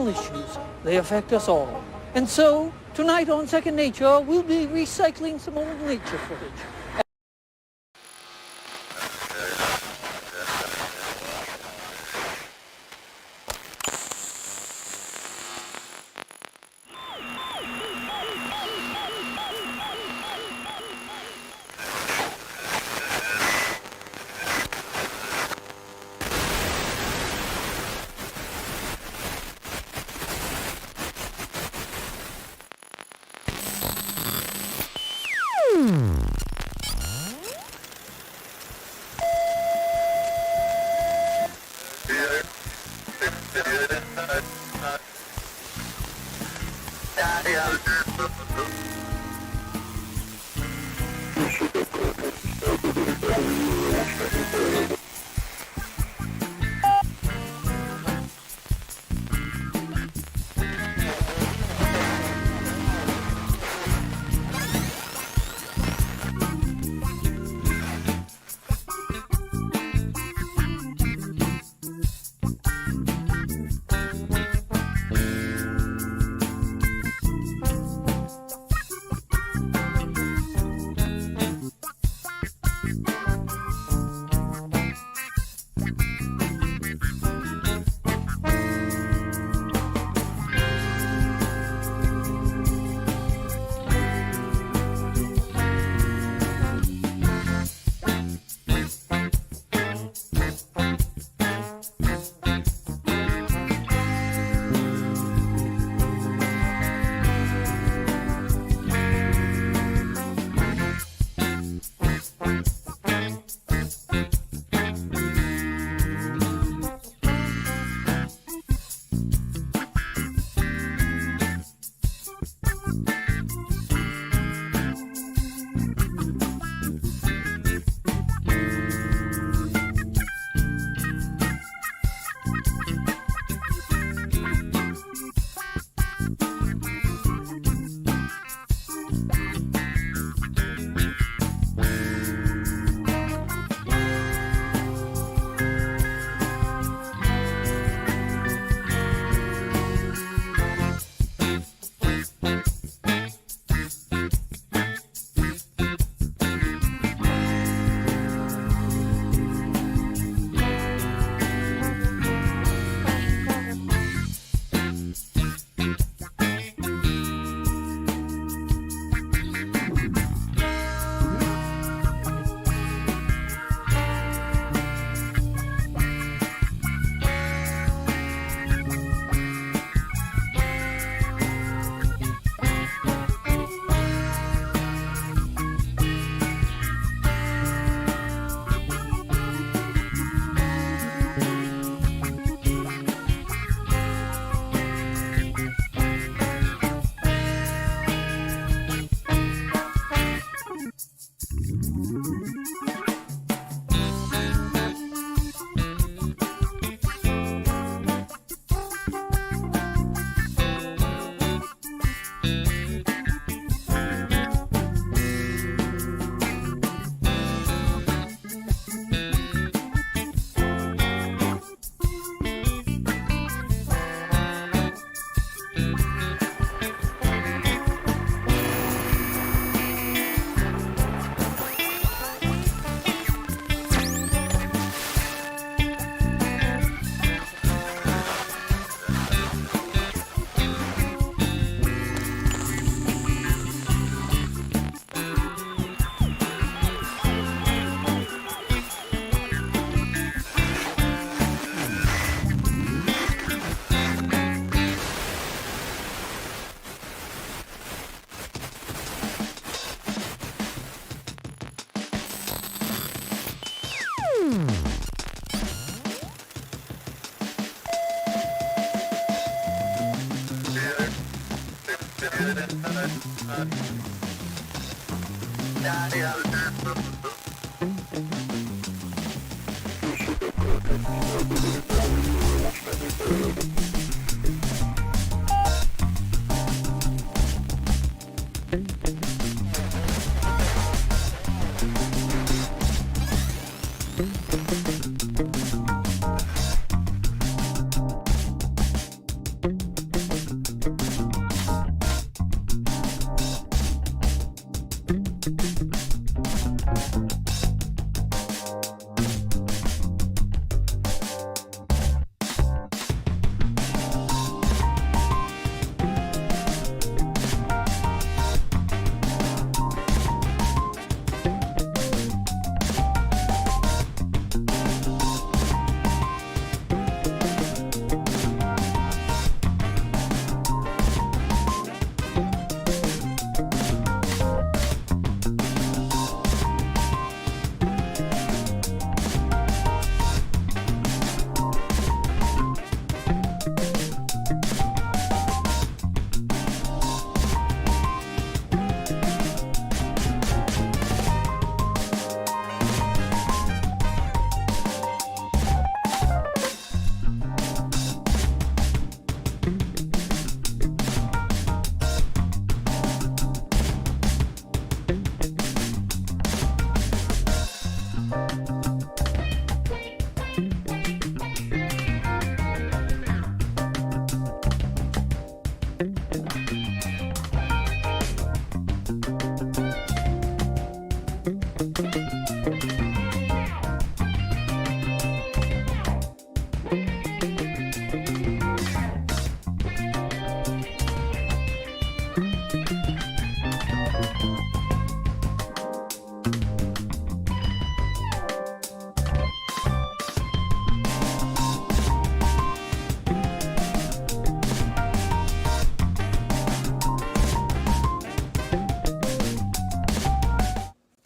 personal issues. They affect us all. And so, tonight on Second Nature, we'll be recycling some old nature footage.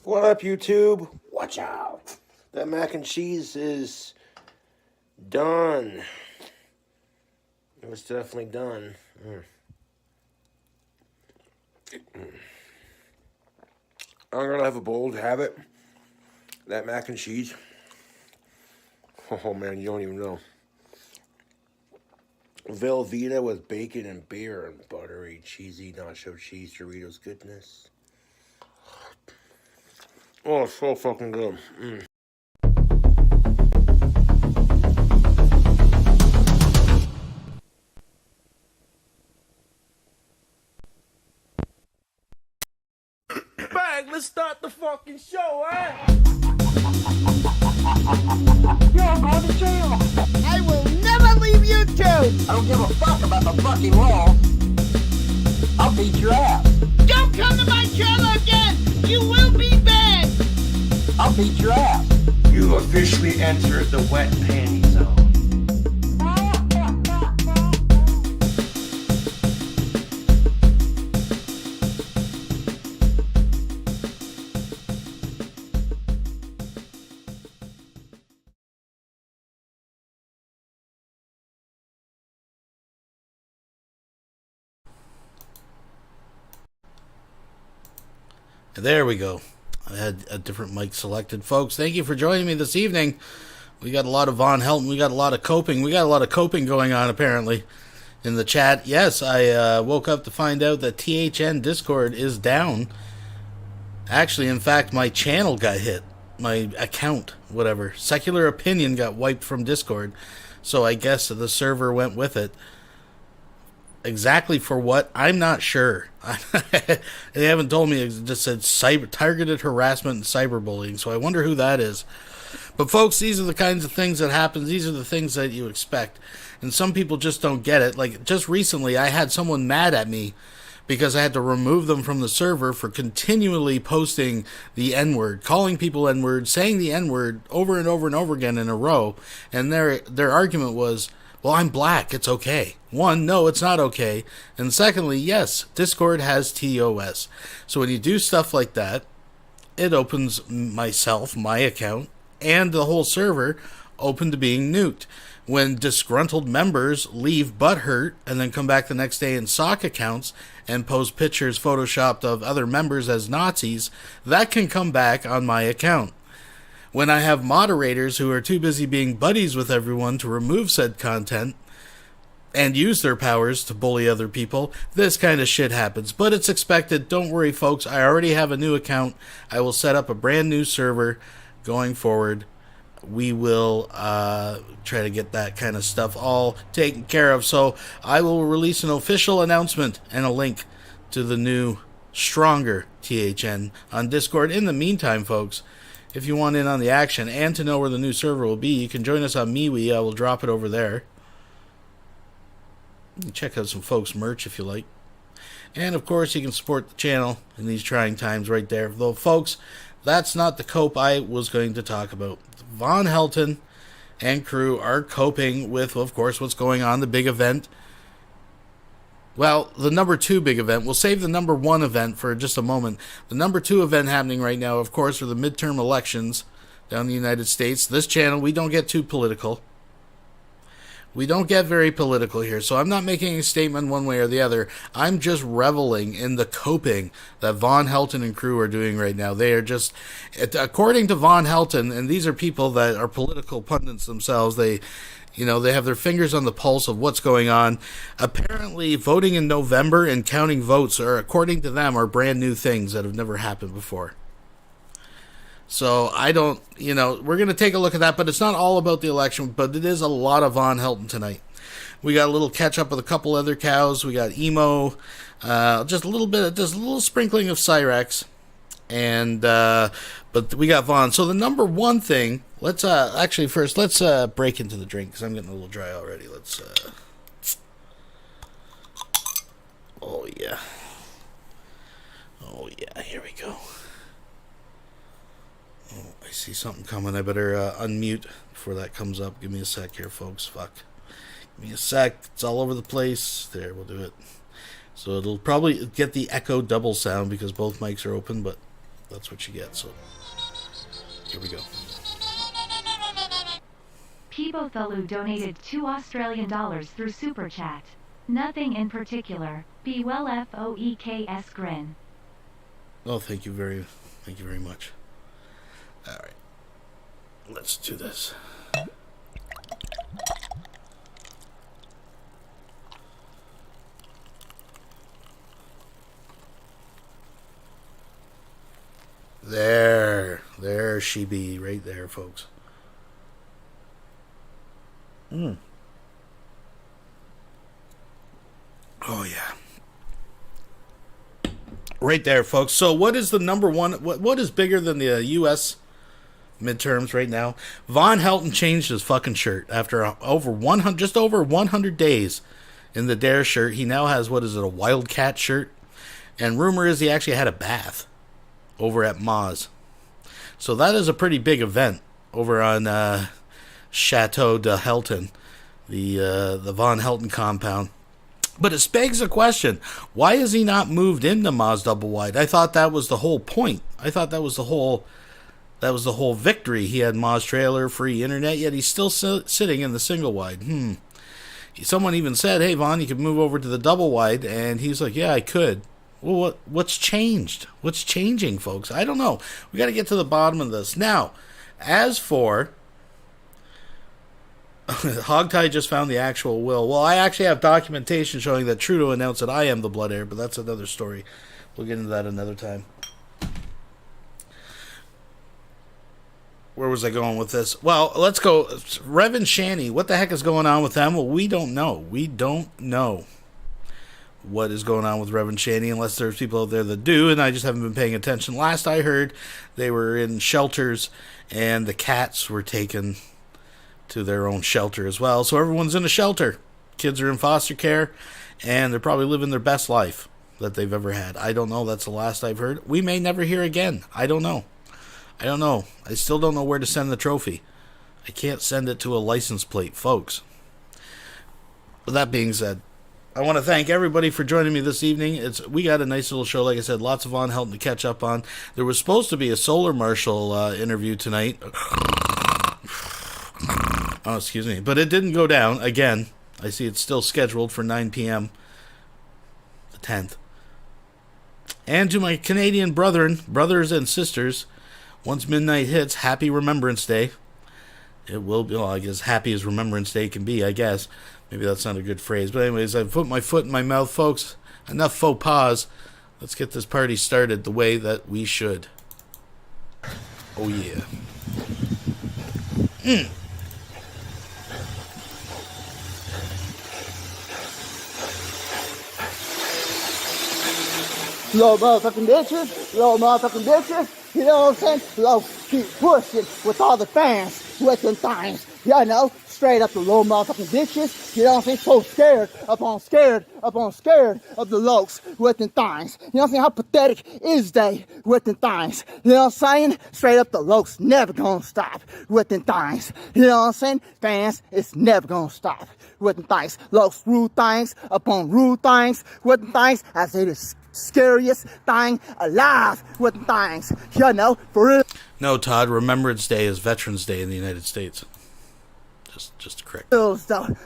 What up, YouTube? Watch out. That mac and cheese is done. It was definitely done. I'm gonna have a bold habit. That mac and cheese. Oh man, you don't even know. Velveeta with bacon and beer and buttery, cheesy nacho cheese Doritos goodness. Oh, it's so fucking good. Bang, let's start the fucking show, eh? You're going to jail. I will never leave YouTube! I don't give a fuck about the fucking law. I'll beat your ass. Don't come to my channel again! You will be banned! I'll beat your ass. You officially entered the wet panty zone. There we go. I had a different mic selected. Folks, thank you for joining me this evening. We got a lot of Vonhelton. We got a lot of coping. We got a lot of coping going on, apparently, in the chat. Yes, I woke up to find out that THN Discord is down. Actually, in fact, my channel got hit. My account, whatever. SecularOpinion got wiped from Discord. So I guess the server went with it. Exactly for what? I'm not sure. They haven't told me. It just said targeted harassment and cyberbullying, so I wonder who that is. But folks, these are the kinds of things that happen. These are the things that you expect. And some people just don't get it. Like, just recently, I had someone mad at me because I had to remove them from the server for continually posting the N-word, calling people N-word, saying the N-word over and over and over again in a row. And their argument was, well, I'm black, it's okay. One, no, it's not okay. And secondly, yes, Discord has TOS. So when you do stuff like that, it opens my account, and the whole server open to being nuked. When disgruntled members leave butthurt and then come back the next day in sock accounts and post pictures photoshopped of other members as Nazis, that can come back on my account. When I have moderators who are too busy being buddies with everyone to remove said content and use their powers to bully other people, this kind of shit happens. But it's expected. Don't worry, folks. I already have a new account. I will set up a brand new server going forward. We will try to get that kind of stuff all taken care of. So I will release an official announcement and a link to the new, stronger THN on Discord. In the meantime, folks, if you want in on the action and to know where the new server will be, you can join us on MeWe. I will drop it over there. You can check out some folks' merch if you like. And, of course, you can support the channel in these trying times right there. Though, folks, that's not the cope I was going to talk about. Vonhelton and crew are coping with, of course, what's going on, the big event. Well, the number 2 big event. We'll save the number 1 event for just a moment. The number 2 event happening right now, of course, are the midterm elections down in the United States. This channel, we don't get too political. We don't get very political here, so I'm not making a statement one way or the other. I'm just reveling in the coping that Vonhelton and crew are doing right now. They are just, according to Vonhelton, and these are people that are political pundits themselves, they have their fingers on the pulse of what's going on. Apparently, voting in November and counting votes are, according to them, are brand new things that have never happened before. So I don't, we're going to take a look at that, but it's not all about the election, but it is a lot of Vonhelton tonight. We got a little catch up with a couple other cows. We got Emo, just a little sprinkling of Cyrex. And but we got Vaughn. So the number one thing, let's break into the drink because I'm getting a little dry already. Oh yeah, here we go. Oh, I see something coming. I better unmute before that comes up. Give me a sec here, folks. Fuck. Give me a sec. It's all over the place. There, we'll do it. So it'll probably get the echo double sound because both mics are open, but that's what you get. So here we go. Pibothalu donated $2 through Super Chat. Nothing in particular. Be well FOEKS grin. Oh, thank you very much. All right. Let's do this. There she be, right there, folks. Oh yeah, right there, folks. So, what is the number one? What is bigger than the U.S. midterms right now? Vonhelton changed his fucking shirt after just over 100 days in the Dare shirt. He now has a Wildcat shirt, and rumor is he actually had a bath over at Moz. So that is a pretty big event over on Chateau de Helton, the Vonhelton compound. But it begs the question, why is he not moved into Moz Double Wide? I thought that was the whole point. I thought that was the whole victory. He had Moz trailer, free internet, yet he's still sitting in the single wide. Someone even said, hey, Vaughn, you could move over to the double wide, and he's like, yeah, I could. Well, what's changed? What's changing, folks? I don't know. We got to get to the bottom of this. Now, as for... Hogtie just found the actual will. Well, I actually have documentation showing that Trudeau announced that I am the blood heir, but that's another story. We'll get into that another time. Where was I going with this? Well, let's go. Rev and Shanny, what the heck is going on with them? Well, we don't know. We don't know what is going on with Rev and Shanny unless there's people out there that do, and I just haven't been paying attention. Last I heard, they were in shelters, and the cats were taken to their own shelter as well. So everyone's in a shelter. Kids are in foster care, and they're probably living their best life that they've ever had. I don't know. That's the last I've heard. We may never hear again. I don't know. I still don't know where to send the trophy. I can't send it to a license plate, folks. With that being said, I want to thank everybody for joining me this evening. We got a nice little show, like I said, lots of Vonhelton to catch up on. There was supposed to be a Solar Marshal interview tonight. Oh, excuse me. But it didn't go down. Again, I see it's still scheduled for 9 p.m. the 10th. And to my Canadian brothers and sisters, once midnight hits, happy Remembrance Day. It will be, well, I guess happy as Remembrance Day can be, I guess. Maybe that's not a good phrase. But anyways, I've put my foot in my mouth, folks. Enough faux pas. Let's get this party started the way that we should. Oh, yeah. Low motherfucking bitches, you know what I'm saying? Low, keep pushing with all the fans, with them things, you know, straight up the low motherfucking bitches, you know what I'm saying? So scared upon scared of the lows with them things, you know what I'm saying? How pathetic is they with them things, you know what I'm saying? Straight up the lows, never gonna stop with them things, you know what I'm saying? Fans, it's never gonna stop with them things, lows, rude things upon rude things with them things, as it is scariest thing alive with things, you know, for real. No, Todd, Remembrance Day is Veterans Day in the United States. Just to correct. Though,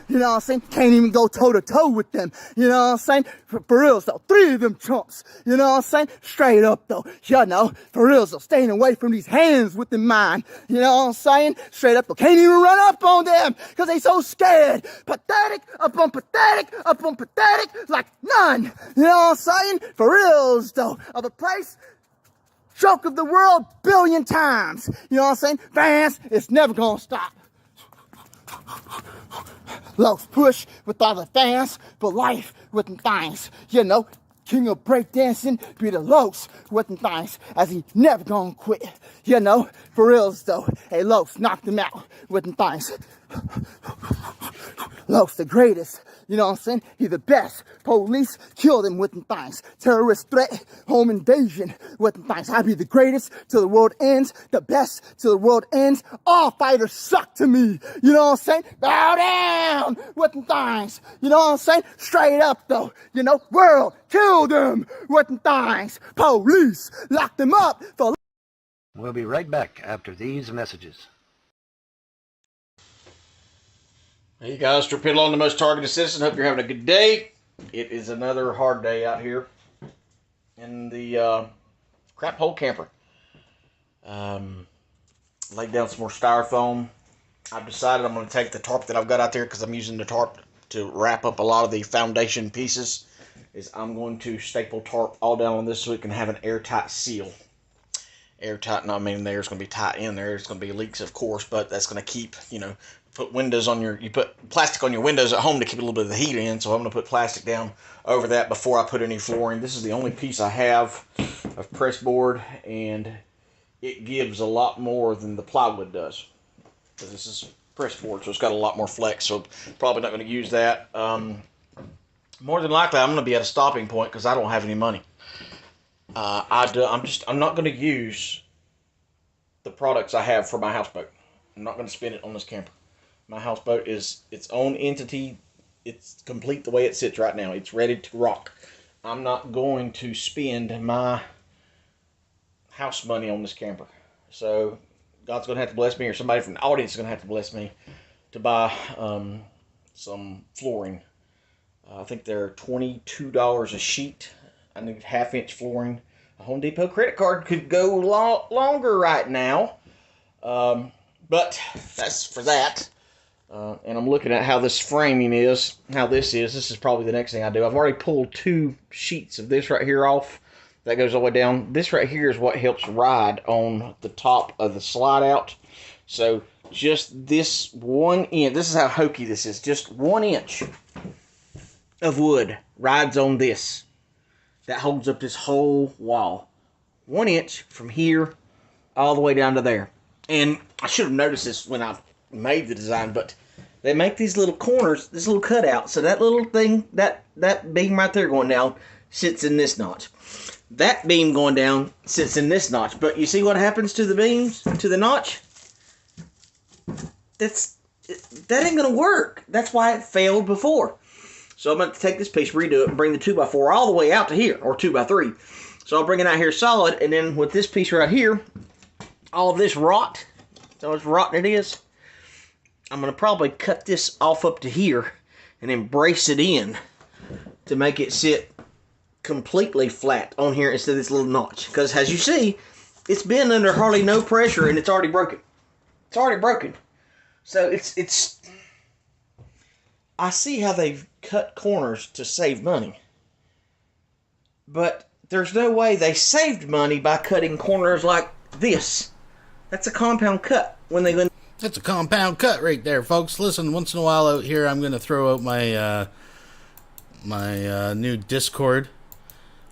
you know what I'm saying? Can't even go toe to toe with them. You know what I'm saying? For real though, 3 of them chumps. You know what I'm saying? Straight up though, you know, for real though, staying away from these hands with the mind. You know what I'm saying? Straight up though, can't even run up on them because they so scared. Pathetic upon pathetic upon pathetic, like none. You know what I'm saying? For real though, of a place. Joke of the world 1 billion times. You know what I'm saying? Fans, it's never gonna stop. Loves push with all the fans, but life with the things, you know, king of breakdancing, be the Los with them things, as he never gonna quit. You know, for reals though, hey, Los knocked him out with them things. Los the greatest, you know what I'm saying? He the best. Police killed him with them things. Terrorist threat, home invasion with them things. I be the greatest till the world ends, the best till the world ends. All fighters suck to me, you know what I'm saying? Bow down with them things, you know what I'm saying? Straight up though, you know, world killed him with them things. Police locked him up for. We'll be right back after these messages. Hey guys, Torpedo on the Most Targeted Citizen. Hope you're having a good day. It is another hard day out here in the crap hole camper. Laid down some more styrofoam. I've decided I'm going to take the tarp that I've got out there, because I'm using the tarp to wrap up a lot of the foundation pieces. I'm going to staple tarp all down on this so it can have an airtight seal. Airtight, no, I mean there's going to be tight in there. There's going to be leaks, of course, but that's going to keep, you know, put windows on you put plastic on your windows at home to keep a little bit of the heat in, so I'm going to put plastic down over that before I put any flooring. This is the only piece I have of press board, and it gives a lot more than the plywood does, because this is press board, so it's got a lot more flex, so probably not going to use that. More than likely, I'm going to be at a stopping point because I don't have any money. I'm not going to use the products I have for my houseboat. I'm not going to spend it on this camper. My houseboat is its own entity. It's complete the way it sits right now. It's ready to rock. I'm not going to spend my house money on this camper. So God's going to have to bless me, or somebody from the audience is going to have to bless me to buy some flooring. I think they're $22 a sheet. I need half-inch flooring. A Home Depot credit card could go longer right now. But that's for that. And I'm looking at how this framing is, how this is. This is probably the next thing I do. I've already pulled 2 sheets of this right here off. That goes all the way down. This right here is what helps ride on the top of the slide out. So just this 1 inch, this is how hokey this is. Just 1 inch of wood rides on this. That holds up this whole wall. 1 inch from here all the way down to there. And I should have noticed this when I made the design, but they make these little corners, this little cutout. So that little thing, that beam right there going down sits in this notch. That beam going down sits in this notch. But you see what happens to the beams, to the notch? That ain't going to work. That's why it failed before. So I'm going to take this piece, redo it, and bring the 2x4 all the way out to here, or 2x3. So I'll bring it out here solid, and then with this piece right here, all of this rot, so as rotten it is, I'm going to probably cut this off up to here, and then brace it in to make it sit completely flat on here instead of this little notch. Because as you see, it's been under hardly no pressure, and it's already broken. It's already broken. So it's I see how they've cut corners to save money. But there's no way they saved money by cutting corners like this. That's a compound cut. That's a compound cut right there, folks. Listen, once in a while out here, I'm going to throw out my my new Discord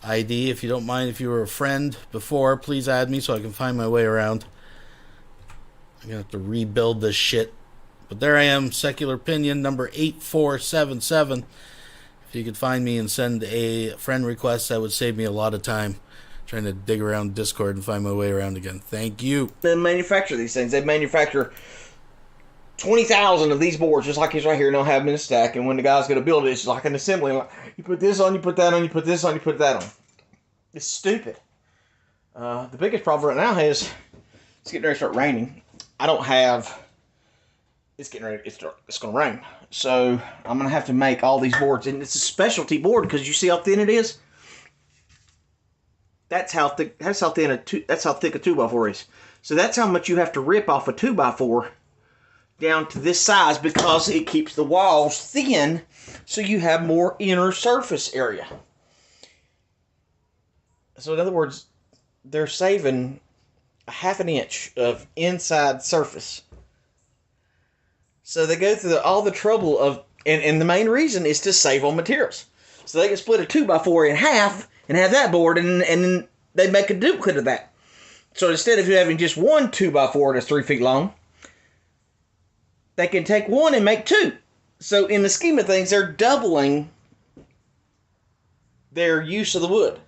ID. If you don't mind, if you were a friend before, please add me so I can find my way around. I'm going to have to rebuild this shit. But there I am, SecularOpinion, number 8477. If you could find me and send a friend request, that would save me a lot of time trying to dig around Discord and find my way around again. Thank you. They manufacture these things. They manufacture 20,000 of these boards, just like these right here, and they'll have them in a stack. And when the guy's going to build it, it's like an assembly. Like, you put this on, you put that on, you put this on, you put that on. It's stupid. The biggest problem right now is it's getting ready to start raining. I don't have... It's getting ready. It's going to rain. So I'm going to have to make all these boards. And it's a specialty board because you see how thin it is? That's how thick a 2x4 is. So that's how much you have to rip off a 2x4 down to this size, because it keeps the walls thin so you have more inner surface area. So in other words, they're saving a ½ an inch of inside surface. So they go through all the trouble of, and the main reason is to save on materials. So they can split a 2x4 in half and have that board, and then they make a duplicate of that. So instead of you having just one 2x4 that's 3 feet long, they can take one and make two. So in the scheme of things, they're doubling their use of the wood.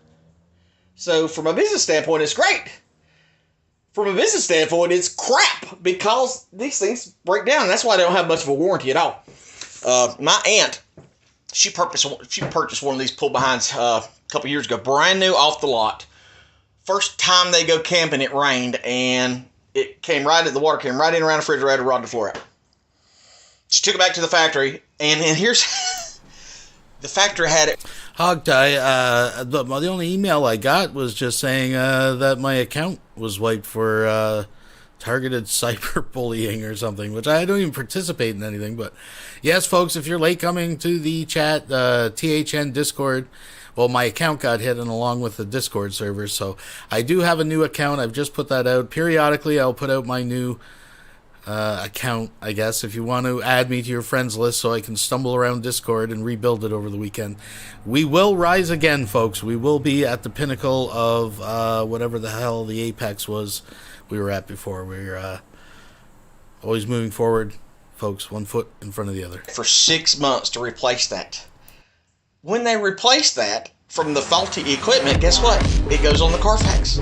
So from a business standpoint, it's great. From a business standpoint, it's crap because these things break down. And that's why they don't have much of a warranty at all. My aunt, she purchased one of these pull-behinds a couple years ago, brand new off the lot. First time they go camping, it rained, and the water came right in around the refrigerator, rotted the floor out. She took it back to the factory, and here's the factory had it. Hogtie, the only email I got was just saying that my account was wiped for targeted cyberbullying or something, which I don't even participate in anything. But yes, folks, if you're late coming to the chat, THN Discord, well, my account got hit, and along with the Discord server. So I do have a new account. I've just put that out. Periodically, I'll put out my new account, I guess, if you want to add me to your friends list so I can stumble around Discord and rebuild it over the weekend. We will rise again, folks. We will be at the pinnacle of whatever the hell the apex was we were at before. We're always moving forward, folks, one foot in front of the other. For 6 months to replace that. When they replace that from the faulty equipment, guess what? It goes on the Carfax.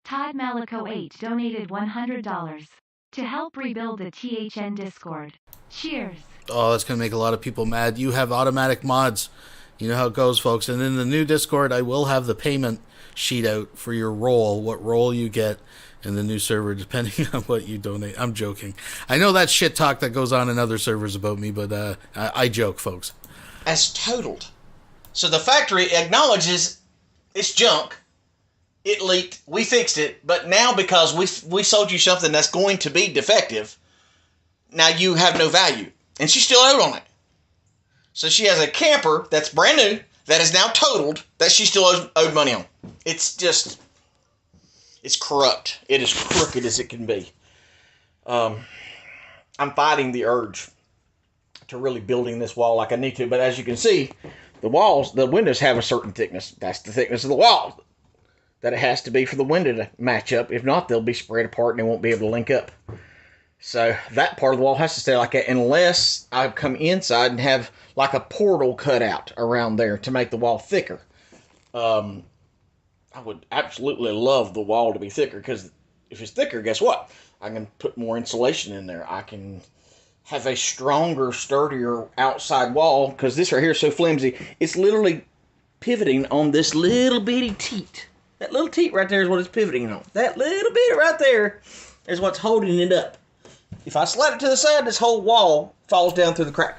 Todd Malico 8 donated $100 to help rebuild the THN Discord. Cheers. Oh, that's going to make a lot of people mad. You have automatic mods. You know how it goes, folks. And in the new Discord, I will have the payment sheet out for your role, what role you get in the new server, depending on what you donate. I'm joking. I know that shit talk that goes on in other servers about me, but I joke, folks. As totaled. So the factory acknowledges it's junk. It leaked. We fixed it. But now because we sold you something that's going to be defective, now you have no value. And she's still owed on it. So she has a camper that's brand new, that is now totaled, that she still owed money on. It's just, it's corrupt. It is crooked as it can be. I'm fighting the urge to really building this wall like I need to. But as you can see, the windows have a certain thickness. That's the thickness of the wall that it has to be for the window to match up. If not, they'll be spread apart and they won't be able to link up. So that part of the wall has to stay like that unless I come inside and have like a portal cut out around there to make the wall thicker. I would absolutely love the wall to be thicker because if it's thicker, guess what? I can put more insulation in there. I can have a stronger, sturdier outside wall because this right here is so flimsy. It's literally pivoting on this little bitty teat. That little teat right there is what it's pivoting on. That little bit right there is what's holding it up. If I slide it to the side, this whole wall falls down through the crack.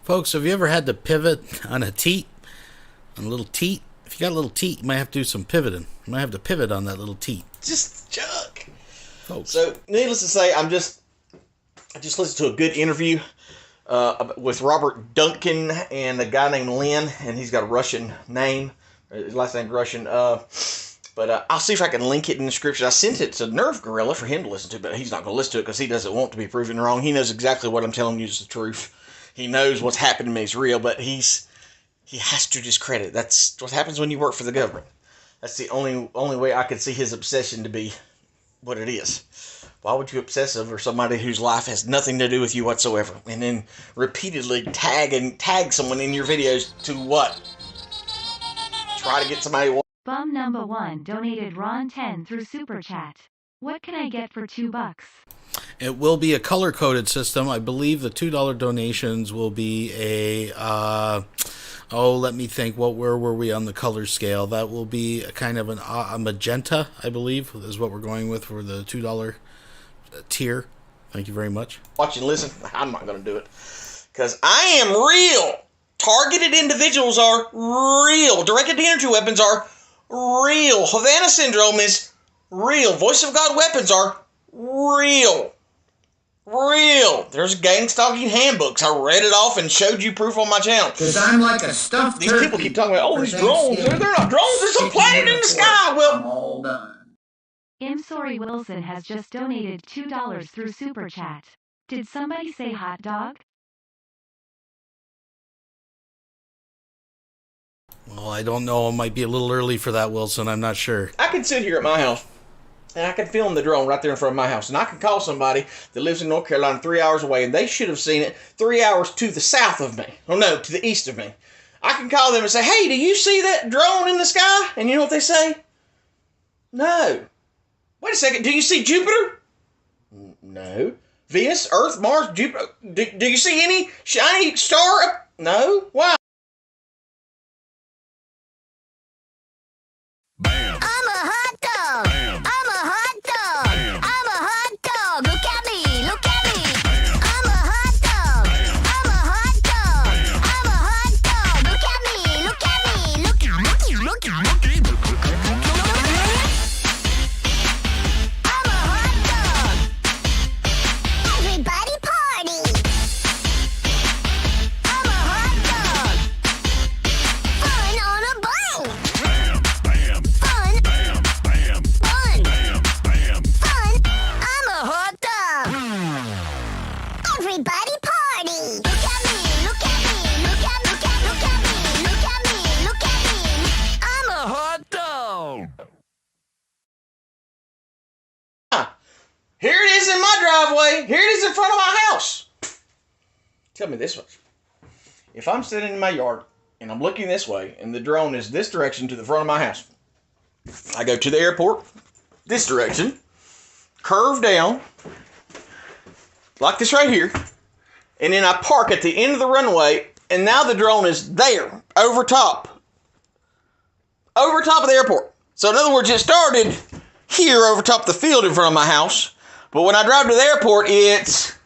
Folks, have you ever had to pivot on a teat? On a little teat? If you got a little teat, you might have to do some pivoting. You might have to pivot on that little teat. Just junk. Folks. So, needless to say, I just listened to a good interview with Robert Duncan and a guy named Lynn, and he's got a Russian name. His last name's Russian. But I'll see if I can link it in the description. I sent it to Nerve Gorilla for him to listen to, but he's not going to listen to it because he doesn't want to be proven wrong. He knows exactly what I'm telling you is the truth. He knows what's happened to me is real, but he has to discredit. That's what happens when you work for the government. That's the only way I could see his obsession to be what it is. Why would you obsess over somebody whose life has nothing to do with you whatsoever, and then repeatedly tag someone in your videos to what? Try to get somebody. Bum number 1 donated Ron 10 through Super Chat. What can I get for $2? It will be a color-coded system. I believe the $2 donations will be a, let me think, where were we on the color scale? That will be a kind of a magenta, I believe, is what we're going with for the $2 tier. Thank you very much. Watch and listen. I'm not going to do it because I am real. Targeted individuals are real. Directed energy weapons are real. Havana Syndrome is real. Voice of God weapons are real. Real. There's gang stalking handbooks. I read it off and showed you proof on my channel. Because I'm like a stuffed These turkey. people keep talking about, these drones. They're not drones. There's a planet in the sky. I'm Well, all done. Sorry Wilson has just donated $2 through Super Chat. Did somebody say hot dog? Well, I don't know. It might be a little early for that, Wilson. I'm not sure. I can sit here at my house, and I can film the drone right there in front of my house, and I can call somebody that lives in North Carolina 3 hours away, and they should have seen it 3 hours to the south of me. Oh, no, to the east of me. I can call them and say, hey, do you see that drone in the sky? And you know what they say? No. Wait a second, do you see Jupiter? No. Venus, Earth, Mars, Jupiter? Do you see any shiny star? No. Why? I'm a hot dog. I'm a hot dog. I'm a hot dog. Look at me. Look at me. I'm a hot dog. I'm a hot dog. I'm a hot dog. Look at me. Look at me. Look at me. Look at me. I'm a hot dog. Everybody party. I'm a hot dog. Fun on a bike. Fun. I'm a hot dog. Everybody party. Look at me. Look at me. Look at me. Look at me. Look at me. Look at me. I'm a hot dog. Here it is in my driveway. Here it is in front of my house. Tell me this much. If I'm sitting in my yard and I'm looking this way and the drone is this direction to the front of my house, I go to the airport this direction, curve down like this right here, and then I park at the end of the runway, and now the drone is there over top of the airport. So in other words, it started here over top of the field in front of my house, but when I drive to the airport, it's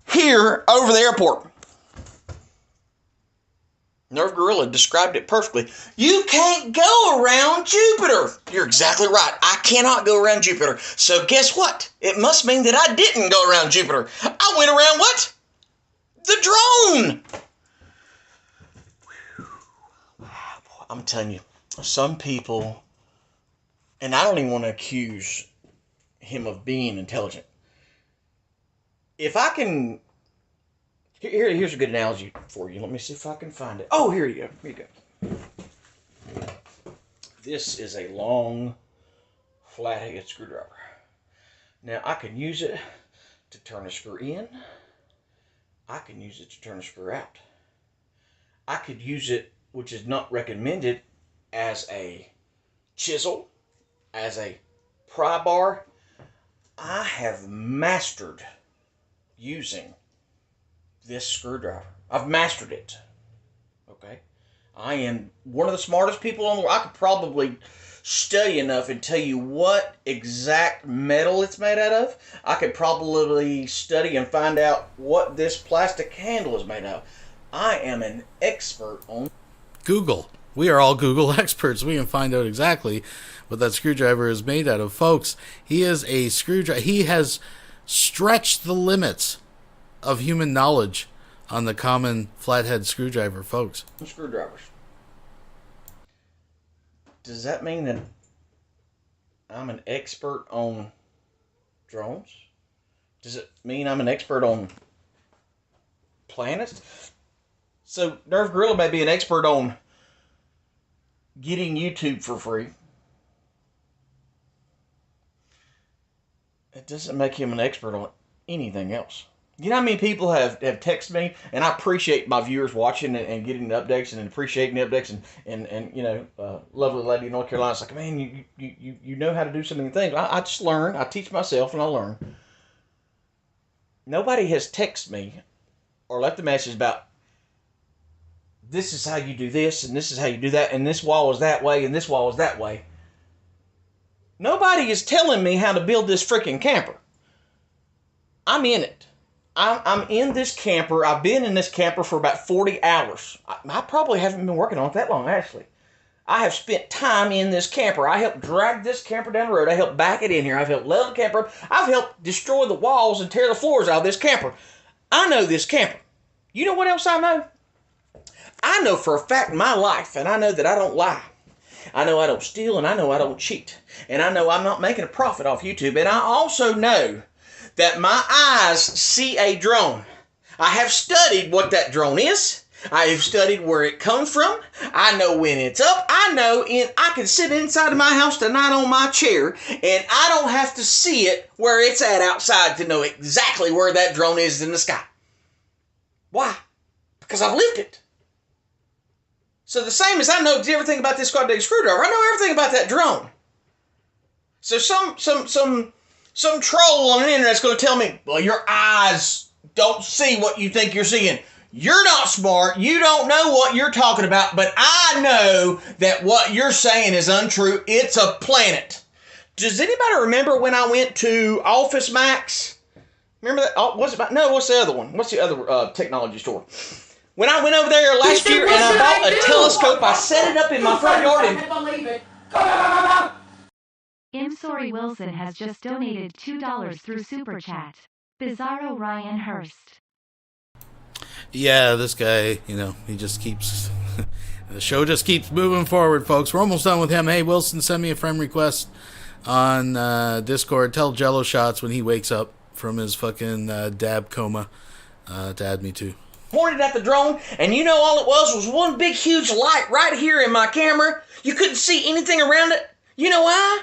here over the airport. Nerve Gorilla described it perfectly. You can't go around Jupiter. You're exactly right. I cannot go around Jupiter. So guess what? It must mean that I didn't go around Jupiter. I went around what? The drone. I'm telling you, some people, and I don't even want to accuse him of being intelligent. If I can, here's a good analogy for you. Let me see if I can find it. Oh, here you go. Here you go. This is a long, flathead screwdriver. Now, I can use it to turn a screw in. I can use it to turn a screw out. I could use it, which is not recommended, as a chisel, as a pry bar. I have mastered using this screwdriver. I've mastered it. Okay? I am one of the smartest people on the world. I could probably study enough and tell you what exact metal it's made out of. I could probably study and find out what this plastic handle is made of. I am an expert on Google. We are all Google experts. We can find out exactly what that screwdriver is made out of. Folks, he is a screwdriver. He has stretched the limits of human knowledge on the common flathead screwdriver, folks. screwdrivers. Does that mean that I'm an expert on drones? Does it mean I'm an expert on planets? So Nerve Gorilla may be an expert on getting YouTube for free. It doesn't make him an expert on anything else. You know how many people have texted me, and I appreciate my viewers watching and getting the updates and appreciating the updates, and you know, lovely lady in North Carolina, it's like, man, you know how to do so many things. I just learn. I teach myself and I learn. Nobody has texted me or left a message about, this is how you do this, and this is how you do that, and this wall is that way, and this wall is that way. Nobody is telling me how to build this freaking camper. I'm in it. I'm in this camper. I've been in this camper for about 40 hours. I probably haven't been working on it that long, actually. I have spent time in this camper. I helped drag this camper down the road. I helped back it in here. I've helped level the camper up. I've helped destroy the walls and tear the floors out of this camper. I know this camper. You know what else I know? I know for a fact in my life, and I know that I don't lie. I know I don't steal, and I know I don't cheat. And I know I'm not making a profit off YouTube. And I also know that my eyes see a drone. I have studied what that drone is. I have studied where it comes from. I know when it's up. I can sit inside of my house tonight on my chair, and I don't have to see it where it's at outside to know exactly where that drone is in the sky. Why? Because I've lived it. So the same as I know everything about this quad-dig screwdriver, I know everything about that drone. So some troll on the internet's going to tell me, well, your eyes don't see what you think you're seeing. You're not smart. You don't know what you're talking about, but I know that what you're saying is untrue. It's a planet. Does anybody remember when I went to Office Max? Remember that? Oh, what's the other one? What's the other technology store? When I went over there last year and I bought a telescope, I set it up in my front yard and... I'm sorry Wilson has just donated $2 through Super Chat. Bizarro Ryan Hurst. Yeah, this guy, he just keeps... the show just keeps moving forward, folks. We're almost done with him. Hey, Wilson, send me a friend request on Discord. Tell Jello Shots when he wakes up from his fucking dab coma to add me to. Pointed at the drone, and all it was one big huge light right here in my camera. You couldn't see anything around it. You know why?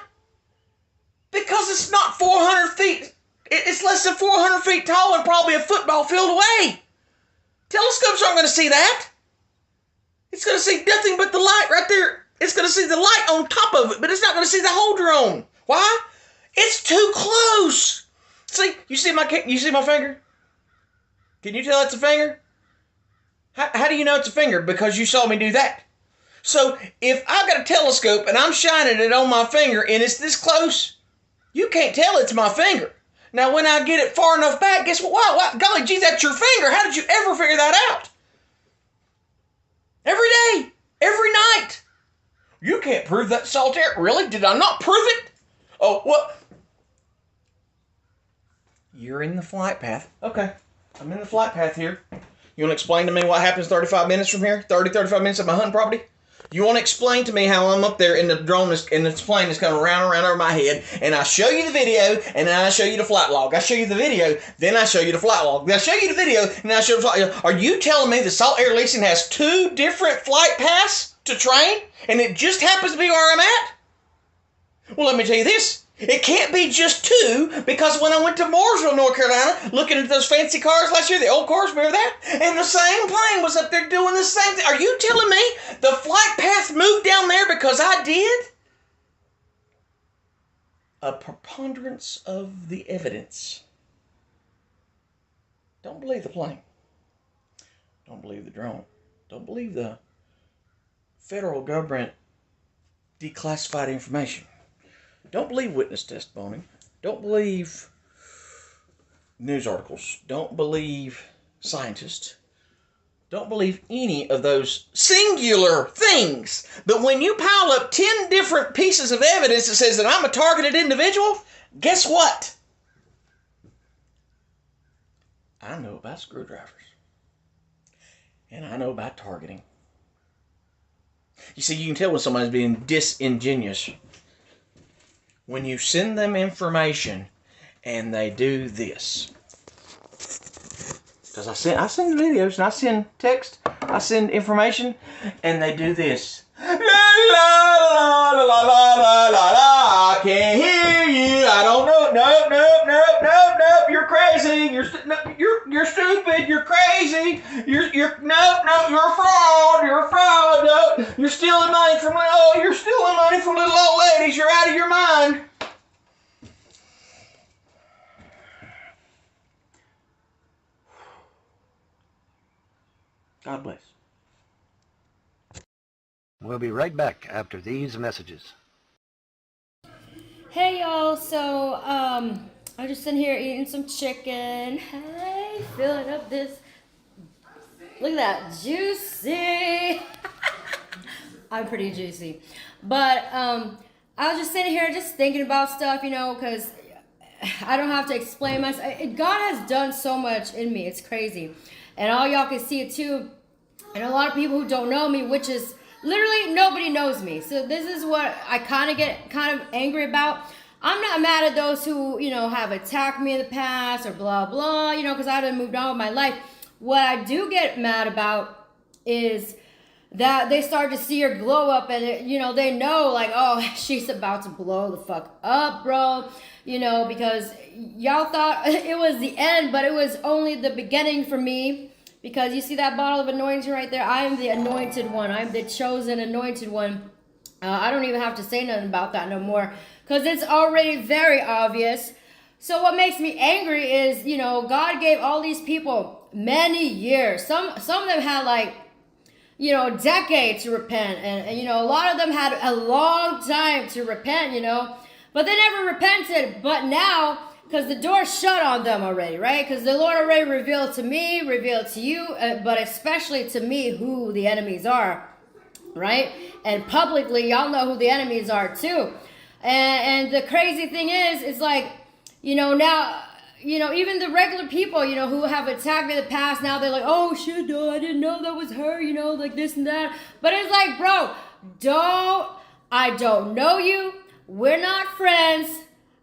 Because it's not 400 feet. It's less than 400 feet tall and probably a football field away. Telescopes aren't going to see that. It's going to see nothing but the light right there. It's going to see the light on top of it, but it's not going to see the whole drone. Why? It's too close. See, you see my finger? Can you tell it's a finger? How do you know it's a finger? Because you saw me do that. So if I've got a telescope and I'm shining it on my finger and it's this close, you can't tell it's my finger. Now, when I get it far enough back, guess what? Wow, golly gee, that's your finger. How did you ever figure that out? Every day, every night. You can't prove that solitaire. Really? Did I not prove it? Oh, what? You're in the flight path. Okay, I'm in the flight path here. You want to explain to me what happens 35 minutes from here? 35 minutes of my hunting property? You want to explain to me how I'm up there and the drone and the plane is coming around and around over my head, and I show you the video, and then I show you the flight log. I show you the video, then I show you the flight log. Then I show you the video, and then I show you the flight log. Are you telling me the Salt Air Leasing has 2 different flight paths to train, and it just happens to be where I'm at? Well, let me tell you this. It can't be just 2, because when I went to Mooresville, North Carolina, looking at those fancy cars last year, the old cars, remember that? And the same plane was up there doing the same thing. Are you telling me the flight path moved down there because I did? A preponderance of the evidence. Don't believe the plane. Don't believe the drone. Don't believe the federal government declassified information. Don't believe witness testimony. Don't believe news articles. Don't believe scientists. Don't believe any of those singular things. But when you pile up 10 different pieces of evidence that says that I'm a targeted individual, guess what? I know about screwdrivers. And I know about targeting. You see, you can tell when somebody's being disingenuous. When you send them information and they do this. Because I send videos and I send text, I send information, and they do this. La la la la la la la la. I can't hear you. I don't know. Nope. You're crazy. You're stupid. You're crazy. You're a fraud. You're a fraud. No, you're stealing money from little old ladies. You're out of your mind. God bless. We'll be right back after these messages. Hey y'all, so I'm just sitting here eating some chicken. Hey, filling up this. Look at that, juicy. I'm pretty juicy. But I was just sitting here just thinking about stuff, because I don't have to explain myself. God has done so much in me. It's crazy. And all y'all can see it too. And a lot of people who don't know me, which is literally nobody knows me. So this is what I get kind of angry about. I'm not mad at those who, you know, have attacked me in the past or blah, blah, you know, because I done moved on with my life. What I do get mad about is that they start to see her glow up and, you know, they know like, oh, she's about to blow the fuck up, bro. You know, because y'all thought it was the end, but it was only the beginning for me. Because you see that bottle of anointing right there? I am the anointed one. I'm the chosen anointed one. I don't even have to say nothing about that no more, because it's already very obvious. So what makes me angry is, you know, God gave all these people many years. Some of them had like, you know, decades to repent. And, you know, a lot of them had a long time to repent, you know. But they never repented. But now, because the door's shut on them already, right? Because the Lord already revealed to me, revealed to you, but especially to me who the enemies are. Right? And publicly, y'all know who the enemies are too. And the crazy thing is, it's like, you know, now, you know, even the regular people, you know, who have attacked me in the past, now they're like, oh shit, no, I didn't know that was her, you know, like this and that. But it's like, bro, I don't know you. We're not friends.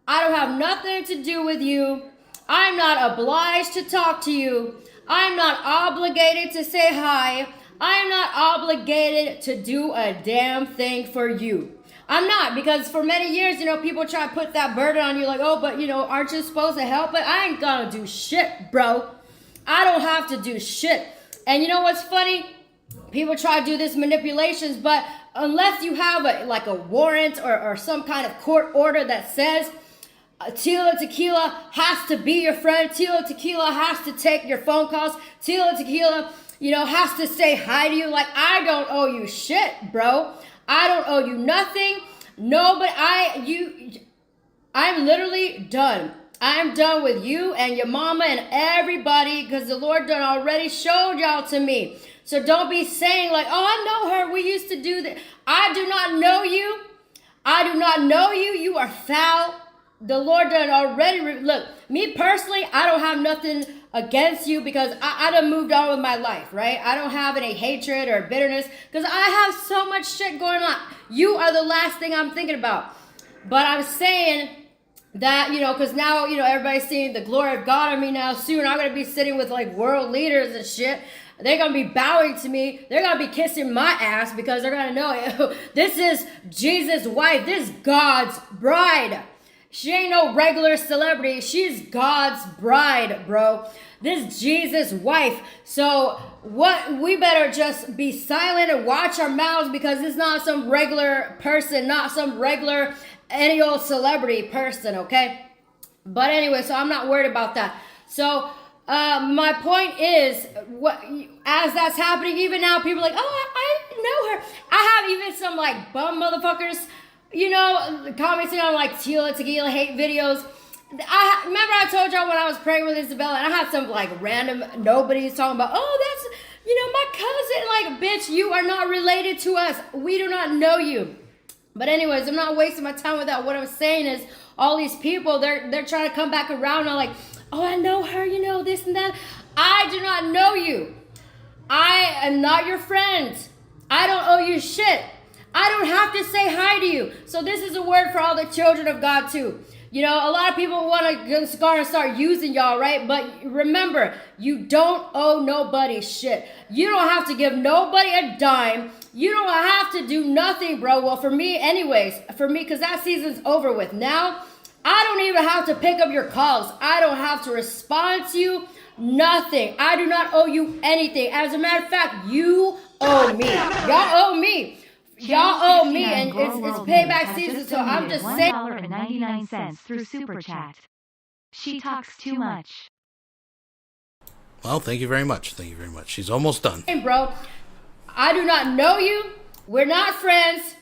I don't have nothing to do with you. I'm not obliged to talk to you. I'm not obligated to say hi. I'm not obligated to do a damn thing for you. I'm not, because for many years, you know, people try to put that burden on you like, oh, but, you know, aren't you supposed to help? But I ain't gonna do shit, bro. I don't have to do shit. And you know what's funny? People try to do this manipulations, but unless you have a warrant or some kind of court order that says Tila Tequila has to be your friend, Tila Tequila has to take your phone calls, Tila Tequila, you know, has to say hi to you. Like, I don't owe you shit, bro. I don't owe you nothing. No, but I'm literally done. I'm done with you and your mama and everybody, because the Lord done already showed y'all to me. So don't be saying like, oh, I know her. We used to do that. I do not know you. I do not know you. You are foul. The Lord done already. Look, me personally, I don't have nothing against you, because I done moved on with my life, right? I don't have any hatred or bitterness, because I have so much shit going on. You are the last thing I'm thinking about. But I'm saying that, you know, because now, you know, everybody's seeing the glory of God on me now. Soon I'm going to be sitting with like world leaders and shit. They're going to be bowing to me. They're going to be kissing my ass, because they're going to know this is Jesus' wife. This is God's bride. She ain't no regular celebrity. She's God's bride, bro. This is Jesus' wife. So what? We better just be silent and watch our mouths, because it's not some regular person, not some regular any old celebrity person, okay? But anyway, so I'm not worried about that. So my point is, as that's happening, even now, people are like, oh, I know her. I have even some like bum motherfuckers, you know, commenting on like Tila Tequila hate videos. Remember I told y'all when I was praying with Isabella, and I had some like random nobodies talking about, oh, that's, you know, my cousin. Like, bitch, you are not related to us. We do not know you. But anyways, I'm not wasting my time with that. What I'm saying is, all these people, they're trying to come back around and like, oh, I know her, you know, this and that. I do not know you. I am not your friend. I don't owe you shit. I don't have to say hi to you. So this is a word for all the children of God too. You know, a lot of people want to start using y'all, right? But remember, you don't owe nobody shit. You don't have to give nobody a dime. You don't have to do nothing, bro. Well, for me, anyways, because that season's over with. Now, I don't even have to pick up your calls. I don't have to respond to you. Nothing. I do not owe you anything. As a matter of fact, you owe me. Y'all owe me. Y'all owe me, and it's payback season, so I'm just saying. $1.99 through Super Chat. She talks too much. Well, thank you very much. Thank you very much. She's almost done. Hey, bro, I do not know you. We're not friends.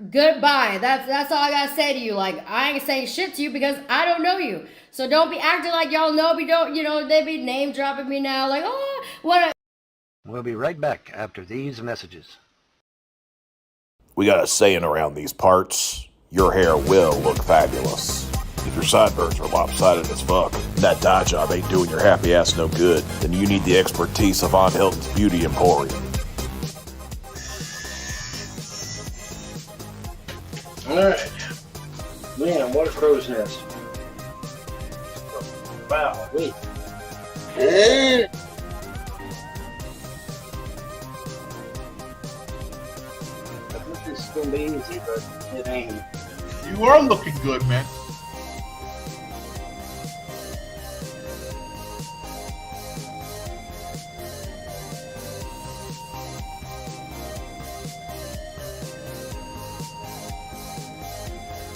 Goodbye. That's all I gotta say to you. Like, I ain't saying shit to you because I don't know you. So don't be acting like y'all know me. Don't, you know, they be name dropping me now. Like, oh, what? We'll be right back after these messages. We got a saying around these parts, your hair will look fabulous. If your sideburns are lopsided as fuck, and that dye job ain't doing your happy ass no good, then you need the expertise of Vonhelton's Beauty Emporium. Alright. Man, what a crow's nest. Wow, wait. I thought this was going to be easy, but it ain't. You are looking good, man.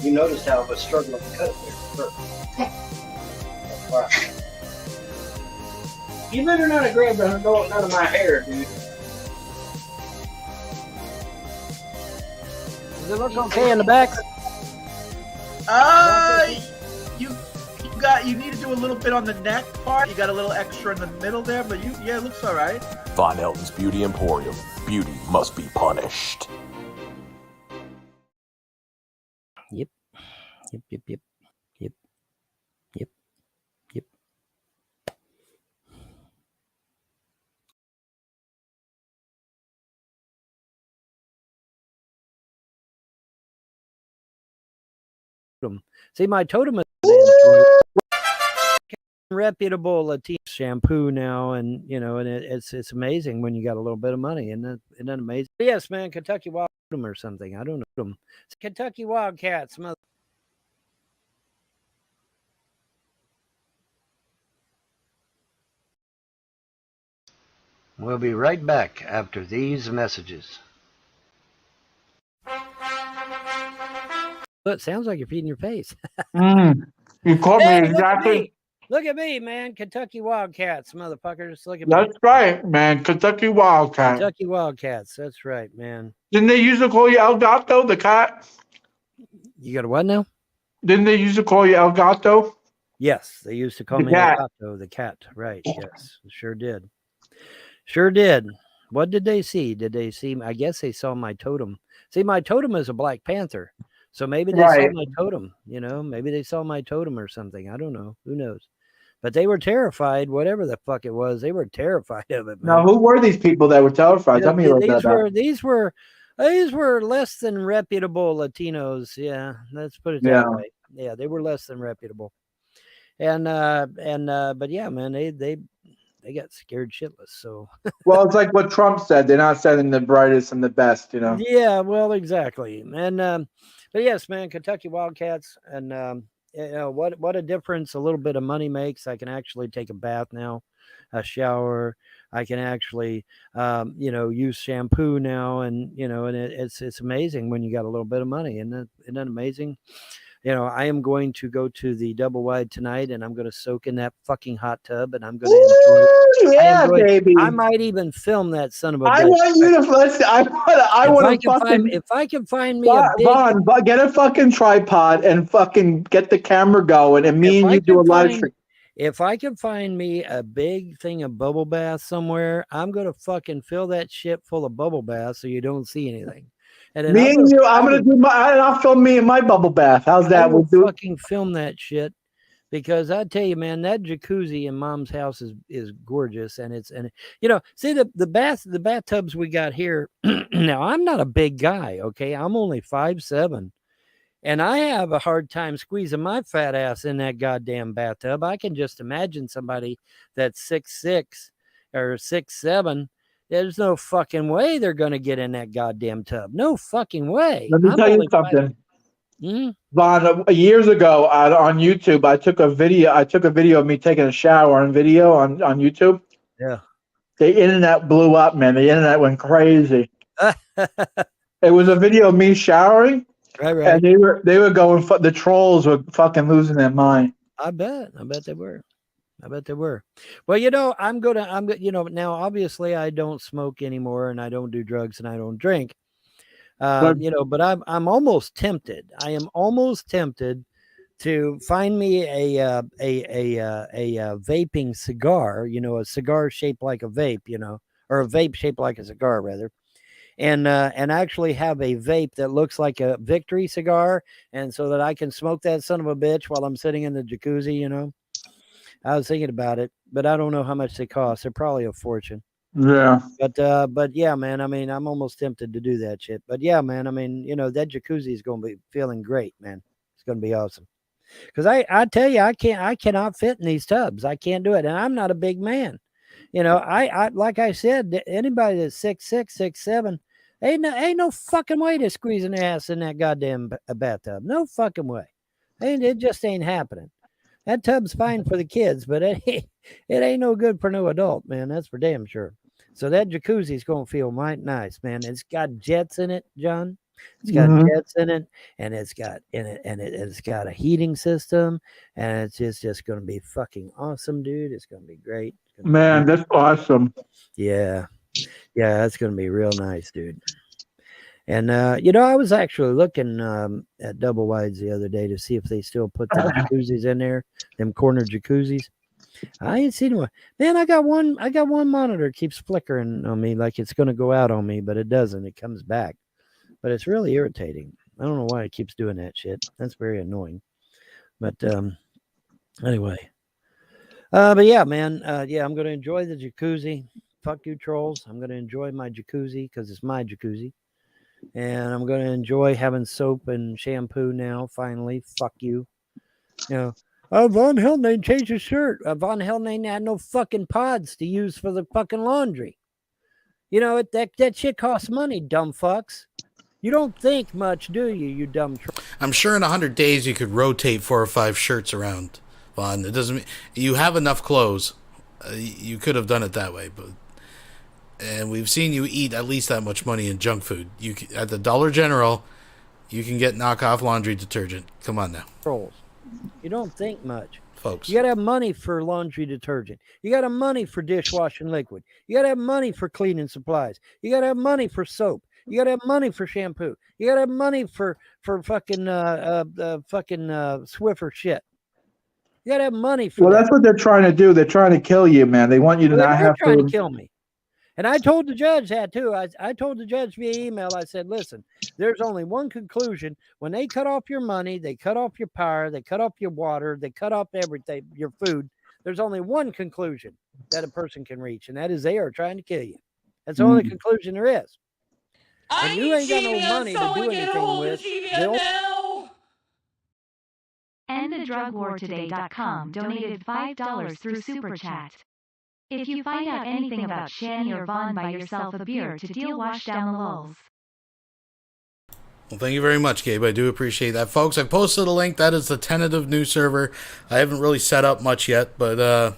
You noticed how I was struggling to cut it there. Wow. You better not have grabbed none of my hair, dude. Does it look okay in the back? You need to do a little bit on the neck part. You got a little extra in the middle there, but it looks all right. Vonhelton's Beauty Emporium. Beauty must be punished. Yep. Yep. Yep. Yep. Yep. Yep. Yep. See, my totem is reputable Latino shampoo now, and and it's amazing when you got a little bit of money, and isn't that amazing? Yes, man, Kentucky Wild or something. I don't know. It's Kentucky Wildcats, mother. We'll be right back after these messages. It sounds like you're feeding your face. You caught Hey, me exactly. Look at me, man. Kentucky Wildcats, motherfuckers. Look at me. That's right, man. Kentucky Wildcat. Kentucky Wildcats. That's right, man. Didn't they used to call you El Gato, the cat? You got a what now? Didn't they used to call you El Gato? Yes, they used to call The me cat. El Gato, the cat. Right. Yes, sure did. Sure did. What did they see? Did they see? I guess they saw my totem. See, my totem is a Black Panther. So maybe they saw my totem, maybe they saw my totem or something. I don't know. Who knows? But they were terrified, whatever the fuck it was. They were terrified of it, man. Now, who were these people that were terrified? Tell me about that. These were less than reputable Latinos. Yeah, let's put it that way. Yeah, they were less than reputable. But yeah, man, they got scared shitless. So Well, it's like what Trump said. They're not sending the brightest and the best, Yeah, well, exactly. And but yes, man, Kentucky Wildcats, and what a difference a little bit of money makes. I can actually take a bath now, a shower. I can actually use shampoo now, and it's amazing when you got a little bit of money. Isn't that amazing? I am going to go to the Double Wide tonight, and I'm going to soak in that fucking hot tub, and I'm going to enjoy it. Yeah, baby. I might even film that son of a bitch. I want you to listen. I want to fucking. If I can find me a big, Vaughn, get a fucking tripod and fucking get the camera going, and me and you do a live stream. If I can find me a big thing of bubble bath somewhere, I'm going to fucking fill that shit full of bubble bath so you don't see anything. And me and you, I'm gonna do my. And I'll film me in my bubble bath. How's that? We'll fucking film that shit, because I tell you, man, that jacuzzi in Mom's house is gorgeous, and see the bathtubs we got here. Now I'm not a big guy, okay? I'm only 5'7", and I have a hard time squeezing my fat ass in that goddamn bathtub. I can just imagine somebody that's 6'6" or 6'7". There's no fucking way they're going to get in that goddamn tub. No fucking way. Let me tell you something. Vaughn, years ago on YouTube, I took a video of me taking a shower on video on YouTube. Yeah. The internet blew up, man. The internet went crazy. It was a video of me showering. Right. And they were going, the trolls were fucking losing their mind. I bet they were. Well, I'm gonna, now obviously I don't smoke anymore, and I don't do drugs, and I don't drink. But I'm almost tempted. I am almost tempted to find me a vaping cigar, a cigar shaped like a vape, or a vape shaped like a cigar rather. And actually have a vape that looks like a Victory cigar, and so that I can smoke that son of a bitch while I'm sitting in the jacuzzi, I was thinking about it, but I don't know how much they cost. They're probably a fortune. Yeah. But yeah, man, I mean, I'm almost tempted to do that shit. But yeah, man, I mean, that jacuzzi is going to be feeling great, man. It's going to be awesome. Because I tell you, I cannot fit in these tubs. I can't do it, and I'm not a big man. You know, I like I said, anybody that's 6'6", 6'7", ain't no fucking way to squeezing their ass in that goddamn bathtub. No fucking way. It just ain't happening. That tub's fine for the kids, but it ain't no good for no adult, man. That's for damn sure. So that jacuzzi's gonna feel mighty nice, man. It's got jets in it, John. It's got jets in it, and it's got it's got a heating system, and it's just gonna be fucking awesome, dude. It's gonna be great. Man, that's awesome. Yeah, that's gonna be real nice, dude. And you know, I was actually looking at Double Wides the other day to see if they still put the jacuzzis in there, them corner jacuzzis. I ain't seen one. Man, I got one monitor keeps flickering on me like it's gonna go out on me, but it doesn't. It comes back. But it's really irritating. I don't know why it keeps doing that shit. That's very annoying. But anyway. But yeah, man. Yeah, I'm gonna enjoy the jacuzzi. Fuck you, trolls. I'm gonna enjoy my jacuzzi because it's my jacuzzi. And I'm gonna enjoy having soap and shampoo now, finally. Fuck you. You know, Vonhelton ain't changed his shirt. Vonhelton ain't had no fucking pods to use for the fucking laundry. You know, that shit costs money, dumb fucks. You don't think much, do you, you dumb troll? I'm sure in 100 days you could rotate 4 or 5 shirts around, Vaughn. It doesn't mean you have enough clothes. You could have done it that way, but and we've seen you eat at least that much money in junk food. You at the Dollar General, you can get knockoff laundry detergent. Come on now, trolls. You don't think much, folks. You gotta have money for laundry detergent. You gotta have money for dishwashing liquid. You gotta have money for cleaning supplies. You gotta have money for soap. You gotta have money for shampoo. You gotta have money for fucking Swiffer shit. You gotta have money for. Well, that's what they're trying to do. They're trying to kill you, man. They want you to not have trying to kill me. And I told the judge that too. I told the judge via email. I said, listen, there's only one conclusion. When they cut off your money, they cut off your power, they cut off your water, they cut off everything, your food. There's only one conclusion that a person can reach, and that is they are trying to kill you. That's the only conclusion there is. And you ain't got no money to do anything with. EndTheDrugWarToday.com donated $5 through Super Chat. If you find out anything about Shani or Vaughn, buy yourself a beer to deal wash down the lulls. Well, thank you very much, Gabe. I do appreciate that. Folks, I posted a link. That is the tentative new server. I haven't really set up much yet, but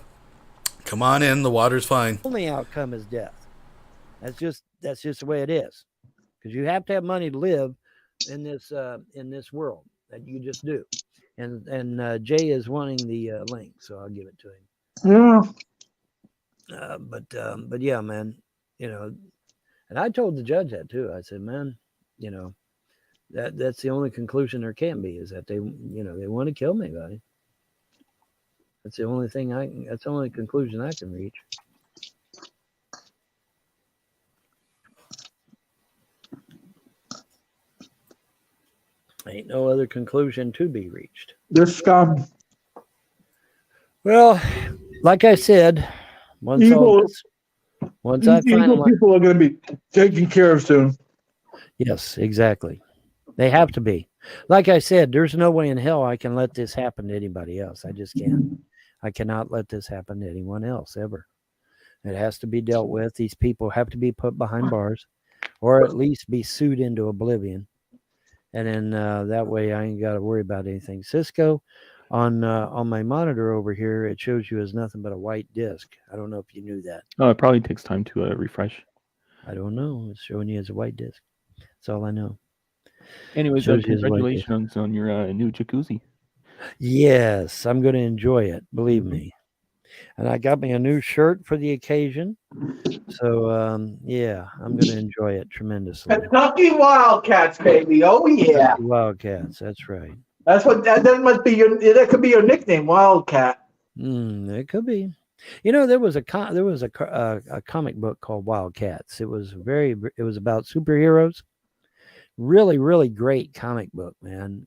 come on in. The water's fine. The only outcome is death. That's just the way it is. Because you have to have money to live in this world. That you just do. And Jay is wanting the link, so I'll give it to him. Yeah. But yeah, man, you know, and I told the judge that too. I said, man, you know, that's the only conclusion there can be is that they want to kill me, buddy. That's the only conclusion I can reach. Ain't no other conclusion to be reached. They're scum. Well, like I said, once I finally, people are going to be taken care of soon. Yes, exactly. They have to be. Like I said, there's no way in hell I can let this happen to anybody else. I just can't. I cannot let this happen to anyone else ever. It has to be dealt with. These people have to be put behind bars, or at least be sued into oblivion. And then that way I ain't got to worry about anything. Cisco, on my monitor over here, it shows you as nothing but a white disc. I don't know if you knew that. Oh, it probably takes time to refresh. I don't know. It's showing you as a white disc. That's all I know. Anyways, congratulations on your new jacuzzi. Yes, I'm going to enjoy it. Believe me. And I got me a new shirt for the occasion. So, yeah, I'm going to enjoy it tremendously. Kentucky Wildcats, baby. Oh, yeah. Kentucky Wildcats. That's right. That's what that must be that could be your nickname, Wildcat. It could be. You know, there was a comic book called Wildcats. It was about superheroes. Really, really great comic book, man.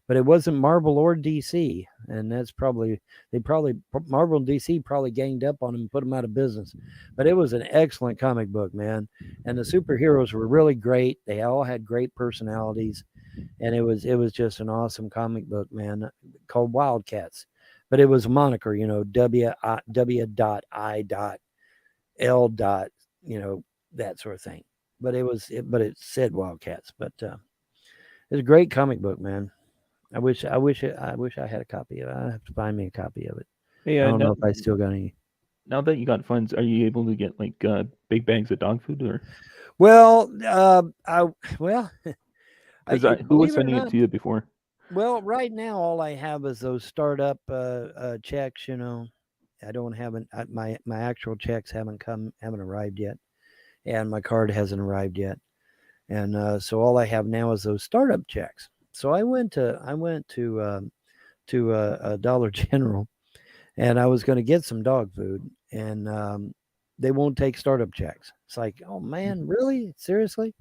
But it wasn't Marvel or DC, and that's Marvel and DC probably ganged up on him and put him out of business. But it was an excellent comic book, man. And the superheroes were really great. They all had great personalities. and it was just an awesome comic book, man, called Wildcats. But it was a moniker, W dot I dot L dot, that sort of thing. But it said Wildcats. But it's a great comic book, man. I wish I had a copy of it. I have to find me a copy of it. Hey, I don't know if I still got any. Now that you got funds, are you able to get like big bags of dog food or? Well, Who was sending it to you before? Well, right now all I have is those startup checks. I don't have my actual checks haven't arrived yet, and my card hasn't arrived yet, and so all I have now is those startup checks. So I went to Dollar General, and I was going to get some dog food, and they won't take startup checks. It's like, oh man, really? Seriously?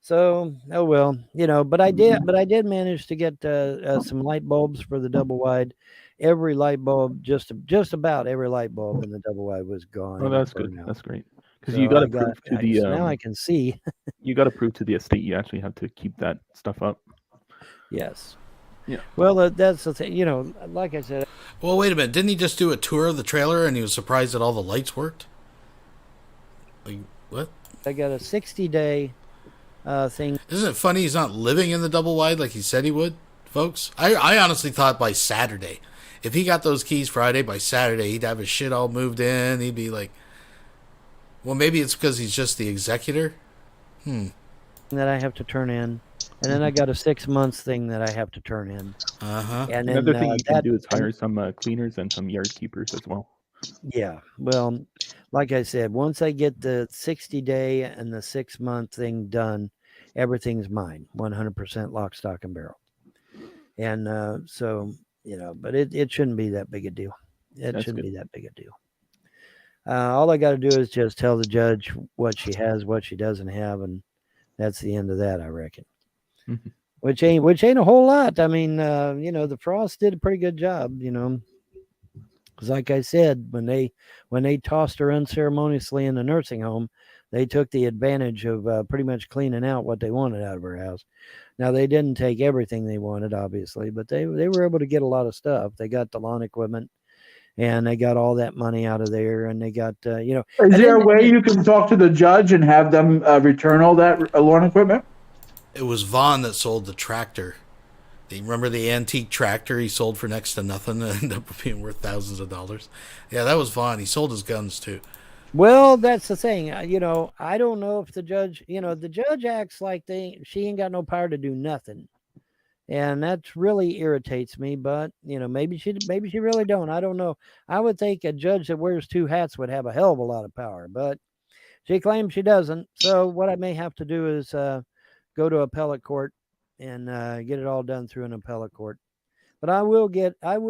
So, oh well, but I did manage to get some light bulbs for the double wide. Every light bulb, just about every light bulb in the double wide was gone. Oh, that's good. That's great. Because So you got to I got- prove to I- the. so now I can see. You got to prove to the estate you actually have to keep that stuff up. Yes. Yeah. Well, that's the thing. Like I said. Well, wait a minute. Didn't he just do a tour of the trailer and he was surprised that all the lights worked? Like, what? I got a 60-day thing. Isn't it funny he's not living in the double wide like he said he would, folks? I honestly thought by Saturday, if he got those keys Friday, by Saturday he'd have his shit all moved in. He'd be like, well, maybe it's because he's just the executor. That I have to turn in, and then I got a 6 months thing that I have to turn in. Uh-huh. And then Another thing you can do is hire some cleaners and some yard keepers as well. Yeah. Well, like I said, once I get the 60-day and the 6 month thing done, everything's mine, 100% lock, stock, and barrel. And so, but it shouldn't be that big a deal. It shouldn't be that big a deal. All I got to do is just tell the judge what she has, what she doesn't have, and that's the end of that, I reckon. Mhm. Which ain't a whole lot. I mean, the Frost did a pretty good job, because like I said, when they tossed her unceremoniously in the nursing home, they took the advantage of pretty much cleaning out what they wanted out of her house. Now, they didn't take everything they wanted, obviously, but they were able to get a lot of stuff. They got the lawn equipment, and they got all that money out of there, and they got, Is there a way you can talk to the judge and have them return all that lawn equipment? It was Vaughn that sold the tractor. Remember the antique tractor he sold for next to nothing and ended up being worth thousands of dollars? Yeah, that was Vaughn. He sold his guns too. Well, that's the thing. I don't know if the judge, the judge acts like she ain't got no power to do nothing. And that really irritates me, but maybe she really don't. I don't know. I would think a judge that wears two hats would have a hell of a lot of power, but she claims she doesn't. So what I may have to do is go to appellate court and get it all done through an appellate court. But I will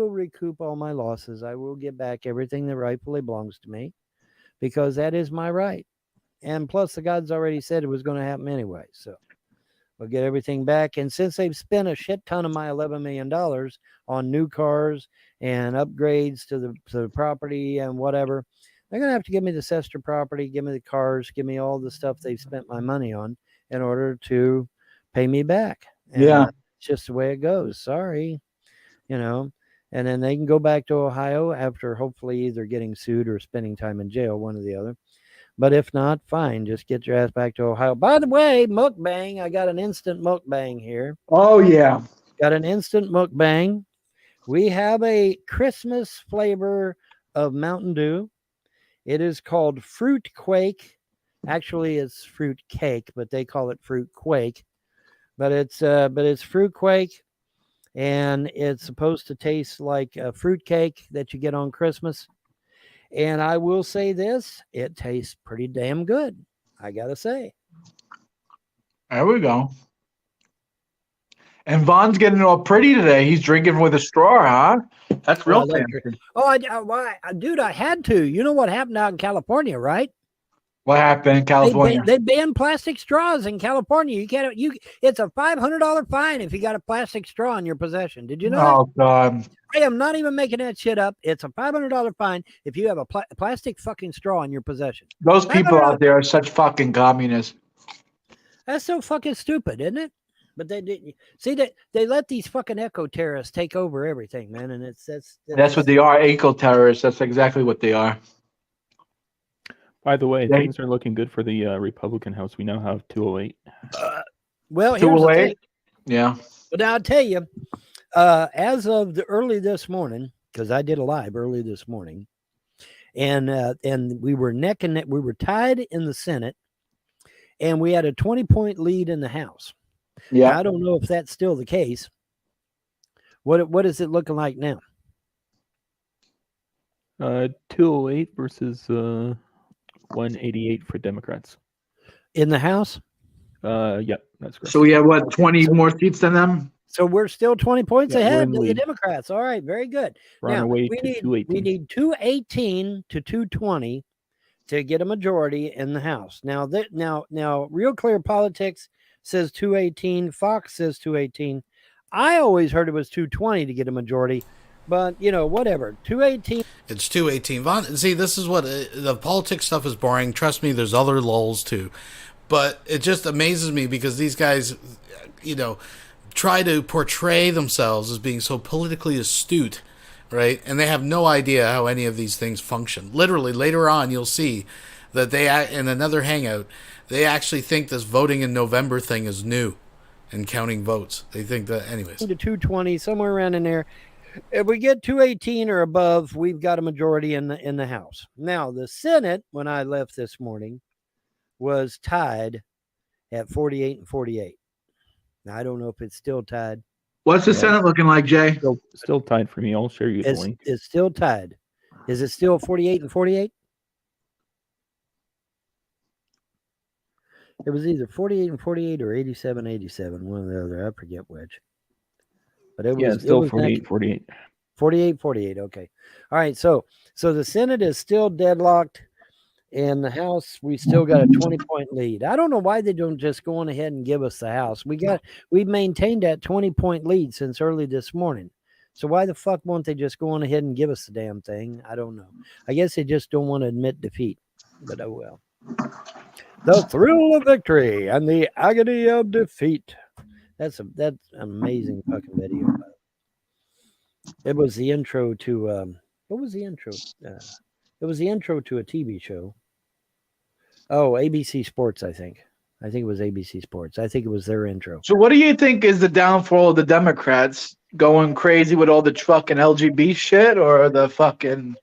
recoup all my losses. I will get back everything that rightfully belongs to me, because that is my right. And plus, the God's already said it was going to happen anyway. So we'll get everything back. And since they've spent a shit ton of my $11 million on new cars and upgrades to the property and whatever, they're going to have to give me the Sester property, give me the cars, give me all the stuff they've spent my money on in order to pay me back. And it's just the way it goes. Sorry. And then they can go back to Ohio after hopefully either getting sued or spending time in jail, one or the other. But if not, fine. Just get your ass back to Ohio. By the way, mukbang. I got an instant mukbang here. Oh, yeah. Got an instant mukbang. We have a Christmas flavor of Mountain Dew. It is called Fruit Quake. Actually, it's fruit cake, but they call it Fruit Quake. But it's Fruit Quake, and it's supposed to taste like a fruit cake that you get on Christmas. And I will say this, it tastes pretty damn good, I gotta say. There we go. And Vaughn's getting all pretty today. He's drinking with a straw, huh? That's real fancy. Dude, I had to. You know what happened out in California, right? What happened in California? They banned plastic straws in California. It's a $500 fine if you got a plastic straw in your possession. Did you know? Oh, God. I am not even making that shit up. It's a $500 fine if you have a plastic fucking straw in your possession. Those people out there are such fucking communists. That's so fucking stupid, isn't it? But they didn't see that they let these fucking eco terrorists take over everything, man. And That's what they are, eco terrorists. That's exactly what they are. By the way, things are looking good for the Republican House. We now have 208. Well, here's the thing. Yeah. But now I'll tell you, as of the early this morning, because I did a live early this morning, and we were neck and neck. We were tied in the Senate, and we had a 20-point lead in the House. Yeah. Now, I don't know if that's still the case. What is it looking like now? 208 versus 188 for Democrats. In the House? Yep, that's correct. So we have what, 20 more seats than them? So we're still 20 points Yeah, we're ahead in the of the lead. Democrats. All right, very good. We're on Now, our way we to need 218. we need 218 to 220 to get a majority in the House. Now now Real Clear Politics says 218, Fox says 218. I always heard it was 220 to get a majority, but whatever. 218. It's 218. Von, see, this is what the politics stuff is boring. Trust me, there's other lulls too. But it just amazes me because these guys, try to portray themselves as being so politically astute, right? And they have no idea how any of these things function. Literally, later on, you'll see that they, in another hangout, they actually think this voting in November thing is new and counting votes. They think that, anyways. To 220, somewhere around in there. If we get 218 or above, we've got a majority in the House. Now, the Senate, when I left this morning, was tied at 48 and 48. Now, I don't know if it's still tied. What's the Senate looking like, Jay? Still tied for me. I'll share you the link. It's still tied. Is it still 48 and 48? It was either 48 and 48 or 87-87, one or the other. I forget which. But it was still 48-48. 48-48. Okay. All right. So the Senate is still deadlocked. In the House, we still got a 20-point lead. I don't know why they don't just go on ahead and give us the House. We've maintained that 20-point lead since early this morning. So why the fuck won't they just go on ahead and give us the damn thing? I don't know. I guess they just don't want to admit defeat. But oh well. The thrill of victory and the agony of defeat. That's an amazing fucking video. It was the intro to what was the intro? It was the intro to a TV show. Oh, ABC Sports, I think. I think it was ABC Sports. I think it was their intro. So what do you think is the downfall of the Democrats? Going crazy with all the fucking LGBT shit, or the fucking...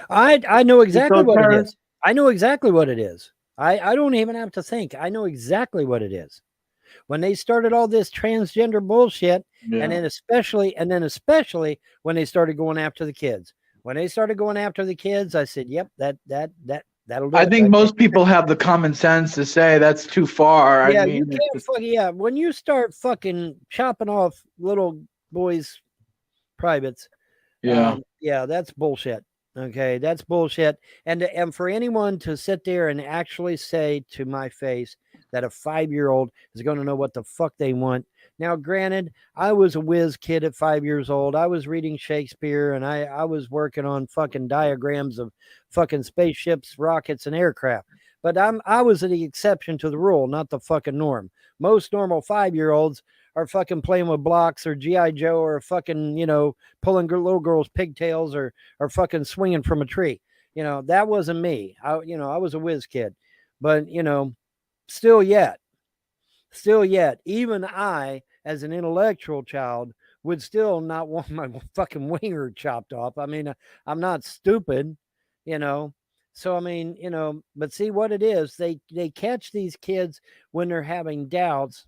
I know exactly what it is. I know exactly what it is. I don't even have to think. I know exactly what it is. When they started all this transgender bullshit, and then especially when they started going after the kids. When they started going after the kids, I said, "Yep, that'll do." I think most people have the common sense to say that's too far. Yeah, I mean, you can't when you start fucking chopping off little boys' privates. Yeah, that's bullshit. Okay, that's bullshit. And for anyone to sit there and actually say to my face that a 5-year-old is going to know what the fuck they want. Now, granted, I was a whiz kid at 5 years old. I was reading Shakespeare, and I was working on fucking diagrams of fucking spaceships, rockets, and aircraft. But I was the exception to the rule, not the fucking norm. Most normal 5-year-olds are fucking playing with blocks or G.I. Joe or fucking, pulling little girls' pigtails or fucking swinging from a tree. That wasn't me. I was a whiz kid. But, still yet, even I, as an intellectual child, would still not want my fucking winger chopped off. I mean, I'm not stupid, So, I mean, but see what it is. They catch these kids when they're having doubts.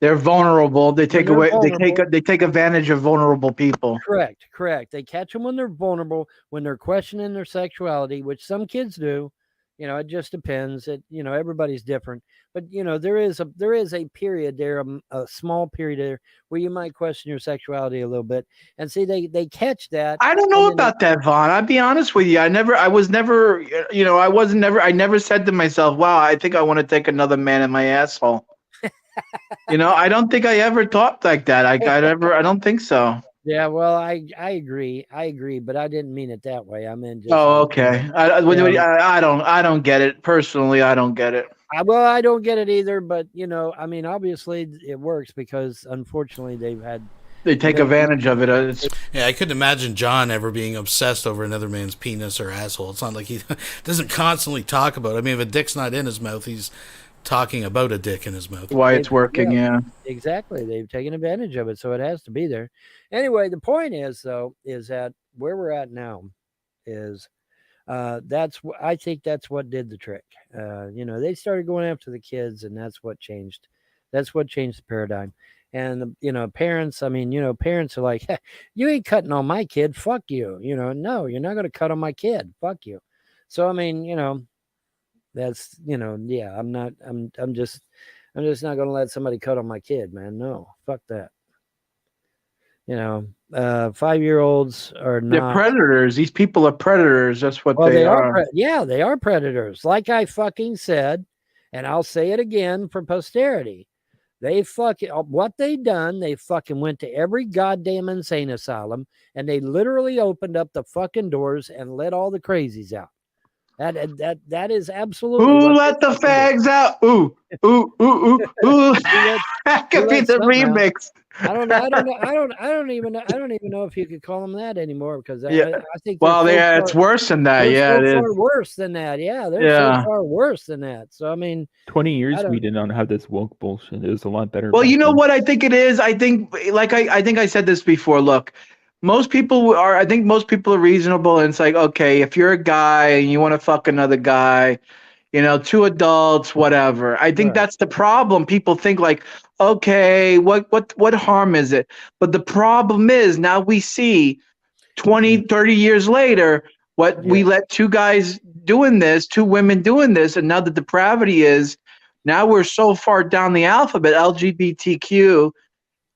They're vulnerable. They take advantage of vulnerable people. Correct. They catch them when they're vulnerable, when they're questioning their sexuality, which some kids do. It just depends. Everybody's different. But there is a period there, a small period there, where you might question your sexuality a little bit. And see, they catch that. I don't know about that, Vaughn. I'll be honest with you. I never said to myself, "Wow, I think I want to take another man in my asshole." I don't think I ever thought like that. I don't think so. Yeah, well, I agree, but I didn't mean it that way. I meant just. Oh, okay. I don't get it personally. I don't get it. Well, I don't get it either, but you know, I mean, obviously it works because unfortunately they take advantage of it. Yeah, I couldn't imagine John ever being obsessed over another man's penis or asshole. It's not like he doesn't constantly talk about it. I mean, if a dick's not in his mouth, he's talking about a dick in his mouth. Why it's working, yeah. Exactly. They've taken advantage of it, so it has to be there. Anyway, the point is, though, is that where we're at now is I think that's what did the trick. You know, they started going after the kids, and that's what changed. That's what changed the paradigm. And you know, parents. I mean, you know, parents are like, hey, "You ain't cutting on my kid. Fuck you." You know, no, you're not going to cut on my kid. Fuck you. So I mean, you know, that's yeah. I'm just not going to let somebody cut on my kid, man. No, fuck that. You know, 5-year-olds are not. They're predators. These people are predators. That's what Well, they are. Yeah, they are predators. Like I fucking said, and I'll say it again for posterity. They fucking what they done. They fucking went to every goddamn insane asylum, and they literally opened up the fucking doors and let all the crazies out. That is absolutely. Who let the fags out? Ooh, ooh, ooh, ooh, ooh. That could be the remix. I don't even know if you could call them that anymore because I think. Well, it's worse than that. Yeah, it is. Far worse than that. Yeah, they're so far worse than that. So I mean, 20 years we did not have this woke bullshit. It was a lot better. Well, you know what I think it is. I think, like I think I said this before. Look, most people are reasonable, and it's like, okay, if you're a guy and you want to fuck another guy, you know, 2 adults, whatever. I think that's the problem. People think like, okay, what harm is it? But the problem is now we see 20, 30 years later, we let 2 guys doing this, 2 women doing this, and now the depravity is now we're so far down the alphabet, LGBTQ.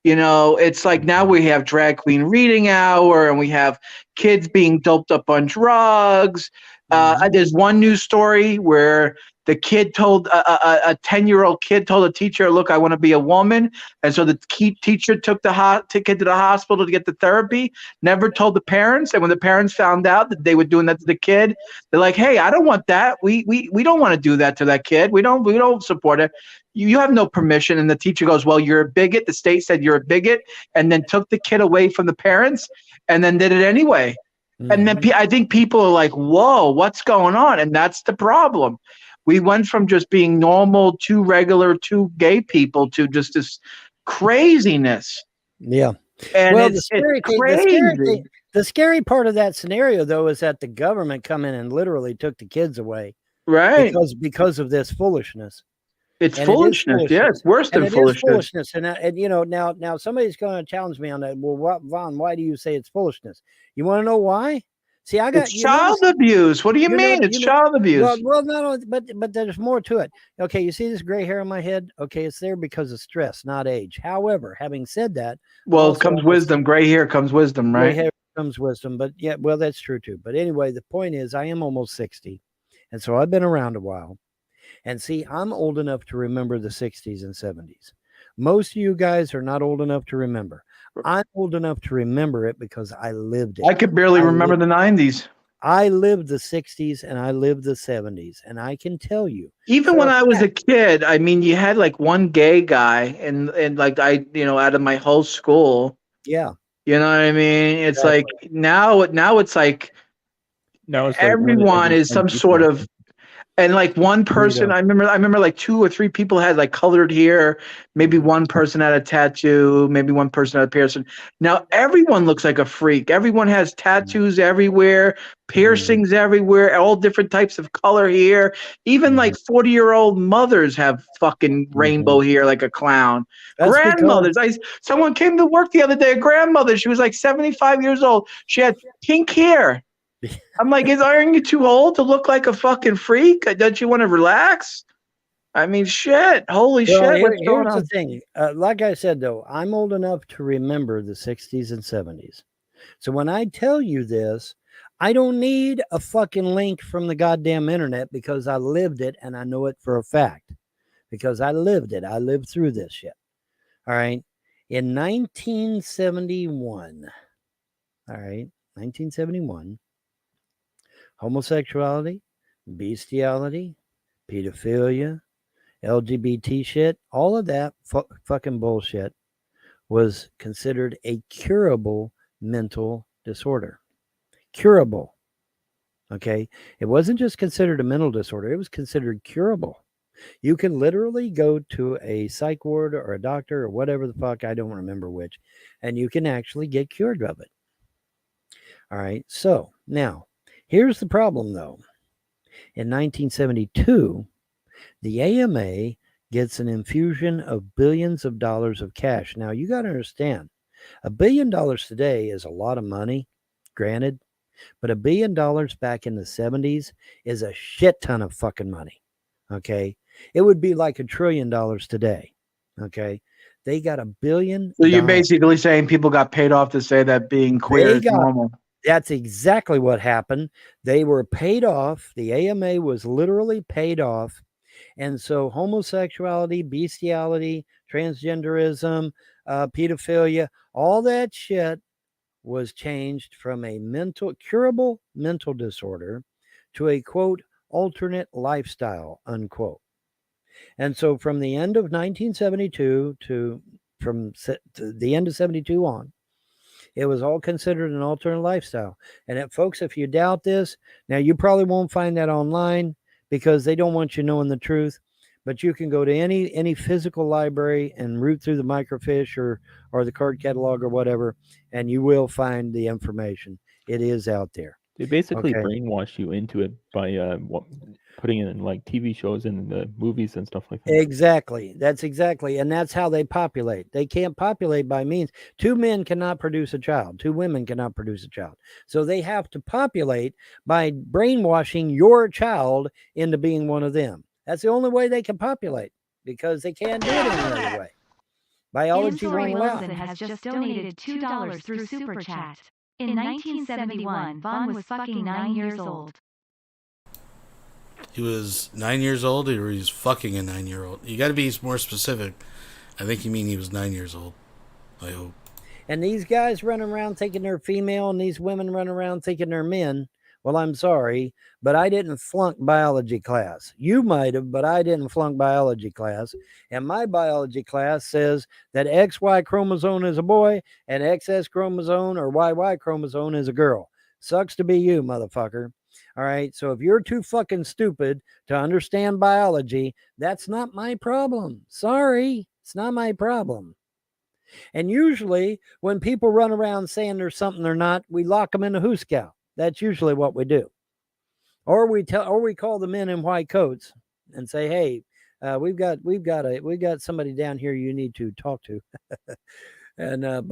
You know, it's like now we have drag queen reading hour and we have kids being doped up on drugs. There's one news story where the kid told a 10-year-old kid told a teacher, "Look, I want to be a woman," and so the teacher took the kid to the hospital to get the therapy. Never told the parents, and when the parents found out that they were doing that to the kid, they're like, "Hey, I don't want that. We don't want to do that to that kid. We don't support it. You have no permission." And the teacher goes, "Well, you're a bigot. The state said you're a bigot," and then took the kid away from the parents, and then did it anyway. And then I think people are like, "Whoa, what's going on?" And that's the problem. We went from just being normal, 2 regular, 2 gay people to just this craziness. Yeah. And well, it's crazy. The scary part of that scenario, though, is that the government come in and literally took the kids away, right? Because of this foolishness. It's foolishness. Yeah, it's worse than foolishness. And you know, now somebody's going to challenge me on that. Well, Vaughn, why do you say it's foolishness? You want to know why? See, it's child abuse. What do you mean? It's child abuse. Well, not only, but there's more to it. Okay, you see this gray hair on my head? Okay, it's there because of stress, not age. However, having said that, well, it comes wisdom. Gray hair comes wisdom, right? Gray hair comes wisdom, but yeah, well, that's true too. But anyway, the point is, I am almost 60, and so I've been around a while. And see, I'm old enough to remember the 60s and 70s. Most of you guys are not old enough to remember. I'm old enough to remember it because I lived it. I could barely remember the 90s. I lived the 60s and I lived the 70s. And I can tell you. Even when I was a kid, I mean, you had like one gay guy and like out of my whole school. Yeah. You know what I mean? It's like now it's like everyone is some sort of. And like one person, I remember like 2 or 3 people had like colored hair. Maybe one person had a tattoo. Maybe one person had a piercing. Now everyone looks like a freak. Everyone has tattoos everywhere, piercings everywhere, all different types of color hair. Even like 40-year-old mothers have fucking rainbow hair like a clown. Grandmothers. Someone came to work the other day. A grandmother. She was like 75 years old. She had pink hair. I'm like, aren't you too old to look like a fucking freak? Don't you want to relax? I mean, shit. Holy shit. What's going on? Here's the thing. Like I said, though, I'm old enough to remember the 60s and 70s. So when I tell you this, I don't need a fucking link from the goddamn internet because I lived it and I know it for a fact. Because I lived it. I lived through this shit. All right. In 1971. All right. 1971. Homosexuality, bestiality, pedophilia, LGBT shit, all of that fucking bullshit was considered a curable mental disorder. Curable. Okay? It wasn't just considered a mental disorder, it was considered curable. You can literally go to a psych ward or a doctor or whatever the fuck, I don't remember which, and you can actually get cured of it. All right. So now, here's the problem though. In 1972, the AMA gets an infusion of billions of dollars of cash. Now, you got to understand, $1 billion today is a lot of money, granted, but $1 billion back in the 70s is a shit ton of fucking money. Okay. It would be like $1 trillion today. Okay. They got $1 billion. So you're basically saying people got paid off to say that being queer is normal. That's exactly what happened. They were paid off. The AMA was literally paid off. And so homosexuality, bestiality, transgenderism, pedophilia, all that shit was changed from a curable mental disorder to a, quote, alternate lifestyle, unquote. And so from the end of 1972 to the end of 72 on, it was all considered an alternate lifestyle. And folks, if you doubt this, now you probably won't find that online because they don't want you knowing the truth. But you can go to any physical library and root through the microfiche or the card catalog or whatever, and you will find the information. It is out there. They basically brainwash you into it by putting it in like TV shows and the movies and stuff like that. Exactly. That's exactly. And that's how they populate. They can't populate by means. 2 men cannot produce a child. 2 women cannot produce a child. So they have to populate by brainwashing your child into being one of them. That's the only way they can populate because they can't do it any other way. Biology won't allow. Wilson has just donated $2 through Super Chat. In 1971, Vaughn was fucking 9 years old. He was 9 years old, or he was fucking a 9-year-old? You got to be more specific. I think you mean he was 9 years old. I hope. And these guys running around thinking they're female, and these women running around thinking they're men. Well, I'm sorry, but I didn't flunk biology class. You might have, but I didn't flunk biology class. And my biology class says that XY chromosome is a boy and XS chromosome or YY chromosome is a girl. Sucks to be you, motherfucker. All right. So if you're too fucking stupid to understand biology, that's not my problem. Sorry. It's not my problem. And usually when people run around saying there's something they're not, we lock them in a Who Scout. That's usually what we do. Or we call the men in white coats and say, hey, we've got somebody down here you need to talk to. And I'm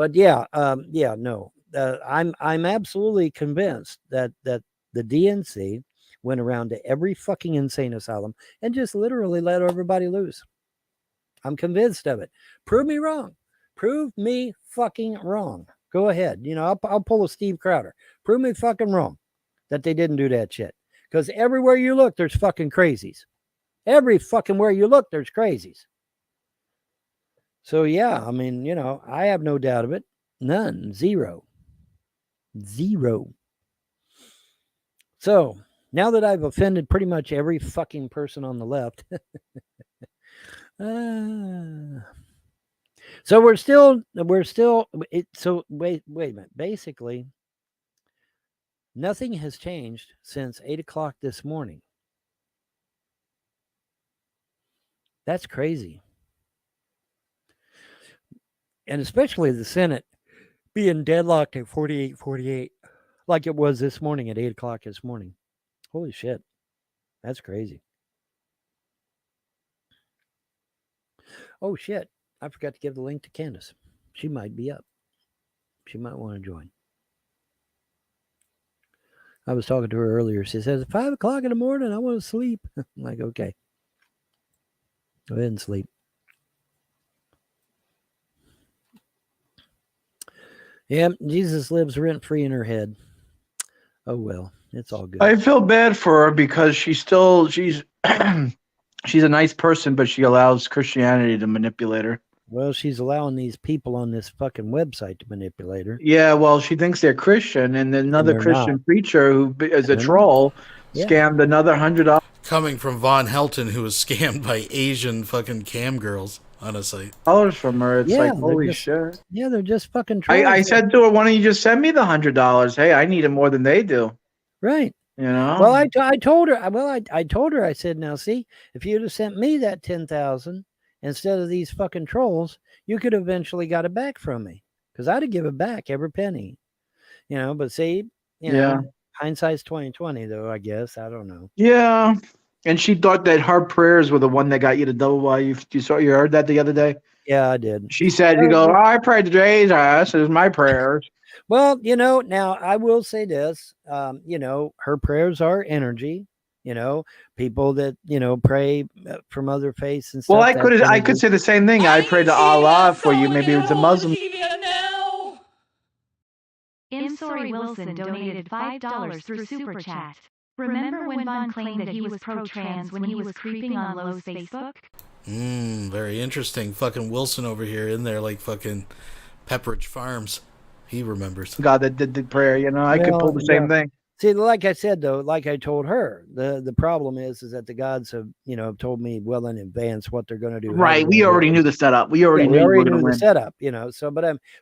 absolutely convinced that the DNC went around to every fucking insane asylum and just literally let everybody loose. I'm convinced of it. Prove me wrong. Prove me fucking wrong. Go ahead. You know, I'll pull a Steve Crowder. Prove me fucking wrong that they didn't do that shit. Because everywhere you look, there's fucking crazies. Every fucking where you look, there's crazies. So, yeah, I mean, you know, I have no doubt of it. None. Zero. So, now that I've offended pretty much every fucking person on the left. So we're still so wait a minute. Basically, nothing has changed since 8 o'clock this morning. That's crazy. And especially the Senate being deadlocked at 48-48, like it was this morning at 8 o'clock this morning. Holy shit. That's crazy. Oh shit. I forgot to give the link to Candace. She might be up. She might want to join. I was talking to her earlier. She says, 5 o'clock in the morning, I want to sleep. I'm like, okay. Go ahead and sleep. Yeah, Jesus lives rent-free in her head. Oh, well. It's all good. I feel bad for her because she's she's a nice person, but she allows Christianity to manipulate her. Well, she's allowing these people on this fucking website to manipulate her. Yeah, well, she thinks they're Christian, and then another they're Christian not. preacher who is a They're not. troll Yeah. scammed another $100. Coming from Vonhelton, who was scammed by Asian fucking cam girls on a site. From her. It's like, they're holy just- shit. Yeah, they're just fucking trolls. I said to her, why don't you just send me the $100? Hey, I need it more than they do. Right. You know? Well, I told her. I told her. I said, now see, if you'd have sent me that 10,000 instead of these fucking trolls, you could have eventually got it back from me, because I'd have given back every penny. You know, but see, you know, hindsight's 20/20, though. I guess I don't know. Yeah. And she thought that her prayers were the one that got you to double Y. You heard that the other day? Yeah, I did. She said, you go, I prayed to Jesus. It was my prayers. Well, you know, now I will say this, you know, her prayers are energy, you know, people that, you know, pray from other faiths and stuff. Well, I could say the same thing. I pray to Allah for you. Maybe it's a Muslim. I'm sorry Wilson donated $5 through Super Chat. Remember when Von claimed that he was pro-trans when he was creeping on Lowe's Facebook? Very interesting. Fucking Wilson over here in there like fucking Pepperidge Farms. He remembers. God that did the prayer, you know, I could pull the same thing. See, like I said, though, like I told her, the problem is that the gods have, you know, told me well in advance what they're going to do. Right. We already knew the setup. We already knew the setup, you know. So,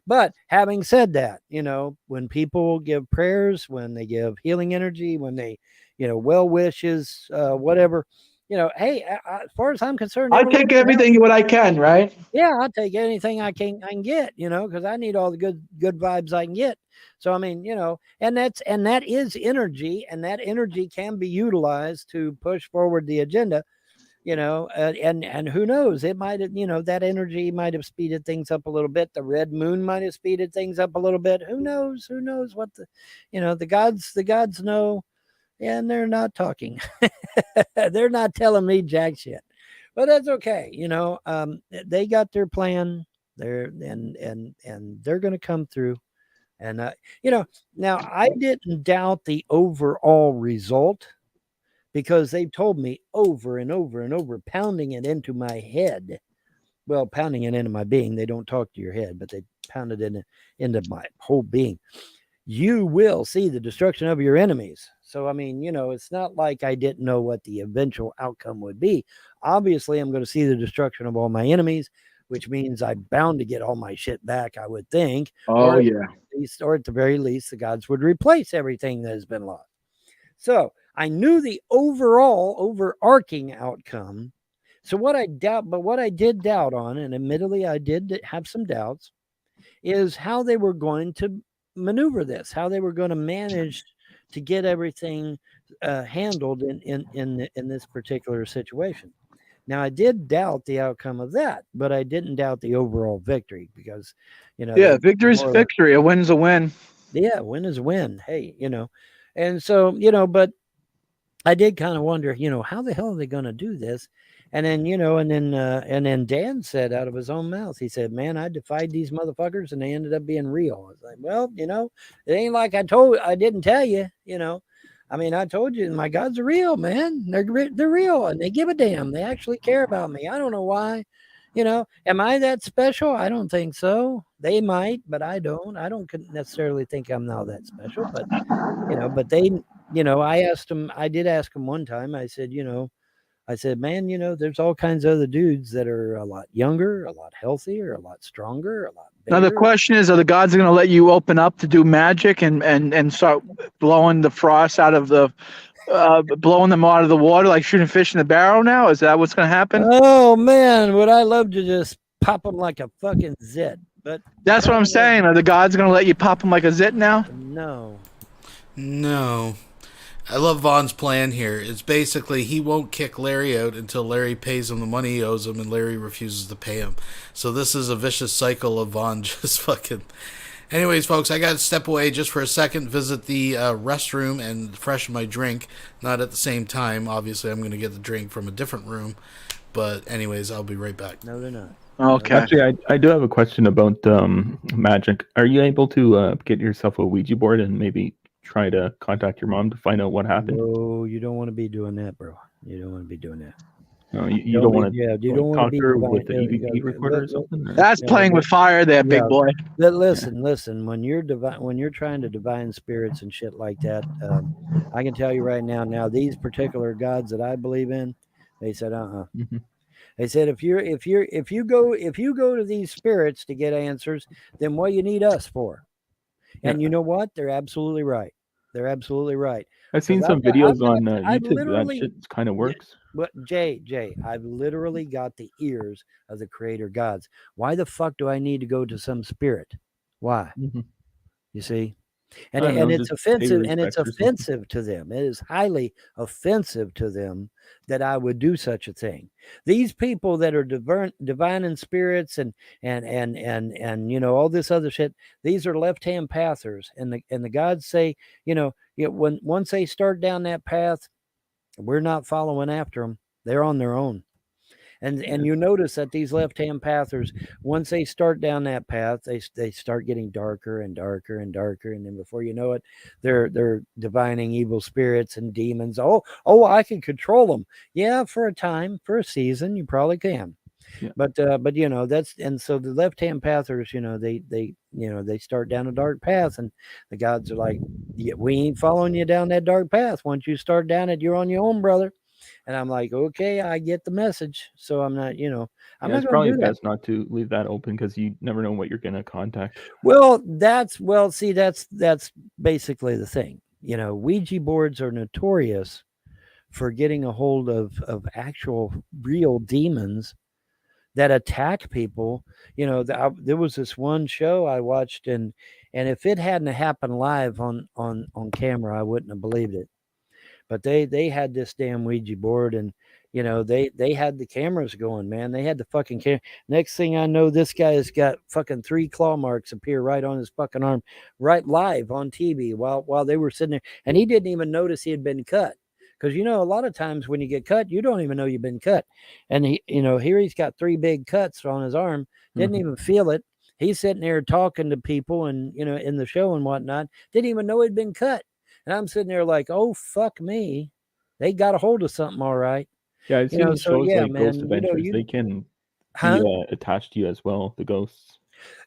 but having said that, you know, when people give prayers, when they give healing energy, when they, you know, well wishes, whatever, you know, hey, as far as I'm concerned, I take everything what I can, right? Yeah, I'll take anything I can get, you know, because I need all the good vibes I can get. So I mean, you know, and that is energy, and that energy can be utilized to push forward the agenda, you know, and who knows, it might have, you know, that energy might have speeded things up a little bit. The red moon might have speeded things up a little bit. Who knows what the, you know, the gods know, and they're not talking. They're not telling me jack shit. But that's okay, you know. They got their plan. They're going to come through. And you know, now I didn't doubt the overall result, because they've told me over and over and over, pounding it into my head. Well, pounding it into my being. They don't talk to your head, but they pound it into my whole being. You will see the destruction of your enemies. So, I mean, you know, it's not like I didn't know what the eventual outcome would be. Obviously, I'm going to see the destruction of all my enemies, which means I'm bound to get all my shit back, I would think. Oh, yeah. Or at the very least, the gods would replace everything that has been lost. So I knew the overarching outcome. So what I did doubt on, and admittedly I did have some doubts, is how they were going to maneuver this, how they were going to manage to get everything handled in this particular situation. Now, I did doubt the outcome of that, but I didn't doubt the overall victory, because, you know. Yeah, victory's victory. A win's a win. Yeah, win is win. Hey, you know. And so, you know, but I did kind of wonder, you know, how the hell are they going to do this? And then, you know, and then Dan said out of his own mouth, he said, man, I defied these motherfuckers and they ended up being real. I was like, well, you know, it ain't like I didn't tell you, you know. I mean, I told you my gods are real, man. They're real, and they give a damn. They actually care about me. I don't know why. You know, am I that special? I don't think so. They might, but I don't. I don't necessarily think I'm now that special. But, you know, but they, you know, I did ask them one time. I said, you know, man, you know, there's all kinds of other dudes that are a lot younger, a lot healthier, a lot stronger, a lot bigger. Now the question is, are the gods going to let you open up to do magic and start blowing the frost out of the, blowing them out of the water, like shooting fish in the barrel now? Is that what's going to happen? Oh man, would I love to just pop them like a fucking zit. But that's what I'm saying. Are the gods going to let you pop them like a zit now? No. I love Von's plan here. It's basically he won't kick Larry out until Larry pays him the money he owes him, and Larry refuses to pay him. So this is a vicious cycle of Von just fucking... Anyways, folks, I got to step away just for a second, visit the restroom and freshen my drink. Not at the same time. Obviously, I'm going to get the drink from a different room. But anyways, I'll be right back. No, they're not. Okay. Actually, I do have a question about magic. Are you able to get yourself a Ouija board and maybe try to contact your mom to find out what happened? No, you don't want to be doing that, bro. You don't want to be doing that. No, you don't want to you don't want to talk be to her divine. with the EVP recorder or something? Or? That's playing with fire there, big boy. Listen. When you're when you're trying to divine spirits and shit like that, I can tell you right now. Now these particular gods that I believe in, they said, Mm-hmm. They said if you go to these spirits to get answers, then what you need us for? And you know what? They're absolutely right. They're absolutely right. I've seen some videos on YouTube. That shit kind of works. But Jay, I've literally got the ears of the creator gods. Why the fuck do I need to go to some spirit? Why? Mm-hmm. You see? And, I don't know, it's just pay offensive, and it's respect or something. offensive to them. It is highly offensive to them that I would do such a thing. These people that are divine in spirits and you know all this other shit, these are left-hand pathers, and the gods say, you know, once they start down that path, we're not following after them. They're on their own. And you notice that these left-hand pathers, once they start down that path, they start getting darker and darker and darker, and then before you know it, they're divining evil spirits and demons. Oh, I can control them. Yeah, for a time, for a season, you probably can. Yeah. But you know and so the left-hand pathers, you know, they start down a dark path, and the gods are like, yeah, we ain't following you down that dark path. Once you start down it, you're on your own, brother. And I'm like, okay, I get the message. So I'm not, you know, I'm not it's probably best not to leave that open because you never know what you're going to contact. Well, that's basically the thing. You know, Ouija boards are notorious for getting a hold of actual real demons that attack people. You know, there was this one show I watched, and if it hadn't happened live on camera, I wouldn't have believed it. But they had this damn Ouija board, and you know they had the cameras going, man. They had the fucking camera. Next thing I know, this guy has got fucking 3 claw marks appear right on his fucking arm, right live on TV while they were sitting there, and he didn't even notice he had been cut. Because you know, a lot of times when you get cut, you don't even know you've been cut. And he, you know, here he's got 3 big cuts on his arm, didn't even feel it. He's sitting there talking to people, and you know, in the show and whatnot, didn't even know he'd been cut. And I'm sitting there like, oh, fuck me. They got a hold of something, all right. Yeah, I've seen shows like man, Ghost Adventures. They can be attached to you as well, the ghosts.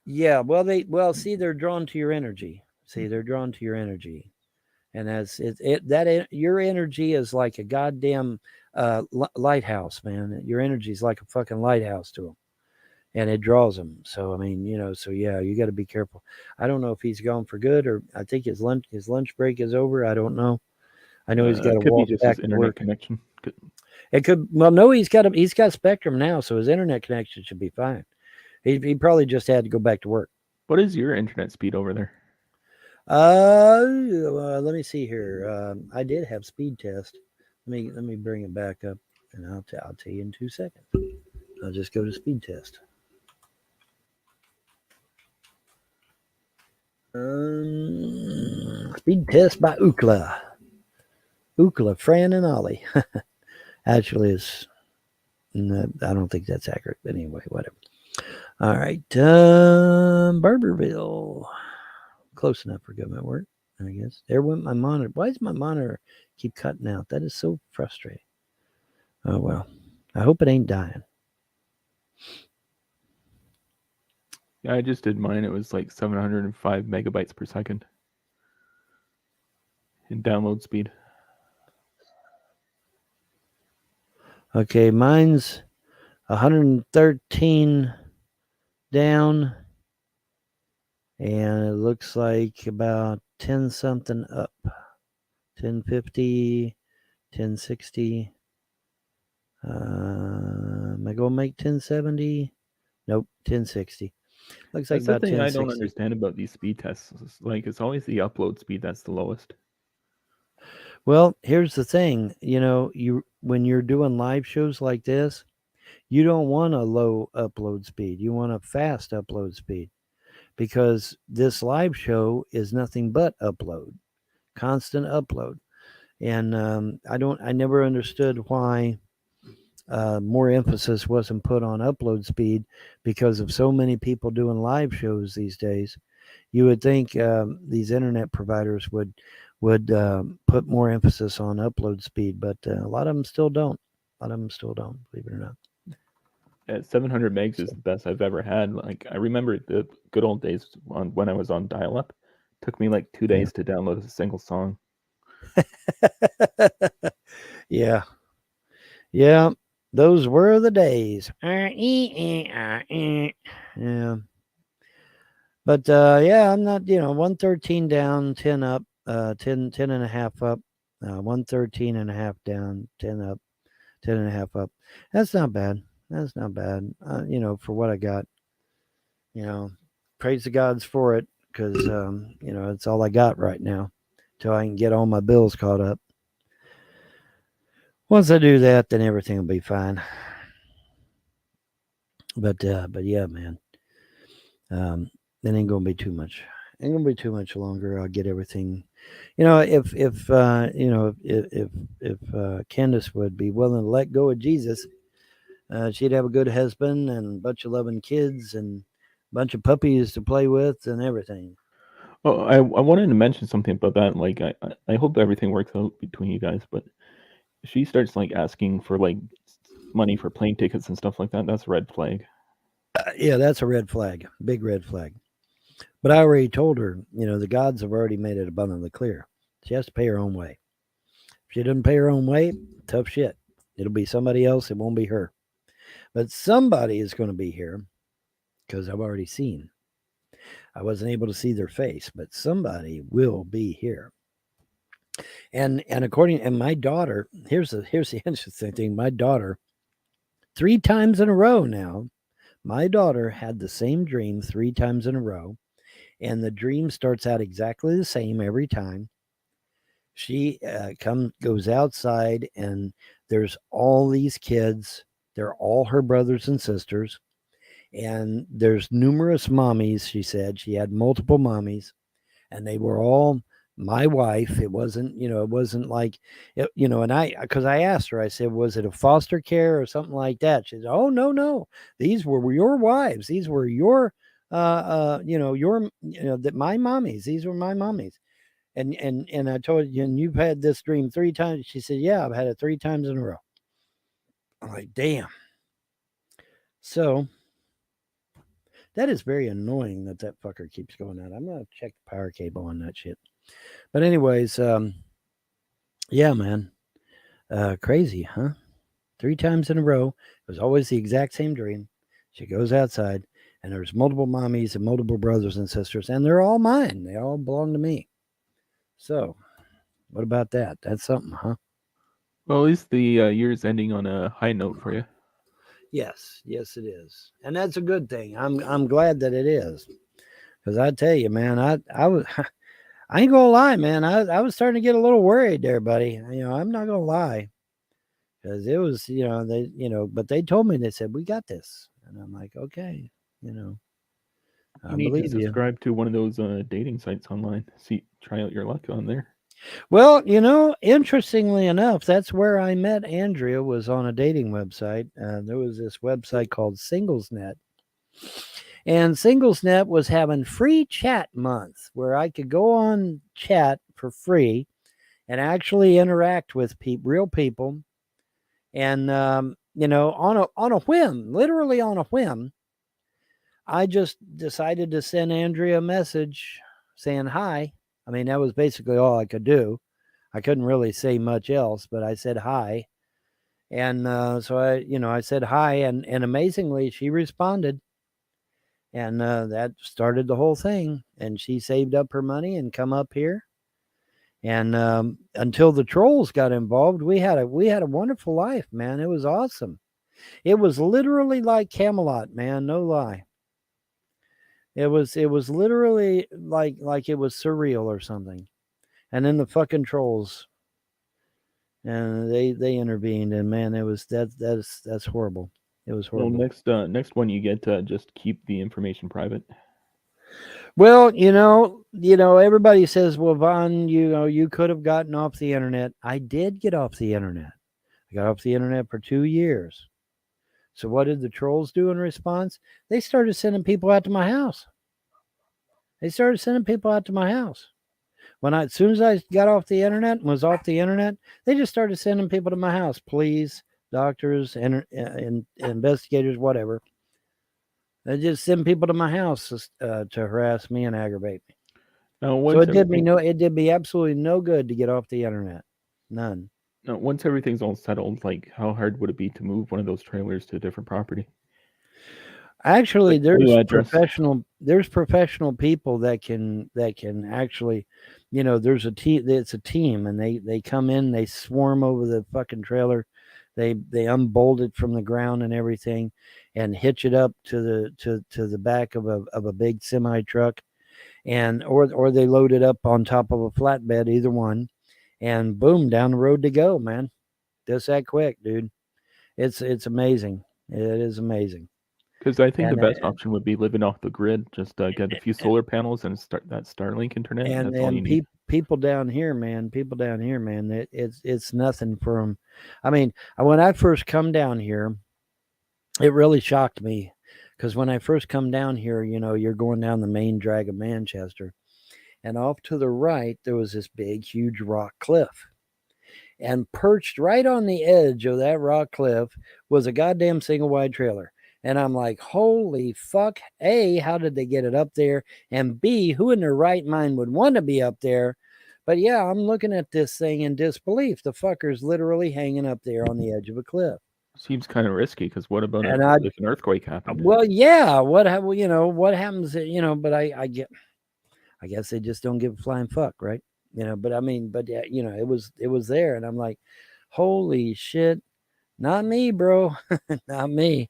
Yeah, well, see, they're drawn to your energy. They're drawn to your energy. And as your energy is like a goddamn lighthouse, man. Your energy is like a fucking lighthouse to them. And it draws them. So I mean, you know, so yeah, you got to be careful. I don't know if he's gone for good, or I think his lunch break is over. I don't know. I know he's got to walk back to work. Connection. It could. Well, no, he's got Spectrum now, so his internet connection should be fine. He probably just had to go back to work. What is your internet speed over there? Let me see here. I did have speed test. Let me bring it back up, and I'll tell you in 2 seconds. I'll just go to speed test. Speed test by Ookla, Fran, and Ollie. Actually, I don't think that's accurate. But anyway, whatever. All right, Barberville, close enough for government work, I guess. There went my monitor. Why does my monitor keep cutting out? That is so frustrating. Oh well, I hope it ain't dying. Yeah, I just did mine. It was like 705 megabytes per second in download speed. Okay, mine's 113 down, and it looks like about 10 something up. 1050, 1060. Am I going to make 1070? Nope, 1060. Looks like that's about the thing 1060. I don't understand about these speed tests. It's always the upload speed that's the lowest. Well, here's the thing. You know, when you're doing live shows like this, you don't want a low upload speed. You want a fast upload speed, because this live show is nothing but upload, constant upload. And I never understood why more emphasis wasn't put on upload speed, because of so many people doing live shows these days. You would think these internet providers would put more emphasis on upload speed, but a lot of them still don't. A lot of them still don't, believe it or not. At 700 megs is the best I've ever had. Like I remember the good old days when I was on dial-up. Took me like 2 days to download a single song. Yeah. Yeah. Those were the days. Yeah. But yeah, I'm not, 113 down, 10 up, 10 and a half up, 113 and a half down, 10 up, 10 and a half up. That's not bad. That's not bad. For what I got, praise the gods for it, because it's all I got right now till I can get all my bills caught up. Once I do that, then everything will be fine. But yeah, man. Then ain't gonna be too much. Ain't gonna be too much longer. I'll get everything. If Candace would be willing to let go of Jesus, she'd have a good husband and a bunch of loving kids and a bunch of puppies to play with and everything. Oh, I wanted to mention something about that. Like, I hope everything works out between you guys, but if she starts like asking for like money for plane tickets and stuff like that, that's a red flag. Yeah, that's a red flag. Big red flag. But I already told her, the gods have already made it abundantly clear. She has to pay her own way. If she doesn't pay her own way, tough shit. It'll be somebody else. It won't be her. But somebody is going to be here, because I've already seen. I wasn't able to see their face, but somebody will be here. And my daughter, here's the interesting thing. My daughter, 3 times in a row now, my daughter had the same dream 3 times in a row, and the dream starts out exactly the same every time. She goes outside, and there's all these kids. They're all her brothers and sisters, and there's numerous mommies. She said she had multiple mommies, and they were all my wife. It wasn't, like, because I asked her, I said, was it a foster care or something like that? She said, oh, no. These were your wives. These were your, my mommies. These were my mommies. And I told you, and you've had this dream 3 times. She said, yeah, I've had it 3 times in a row. I'm like, damn. So that is very annoying that fucker keeps going out. I'm going to check the power cable on that shit. But anyways, yeah, man. Crazy, huh? 3 times in a row. It was always the exact same dream. She goes outside, and there's multiple mommies and multiple brothers and sisters, and they're all mine. They all belong to me. So, what about that? That's something, huh? Well, at least the year's ending on a high note for you. Yes, it is, and that's a good thing. I'm glad that it is, because I tell you, man, I was. I ain't gonna lie, man. I was starting to get a little worried there, buddy. I'm not gonna lie, because it was, but they told me, they said, we got this, and I'm like, okay, I You need to believe you. subscribe to one of those dating sites online. Try out your luck on there. Well, interestingly enough, that's where I met Andrea, was on a dating website. There was this website called SinglesNet. And SinglesNet was having free chat month, where I could go on chat for free and actually interact with real people. And, on a whim, literally on a whim, I just decided to send Andrea a message saying hi. I mean, that was basically all I could do. I couldn't really say much else, but I said hi. And so I said hi, and amazingly, she responded. And that started the whole thing. And she saved up her money and come up here. And until the trolls got involved, we had a wonderful life, man. It was awesome. It was literally like Camelot, man. No lie. It was literally like it was surreal or something. And then the fucking trolls, and they intervened, and man, that's horrible. It was horrible. Well, next one you get to just keep the information private. Well, everybody says, well, Vaughn, you could have gotten off the internet. I did get off the internet. I got off the internet for 2 years. So what did the trolls do in response? They started sending people out to my house. As soon as I got off the internet and was off the internet, they just started sending people to my house. Please doctors, and investigators, whatever. They just send people to my house to harass me and aggravate me. Now, So it did me absolutely no good to get off the internet. None. Now, once everything's all settled, like how hard would it be to move one of those trailers to a different property? Actually, Like, new address. there's professional people that can actually, there's a team. It's a team, and they come in, they swarm over the fucking trailer, they unbolt it from the ground and everything, and hitch it up to the back of a big semi truck, and or they load it up on top of a flatbed, either one, and boom, down the road to go, man. Just that quick, dude. It's amazing. It is amazing. Because I think And, the best option would be living off the grid. Just get a few solar panels and start that Starlink internet. That's all you need. People down here, man. It's nothing for them. I mean, when I first come down here, it really shocked me, because when I first come down here, you're going down the main drag of Manchester, and off to the right there was this big, huge rock cliff. And perched right on the edge of that rock cliff was a goddamn single wide trailer. And I'm like, holy fuck. A, how did they get it up there? And B, who in their right mind would want to be up there? But yeah, I'm looking at this thing in disbelief. The fucker's literally hanging up there on the edge of a cliff. Seems kind of risky, because what about if an earthquake happened? Well, yeah. What happens? But I guess they just don't give a flying fuck, right? But it was there, and I'm like, holy shit, not me, bro, not me.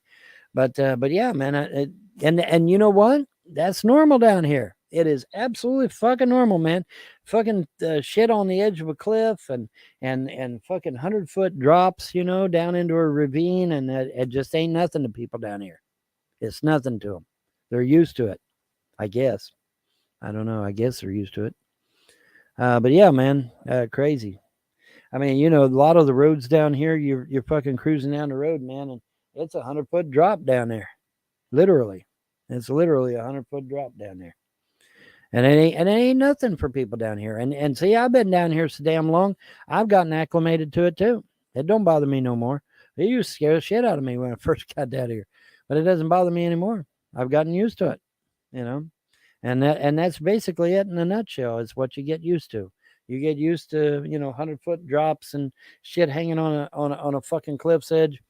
But yeah, man, and you know what? That's normal down here. It is absolutely fucking normal, man. Fucking shit on the edge of a cliff and fucking 100-foot drops, down into a ravine, and it just ain't nothing to people down here. It's nothing to them. They're used to it, I guess. I don't know. I guess they're used to it. But yeah, man, crazy. I mean, a lot of the roads down here, you're fucking cruising down the road, man, and it's 100-foot drop down there. Literally. It's literally 100-foot drop down there. And it ain't nothing for people down here. And see, I've been down here so damn long, I've gotten acclimated to it too. It don't bother me no more. It used to scare the shit out of me when I first got down here. But it doesn't bother me anymore. I've gotten used to it, And that's basically it in a nutshell. It's what you get used to. You get used to, 100-foot drops and shit hanging on a fucking cliff's edge.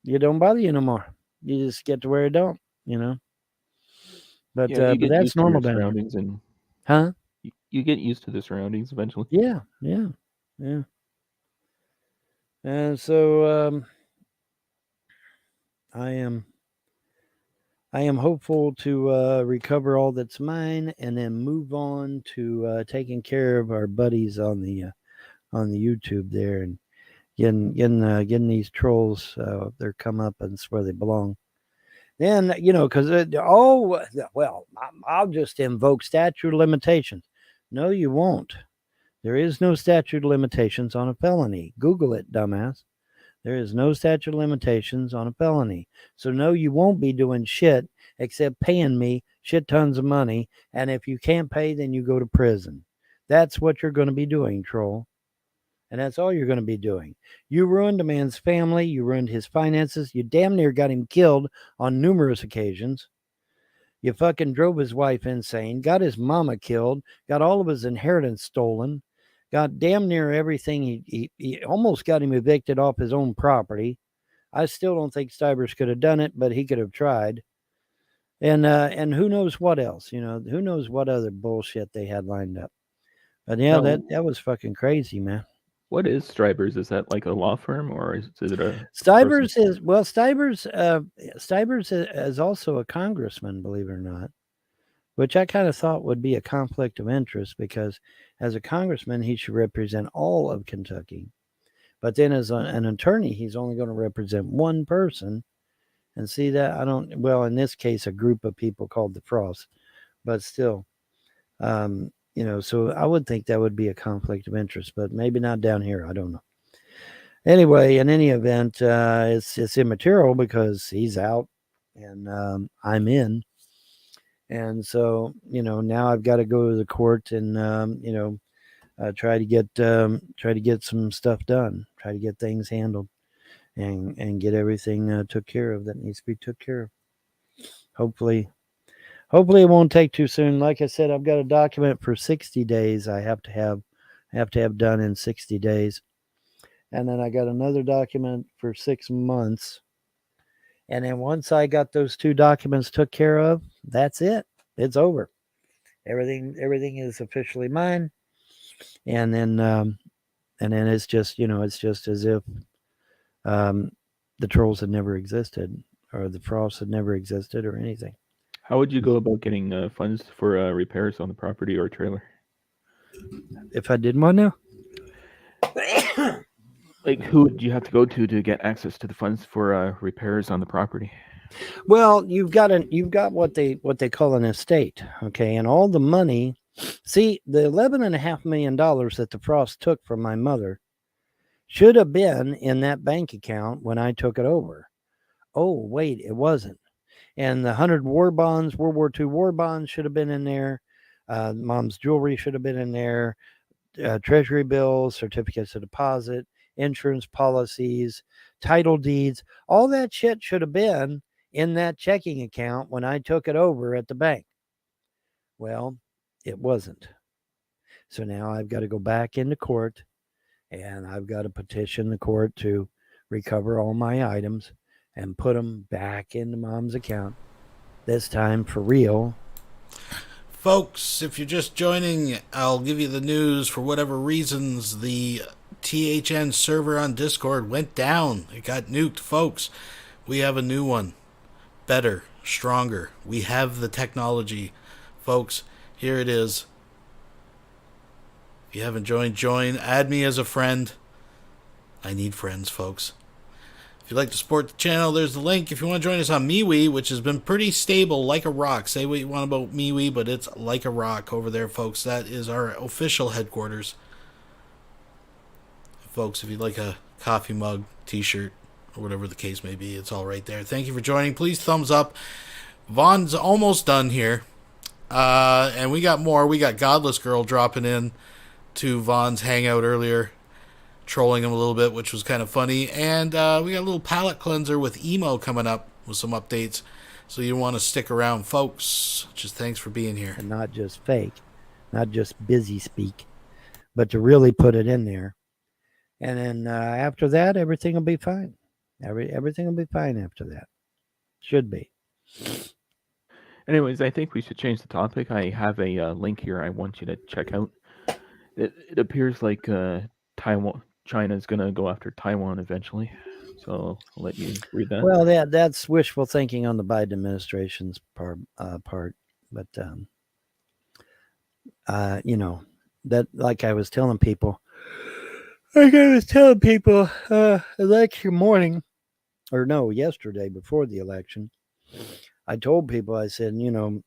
It don't bother you no more. You just get to where it don't, But Yeah, but that's normal down here. And Huh? You get used to the surroundings eventually. Yeah. And so I am hopeful to recover all that's mine, and then move on to taking care of our buddies on the YouTube there, and getting these trolls their comeuppance where they belong. Then because I'll just invoke statute of limitations. No, you won't. There is no statute of limitations on a felony. Google it, dumbass. There is no statute of limitations on a felony. So no, you won't be doing shit except paying me shit tons of money. And if you can't pay, then you go to prison. That's what you're going to be doing, troll. And that's all you're going to be doing. You ruined a man's family. You ruined his finances. You damn near got him killed on numerous occasions. You fucking drove his wife insane. Got his mama killed. Got all of his inheritance stolen. Got damn near everything. He almost got him evicted off his own property. I still don't think Stivers could have done it, but he could have tried. And who knows what else? Who knows what other bullshit they had lined up. But yeah, that was fucking crazy, man. What is Stivers? Is that like a law firm, or is it a Stivers Stivers is also a congressman, believe it or not, which I kind of thought would be a conflict of interest, because as a congressman, he should represent all of Kentucky. But then as an attorney, he's only going to represent one person. And see that in this case, a group of people called the Frost, but still, so I would think that would be a conflict of interest, but maybe not down here. I don't know. Anyway, in any event, it's immaterial because he's out and I'm in. And so, now I've got to go to the court and, try to get some stuff done, try to get things handled. and get everything took care of that needs to be took care of. Hopefully it won't take too soon. Like I said, I've got a document for 60 days. I have to have done in 60 days. And then I got another document for 6 months. And then once I got those 2 documents took care of, that's it. It's over. Everything is officially mine. And then it's just, it's just as if the trolls had never existed, or the frost had never existed, or anything. How would you go about getting funds for repairs on the property or trailer? If I did one now? Like, who would you have to go to get access to the funds for repairs on the property? Well, you've got what they call an estate, okay, and all the money. See, the $11.5 million that the frost took from my mother should have been in that bank account when I took it over. Oh, wait, it wasn't. And the 100 war bonds, World War II war bonds, should have been in there. Mom's jewelry should have been in there. Treasury bills, certificates of deposit, insurance policies, title deeds, all that shit should have been in that checking account when I took it over at the bank. Well, it wasn't. So now I've got to go back into court, and I've got to petition the court to recover all my items and put them back into Mom's account, this time for real. Folks, if you're just joining, I'll give you the news. For whatever reasons, the THN server on Discord went down. It got nuked. Folks, we have a new one. Better, stronger. We have the technology. Folks, here it is. If you haven't joined, join. Add me as a friend. I need friends, folks. If you'd like to support the channel, there's the link. If you want to join us on MeWe, which has been pretty stable, like a rock. Say what you want about MeWe, but it's like a rock over there, folks. That is our official headquarters. Folks, if you'd like a coffee mug, t-shirt, or whatever the case may be, it's all right there. Thank you for joining. Please thumbs up. Vaughn's almost done here. And we got more. We got Godless Girl dropping in to Vaughn's hangout earlier, trolling him a little bit, which was kind of funny. And we got a little palate cleanser with emo coming up with some updates. So you want to stick around, folks. Just thanks for being here. And not just fake, not just busy speak, but to really put it in there. And then after that, everything will be fine. Everything will be fine after that. Should be. Anyways, I think we should change the topic. I have a link here I want you to check out. It appears like China's going to go after Taiwan eventually. So I'll let you read that. Well, that's wishful thinking on the Biden administration's part. But, that, like I was telling people, election morning, or no, yesterday before the election, I told people, I said, you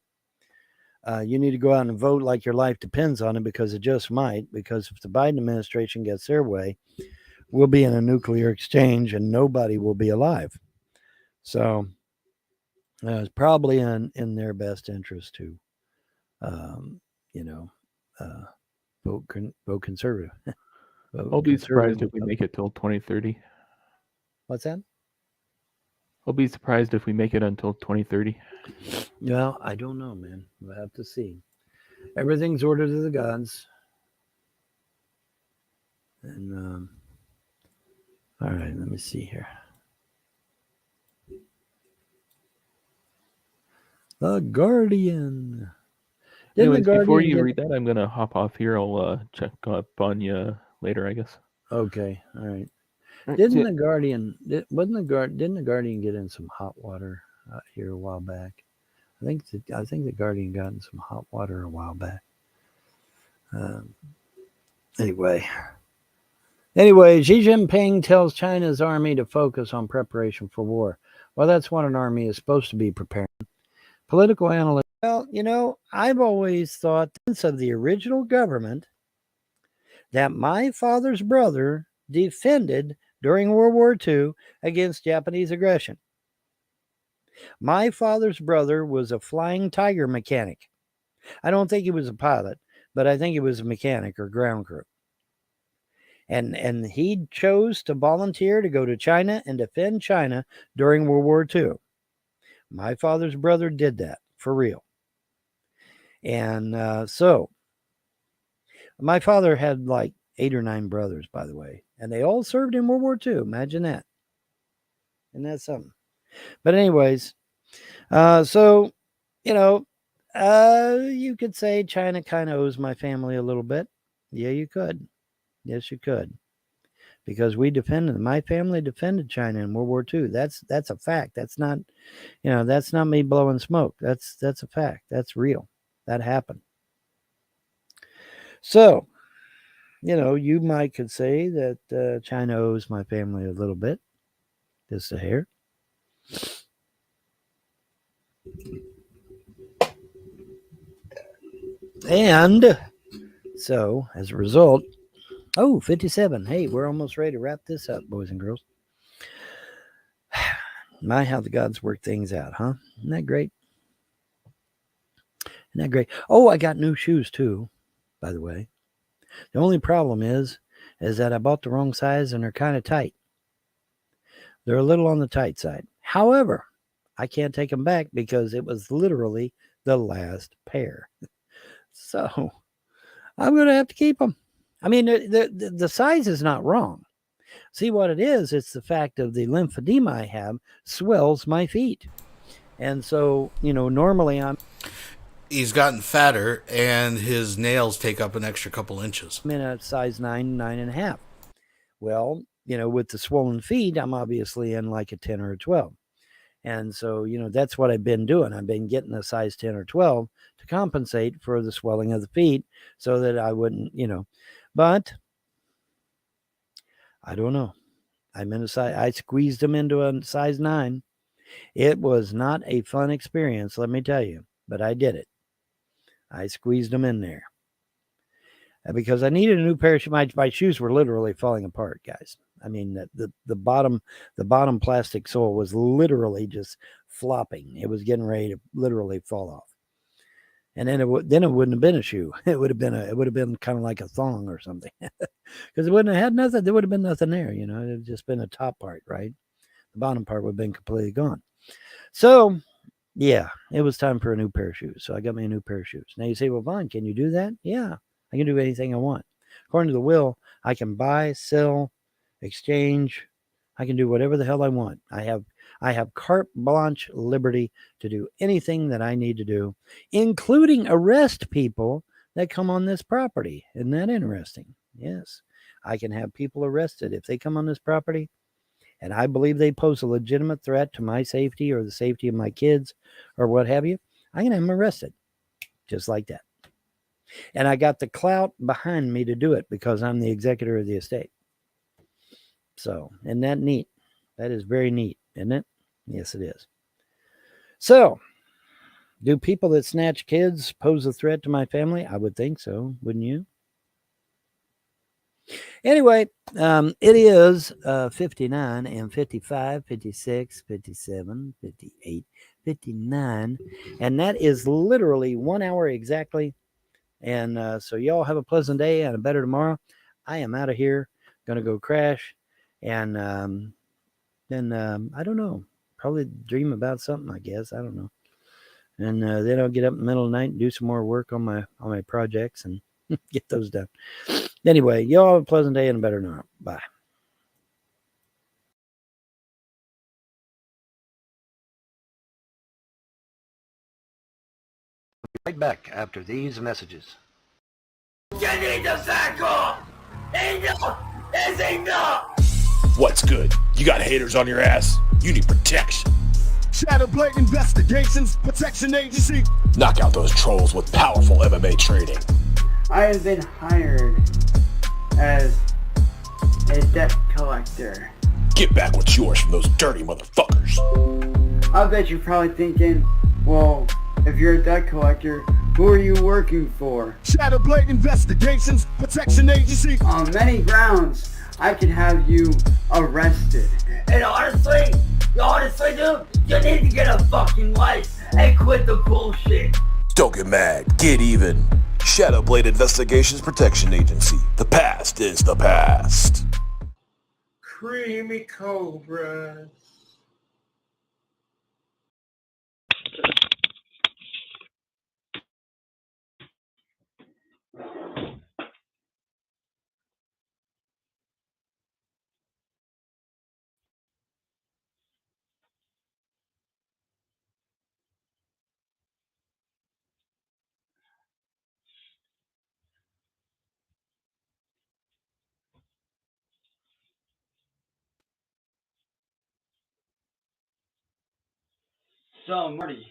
need to go out and vote like your life depends on it, because it just might. Because if the Biden administration gets their way, we'll be in a nuclear exchange and nobody will be alive. So it's probably in their best interest to, vote conservative. I'll be surprised if we make it till 2030. What's that? I'll be surprised if we make it until 2030. Well, I don't know, man. We'll have to see. Everything's ordered to the gods. And, all right, let me see here. The Guardian. Anyways, before you read that, I'm going to hop off here. I'll check up on you later, I guess. Okay, all right. Didn't the Guardian get in some hot water here a while back? I think the Guardian got in some hot water a while back. Anyway, Xi Jinping tells China's army to focus on preparation for war. Well, that's what an army is supposed to be preparing. Political analysts. Well, I've always thought since of the original government that my father's brother defended during World War II against Japanese aggression. My father's brother was a flying tiger mechanic. I don't think he was a pilot, but I think he was a mechanic or ground crew. And he chose to volunteer to go to China and defend China during World War II. My father's brother did that, for real. And so my father had like 8 or 9 brothers, by the way, and they all served in World War II. Imagine that. Isn't that something? But anyways, so, you could say China kind of owes my family a little bit. Yeah, you could. Yes, you could. Because my family defended China in World War II. That's a fact. That's not, that's not me blowing smoke. That's a fact. That's real. That happened. So, you might could say that China owes my family a little bit. Just a hair. And so, as a result, 57. Hey, we're almost ready to wrap this up, boys and girls. My, how the gods work things out, huh? Isn't that great? Isn't that great? Oh, I got new shoes too, by the way. The only problem is that I bought the wrong size and they're kind of tight. They're a little on the tight side. However, I can't take them back because it was literally the last pair. So I'm going to have to keep them. I mean, the size is not wrong. See what it is? It's the fact of the lymphedema I have swells my feet. And so, normally he's gotten fatter and his nails take up an extra couple inches. I'm in a size 9, 9.5. Well, with the swollen feet, I'm obviously in like a 10 or a 12. And so, that's what I've been doing. I've been getting a size 10 or 12 to compensate for the swelling of the feet so that I wouldn't, but I don't know. I'm in a size, I squeezed them into a size 9. It was not a fun experience, let me tell you, but I did it. I squeezed them in there because I needed a new pair of shoes. My shoes were literally falling apart, guys. I mean, the bottom plastic sole was literally just flopping. It was getting ready to literally fall off. And then it wouldn't have been a shoe. It would have been kind of like a thong or something, because it wouldn't have had nothing. There would have been nothing there, It would have just been a top part, right? The bottom part would have been completely gone. So, yeah, it was time for a new pair of shoes. So I got me a new pair of shoes. Now you say, well, Vaughn, can you do that? Yeah, I can do anything I want. According to the will, I can buy, sell, exchange. I can do whatever the hell I want. I have carte blanche liberty to do anything that I need to do, including arrest people that come on this property. Isn't that interesting? Yes. I can have people arrested if they come on this property and I believe they pose a legitimate threat to my safety or the safety of my kids or what have you. I can have them arrested just like that. And I got the clout behind me to do it because I'm the executor of the estate. So, isn't that neat? That is very neat, isn't it? Yes, it is. So, do people that snatch kids pose a threat to my family? I would think so, wouldn't you? Anyway, it is 59 and 55, 56, 57, 58, 59, and that is literally 1 hour exactly. And so y'all have a pleasant day and a better tomorrow. I am out of here, gonna go crash, and then I don't know, probably dream about something, I guess. I don't know. And then I'll get up in the middle of the night and do some more work on my projects and get those done. Anyway, y'all have a pleasant day and a better tomorrow. Bye. Right back after these messages. You need to back off! Enough is enough! What's good? You got haters on your ass? You need protection. Shadowblade Investigations Protection Agency. Knock out those trolls with powerful MMA training. I have been hired as a debt collector. Get back what's yours from those dirty motherfuckers. I bet you're probably thinking, well, if you're a debt collector, who are you working for? Shadowblade Investigations Protection Agency. On many grounds, I could have you arrested. And honestly, dude, you need to get a fucking life and quit the bullshit. Don't get mad. Get even. Shadowblade Investigations Protection Agency. The past is the past. Creamy cobras. So, Marty,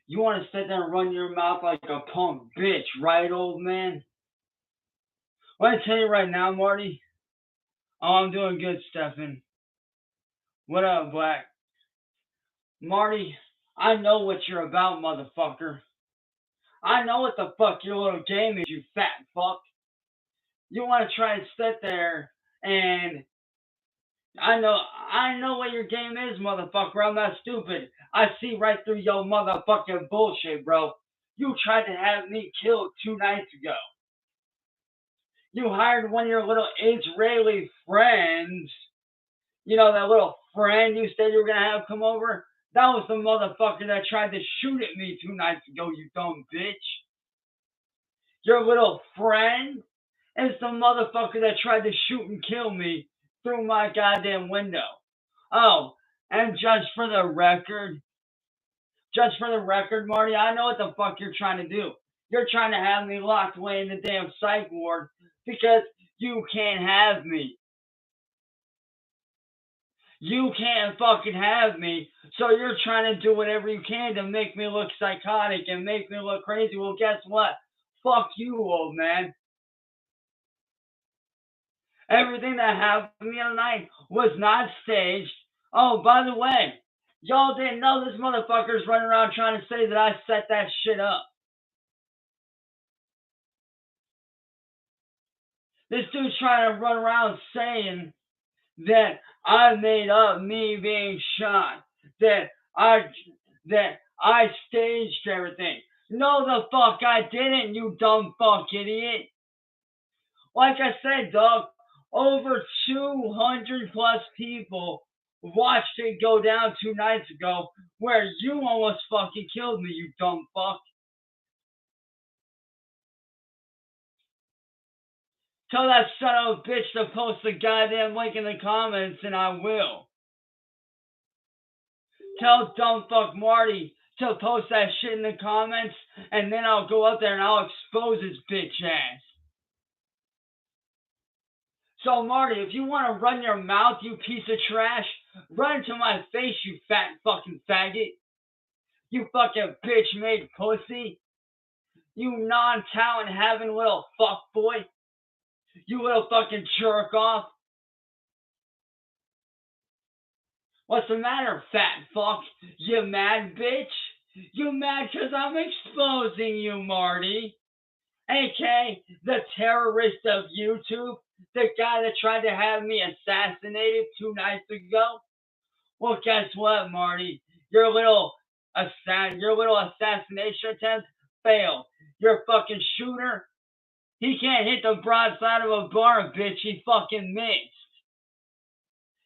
you want to sit there and run your mouth like a punk bitch, right, old man? Well, I tell you right now, Marty. Oh, I'm doing good, Stefan. What up, Black? Marty, I know what you're about, motherfucker. I know what the fuck your little game is, you fat fuck. You want to try and sit there and I know what your game is, motherfucker. I'm not stupid. I see right through your motherfucking bullshit, bro. You tried to have me killed 2 nights ago. You hired one of your little Israeli friends. You know, that little friend you said you were going to have come over? That was the motherfucker that tried to shoot at me 2 nights ago, you dumb bitch. Your little friend is the motherfucker that tried to shoot and kill me through my goddamn window. Oh, and just for the record, Marty, I know what the fuck you're trying to do. You're trying to have me locked away in the damn psych ward because you can't have me. You can't fucking have me, so you're trying to do whatever you can to make me look psychotic and make me look crazy. Well, guess what? Fuck you, old man. Everything that happened to me tonight was not staged. Oh, by the way, y'all didn't know this motherfucker's running around trying to say that I set that shit up. This dude's trying to run around saying that I made up me being shot, that I staged everything. No, the fuck I didn't, you dumb fuck idiot. Like I said, dog, over 200 plus people watched it go down 2 nights ago where you almost fucking killed me, you dumb fuck. Tell that son of a bitch to post the goddamn link in the comments and I will. Tell dumb fuck Marty to post that shit in the comments and then I'll go up there and I'll expose his bitch ass. So Marty, if you want to run your mouth, you piece of trash, run to my face, you fat fucking faggot. You fucking bitch-made pussy. You non-talent having little fuck boy. You little fucking jerk off. What's the matter, fat fuck? You mad, bitch? You mad because I'm exposing you, Marty? A.K.A. the terrorist of YouTube? The guy that tried to have me assassinated 2 nights ago? Well, guess what, Marty? Your little assassination attempt failed. Your fucking shooter, he can't hit the broadside of a bar, bitch. He fucking missed.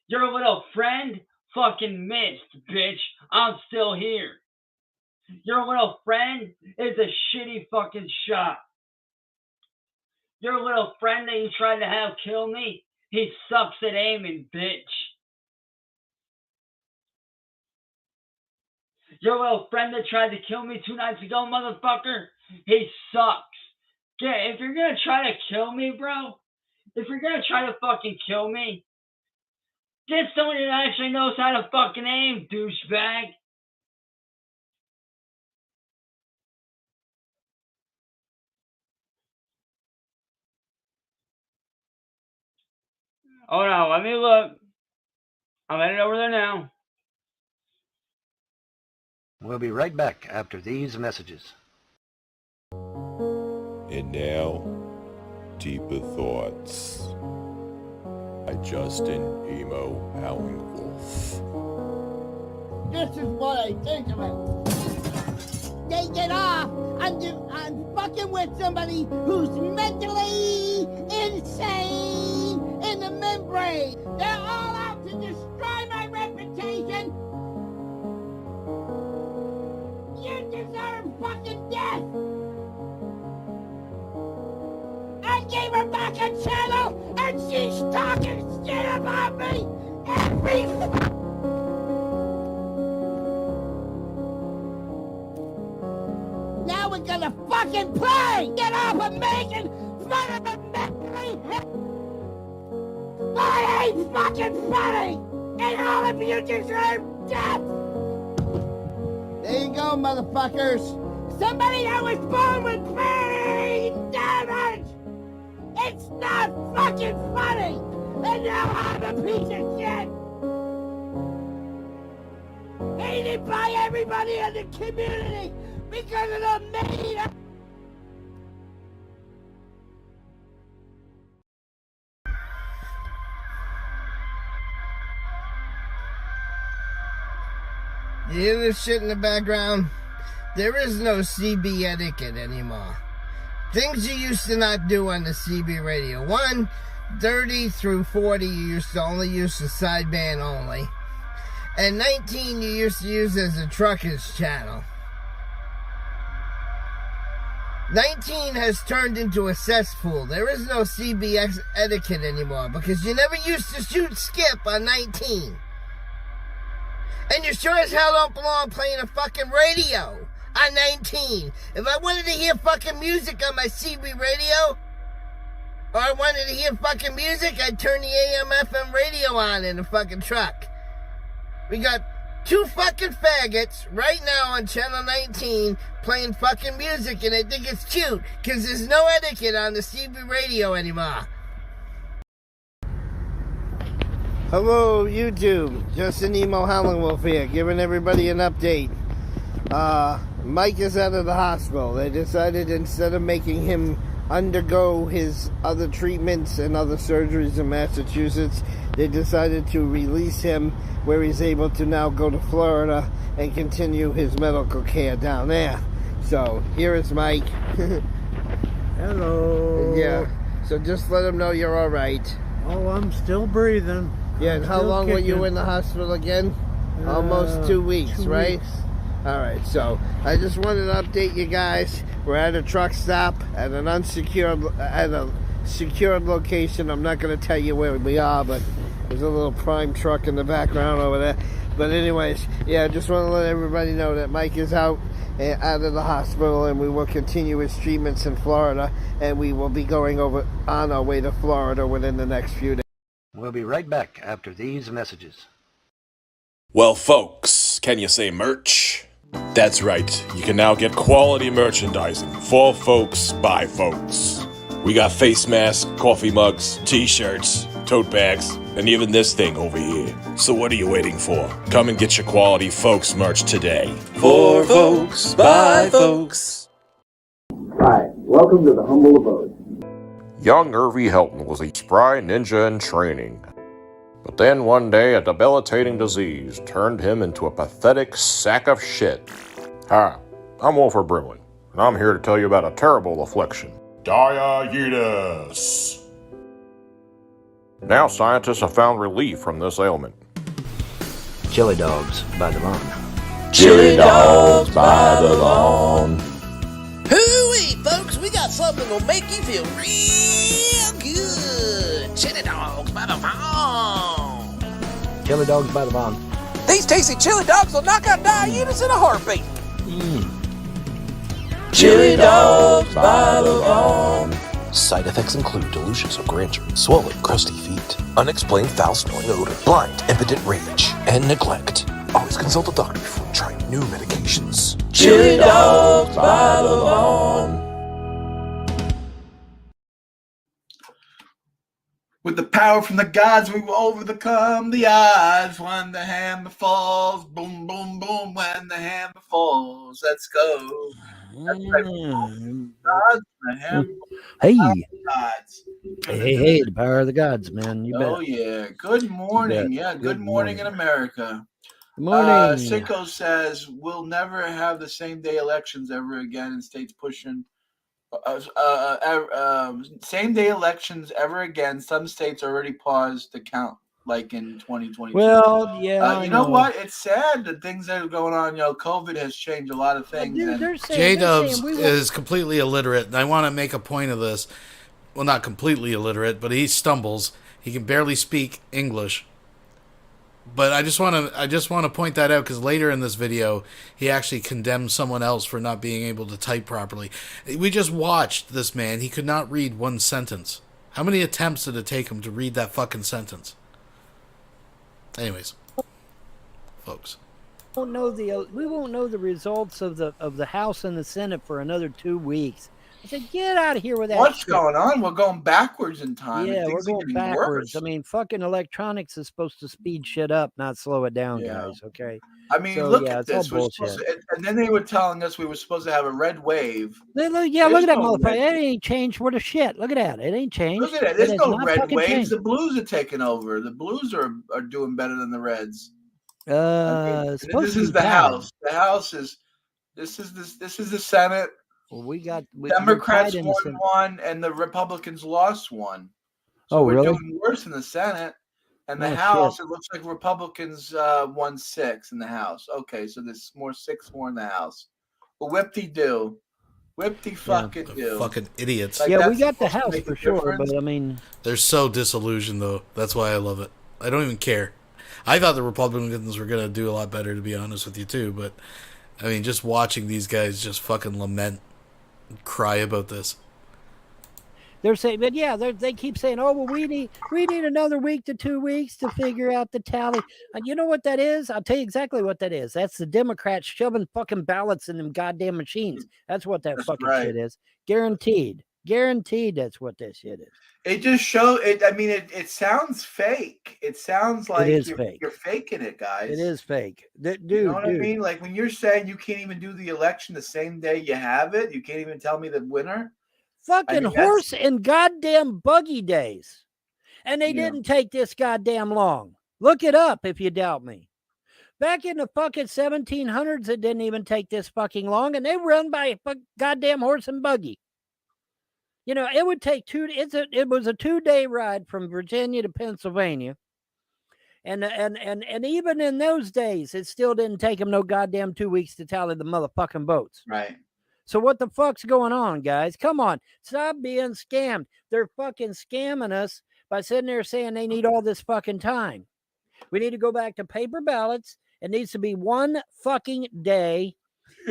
Your little friend fucking missed, bitch. I'm still here. Your little friend is a shitty fucking shot. Your little friend that you tried to have kill me, he sucks at aiming, bitch. Your little friend that tried to kill me 2 nights ago, motherfucker, he sucks. Yeah, if you're gonna try to kill me, bro, if you're gonna try to fucking kill me, get someone that actually knows how to fucking aim, douchebag. Hold on, let me look. I'm headed over there now. We'll be right back after these messages. And now, Deeper Thoughts by Justin Emo Howling Wolf. This is what I think of it. Take it off! I'm fucking with somebody who's mentally insane in the membrane. They're all out to destroy my reputation. You deserve fucking death. I gave her back a channel and she's talking shit about me every Now we're gonna fucking play! Get off of making fun of the mentally I ain't fucking funny! And all of you deserve death! There you go, motherfuckers! Somebody that was born with brain damage! It's not fucking funny! And now I'm a piece of shit! Hated by everybody in the community! Because of the made You hear this shit in the background? There is no CB etiquette anymore. Things you used to not do on the CB radio. 1, 30 through 40 you used to only use the sideband only. And 19 you used to use as a truckers channel. 19 has turned into a cesspool. There is no CBX etiquette anymore because you never used to shoot skip on 19. And you sure as hell don't belong playing a fucking radio on 19. If I wanted to hear fucking music on my CB radio, or I wanted to hear fucking music, I'd turn the AM FM radio on in the fucking truck. We got 2 fucking faggots right now on channel 19 playing fucking music, and I think it's cute because there's no etiquette on the CB radio anymore. Hello YouTube, Justin Emo Howling Wolf here, giving everybody an update. Mike is out of the hospital. They decided instead of making him undergo his other treatments and other surgeries in Massachusetts, they decided to release him where he's able to now go to Florida and continue his medical care down there. So here is Mike. Hello. Yeah, so just let him know you're all right. Oh, I'm still breathing. Yeah, and how long were you in the hospital again? Almost 2 weeks, right? All right, so I just wanted to update you guys. We're at a truck stop at a secured location. I'm not going to tell you where we are, but there's a little prime truck in the background over there. But anyways, yeah, I just want to let everybody know that Mike is out of the hospital, and we will continue his treatments in Florida, and we will be going over on our way to Florida within the next few days. We'll be right back after these messages. Well, folks, can you say merch? That's right, you can now get quality merchandising for folks by folks. We got face masks, coffee mugs, t-shirts, tote bags, and even this thing over here. So what are you waiting for? Come and get your quality folks merch today. For folks, by folks. Hi, welcome to the humble abode. Young Irvy Helton was a spry ninja in training. But then one day a debilitating disease turned him into a pathetic sack of shit. Hi, I'm Wolfer Brimley, and I'm here to tell you about a terrible affliction. Diabetes. Now scientists have found relief from this ailment. Chili dogs by the lawn. Chili dogs by the lawn. Hooey, folks, we got something that'll make you feel real good. Chili dogs by the lawn. Chili dogs by the lawn. These tasty chili dogs will knock out diabetes in a heartbeat. Chili dogs by the lawn. Side effects include delusions of grandeur, swollen, crusty feet, unexplained foul-smelling odor, blind, impotent rage, and neglect. Always consult a doctor before trying new medications. Chili dogs by the lawn. With the power from the gods, we will overcome the odds. When the hammer falls, boom, boom, boom. When the hammer falls, let's go. That's right. Gods, the hammer Hey. gods. Hey, the power of the gods, man. You bet. Oh, yeah. Good morning. Yeah, good morning in America. Morning. Sicko says we'll never have the same day elections ever again in states pushing same day elections ever again. Some states already paused the count, like in 2022. Well, yeah, I you know know. what? It's sad the things that are going on. COVID has changed a lot of things. J-Dubs is completely illiterate, and I want to make a point of this. Well, not completely illiterate, but he stumbles. He can barely speak English. But I just want to point that out because later in this video, he actually condemns someone else for not being able to type properly. We just watched this man. He could not read one sentence. How many attempts did it take him to read that fucking sentence? Anyways, folks. We won't know the results of the House and the Senate for another 2 weeks. I said, get out of here with that. What's shit. going on? We're going backwards in time. Yeah, we're Things are going getting backwards. worse. I mean, fucking electronics is supposed to speed shit up, not slow it down, guys. Okay. I mean, So, look yeah, at it's all this. We're supposed bullshit. to, and then they were telling us we were supposed to have a red wave. Look at that There's no motherfucker. red- It ain't changed worth a shit. Look at that. It ain't changed. Look at that. It There's has no not red fucking waves. changed. The Blues are taking over. The Blues are doing better than the Reds. It's supposed This to is be the tied. House. The House is. This is the Senate. Well, we're Democrats tied in the won Senate. one, and the Republicans lost one. So Oh, we're really? doing worse in the Senate. And the Oh, House, shit. it looks like Republicans won 6 in the House. Okay, so there's 6 more in the House. Well, whip-de-do. Whip-de-fucking-do. Fucking idiots. Like, Yeah, we that's got the supposed to House make a for sure, difference? but I mean, They're so disillusioned, though. That's why I love it. I don't even care. I thought the Republicans were going to do a lot better, to be honest with you, too. But, I mean, just watching these guys just fucking lament and cry about this. they're saying, but yeah, they keep saying, oh, well, we need another week to 2 weeks to figure out the tally. And you know what that is? I'll tell you exactly what that is. That's the Democrats shoving fucking ballots in them goddamn machines. That's what that fucking right. shit is. Guaranteed. That's what that shit is. It just shows it. I mean, it sounds fake. It sounds like is you're, fake. you're faking it, guys. It is fake. Dude, You know what I dude. mean? Like when you're saying you can't even do the election the same day you have it, you can't even tell me the winner. Fucking mean, horse and goddamn buggy days. And they Yeah. didn't take this goddamn long. Look it up if you doubt me. Back in the fucking 1700s, it didn't even take this fucking long, and they run by a goddamn horse and buggy. You know, it would take it was a 2-day ride from Virginia to Pennsylvania. And even in those days, it still didn't take them no goddamn 2 weeks to tally the motherfucking votes. Right. So what the fuck's going on, guys? Come on. Stop being scammed. They're fucking scamming us by sitting there saying they need all this fucking time. We need to go back to paper ballots. It needs to be 1 fucking day.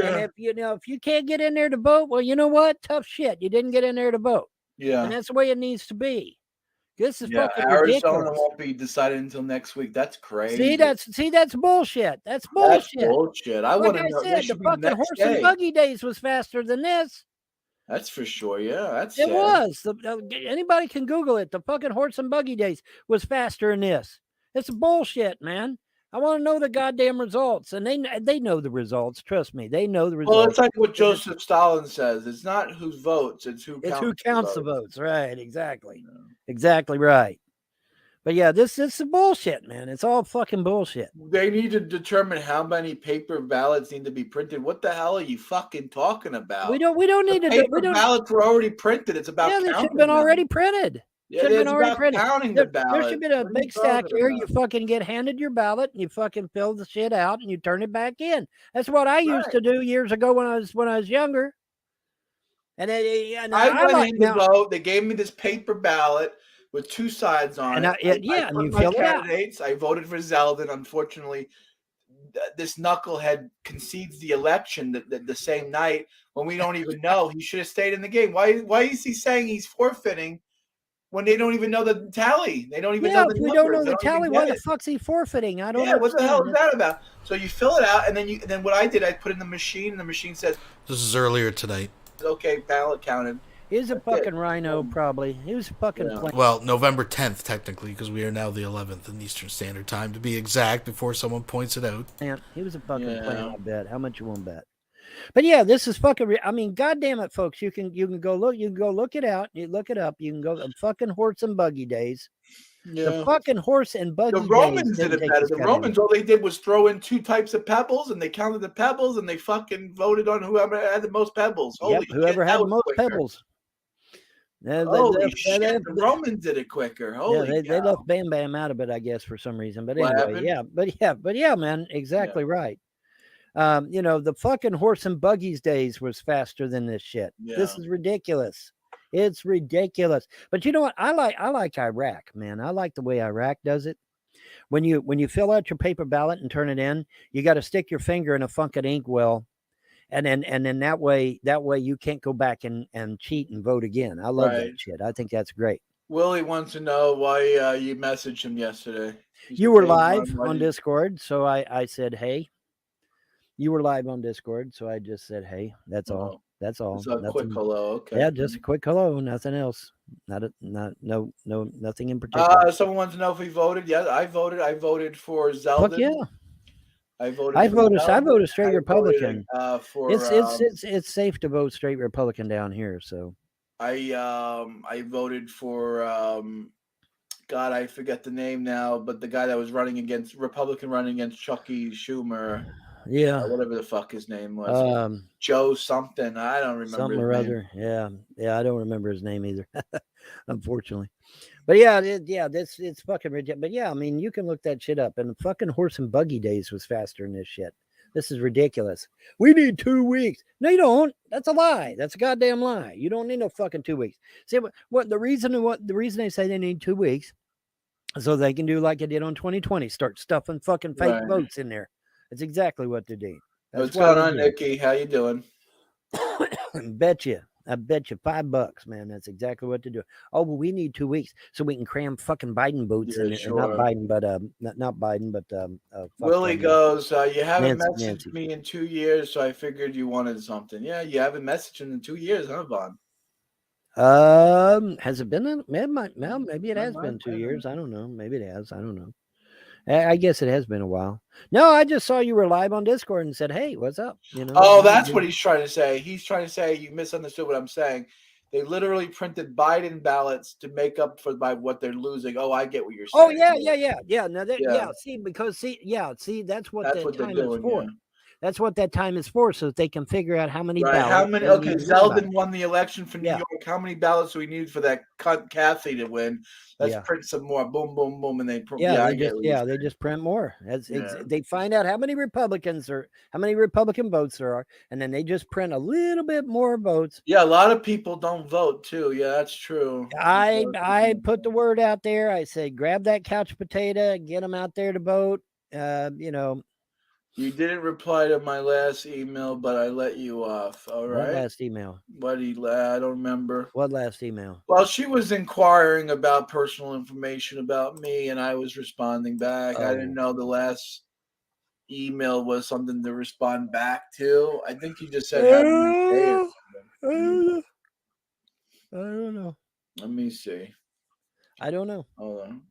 And if you can't get in there to vote, well, you know what? Tough shit. You didn't get in there to vote. Yeah. And that's the way it needs to be. This is fucking Arizona ridiculous. won't be decided until next week. That's crazy. See, that's bullshit. That's That's bullshit. bullshit. I Like want to I know. said, This the should be the fucking next horse day. and buggy days was faster than this. That's for sure. Yeah, that's It sad. was. Anybody can Google it. The fucking horse and buggy days was faster than this. It's bullshit, man. I want to know the goddamn results, and they know the results. Trust me, they know the results. Well, it's like what Joseph Stalin says. It's not who votes; it's who counts. The votes. Right? Exactly. Exactly right. But yeah, this is bullshit, man. It's all fucking bullshit. They need to determine how many paper ballots need to be printed. What the hell are you fucking talking about? We don't need to. Paper ballots were already printed. It's about they should counting have been them. already printed. Yeah, Should have it's been already about printed. counting the There ballot. should be a What are big you stack talking here. about? You fucking get handed your ballot and you fucking fill the shit out and you turn it back in. That's what I used to do years ago when I was younger. And I went in to vote. They gave me this paper ballot with 2 sides on And it. and put you my fill it out. candidates. I voted for Zeldin. Unfortunately, this knucklehead concedes the election the same night when we don't even know. He should have stayed in the game. Why is he saying he's forfeiting when they don't even know the tally? They don't even know the if we numbers. don't know They the don't even tally, get why the it. fuck's he forfeiting? I don't Yeah, what the hell is understand. that about? So you fill it out, and then what I did, I put in the machine, and the machine says, This is earlier tonight. "Okay, ballot counted." He's a fucking rhino, probably. He was fucking playing. Well, November 10th, technically, because we are now the 11th in Eastern Standard Time, to be exact, before someone points it out. Man, he was a fucking plan, I bet. How much you want to bet? But yeah, this is fucking. I mean, goddamn it, folks! You can go look. You can go look it out. You look it up. You can go fucking horse and buggy days. The fucking horse and buggy The Romans days did didn't it take better. this The goddamn- Romans, all they did was throw in 2 types of pebbles, and they counted the pebbles, and they fucking voted on whoever had the most pebbles. Yep, Holy whoever shit, had that the was most quicker. pebbles. Holy shit, the Romans did it quicker. Holy they cow. left Bam Bam out of it, I guess, for some reason. But What anyway, happened? but yeah, man, exactly right. The fucking horse and buggies days was faster than this shit. This Yeah. is ridiculous. It's ridiculous. But you know what? I like Iraq, man. I like the way Iraq does it. When you fill out your paper ballot and turn it in, you got to stick your finger in a fucking inkwell, and then that way you can't go back and cheat and vote again. I love that Right. shit. I think that's great. Willie wants to know why you messaged him yesterday. He You said, were "Hey, live Ron, why on did you-" Discord, so I said, hey. You were live on Discord, so I just said, hey. That's all. That's all. It's a quick hello. Okay. Yeah, just a quick hello. Nothing else. Nothing in particular. Someone wants to know if we voted. Yeah, I voted. I voted for Zeldin. Fuck yeah. I voted. I for voted Zeldin. straight I voted, Republican. for It's safe to vote straight Republican down here. So I voted for God, I forget the name now, but the guy that was running against Chucky Schumer. Yeah. Whatever the fuck his name was. Joe something. I don't remember something his or name. other. Yeah. I don't remember his name either, unfortunately. But yeah, it's fucking ridiculous. But yeah, I mean, you can look that shit up. And the fucking horse and buggy days was faster than this shit. This is ridiculous. We need 2 weeks. No, you don't. That's a lie. That's a goddamn lie. You don't need no fucking 2 weeks. See what the reason they say they need 2 weeks, so they can do like they did on 2020, start stuffing fucking fake Right. votes in there. That's exactly what they did. That's What's why going they on, do it. Nikki? How you doing? I bet you $5, man. That's exactly what to do. Oh, well, we need 2 weeks so we can cram fucking Biden votes in there. sure. Not Biden, but not Biden, but Willie goes, you haven't Nancy. messaged me in 2 years, so I figured you wanted something. Yeah, you haven't messaged him in 2 years, huh, Vaughn? Has it been? Well, maybe it has been 2 years. I don't know. Maybe it has. I don't know. I guess it has been a while. No, I just saw you were live on Discord and said, "Hey, what's up?" You know. Oh, that's what he's trying to say. He's trying to say you misunderstood what I'm saying. They literally printed Biden ballots to make up for what they're losing. Oh, I get what you're saying. Oh yeah. No, Yeah. See, that's what That's that what they're time doing, is for. yeah. That's what that time is for, so that they can figure out how many Right. ballots. How many? they Okay, need to know about. Zeldin won the election for New York. How many ballots do we need for that cunt Kathy to win? Let's print some more. Boom, boom, boom, and they print. They just print more. They find out how many Republican votes there are, and then they just print a little bit more votes. Yeah, a lot of people don't vote too. Yeah, that's true. I put the word out there. I said, grab that couch potato, get them out there to vote. You didn't reply to my last email, but I let you off. All right. What last email? I don't remember. What last email? Well, she was inquiring about personal information about me, and I was responding back. I didn't know the last email was something to respond back to. I think you just said have a nice day or something. I don't know. Let me see. I don't know. Hold on.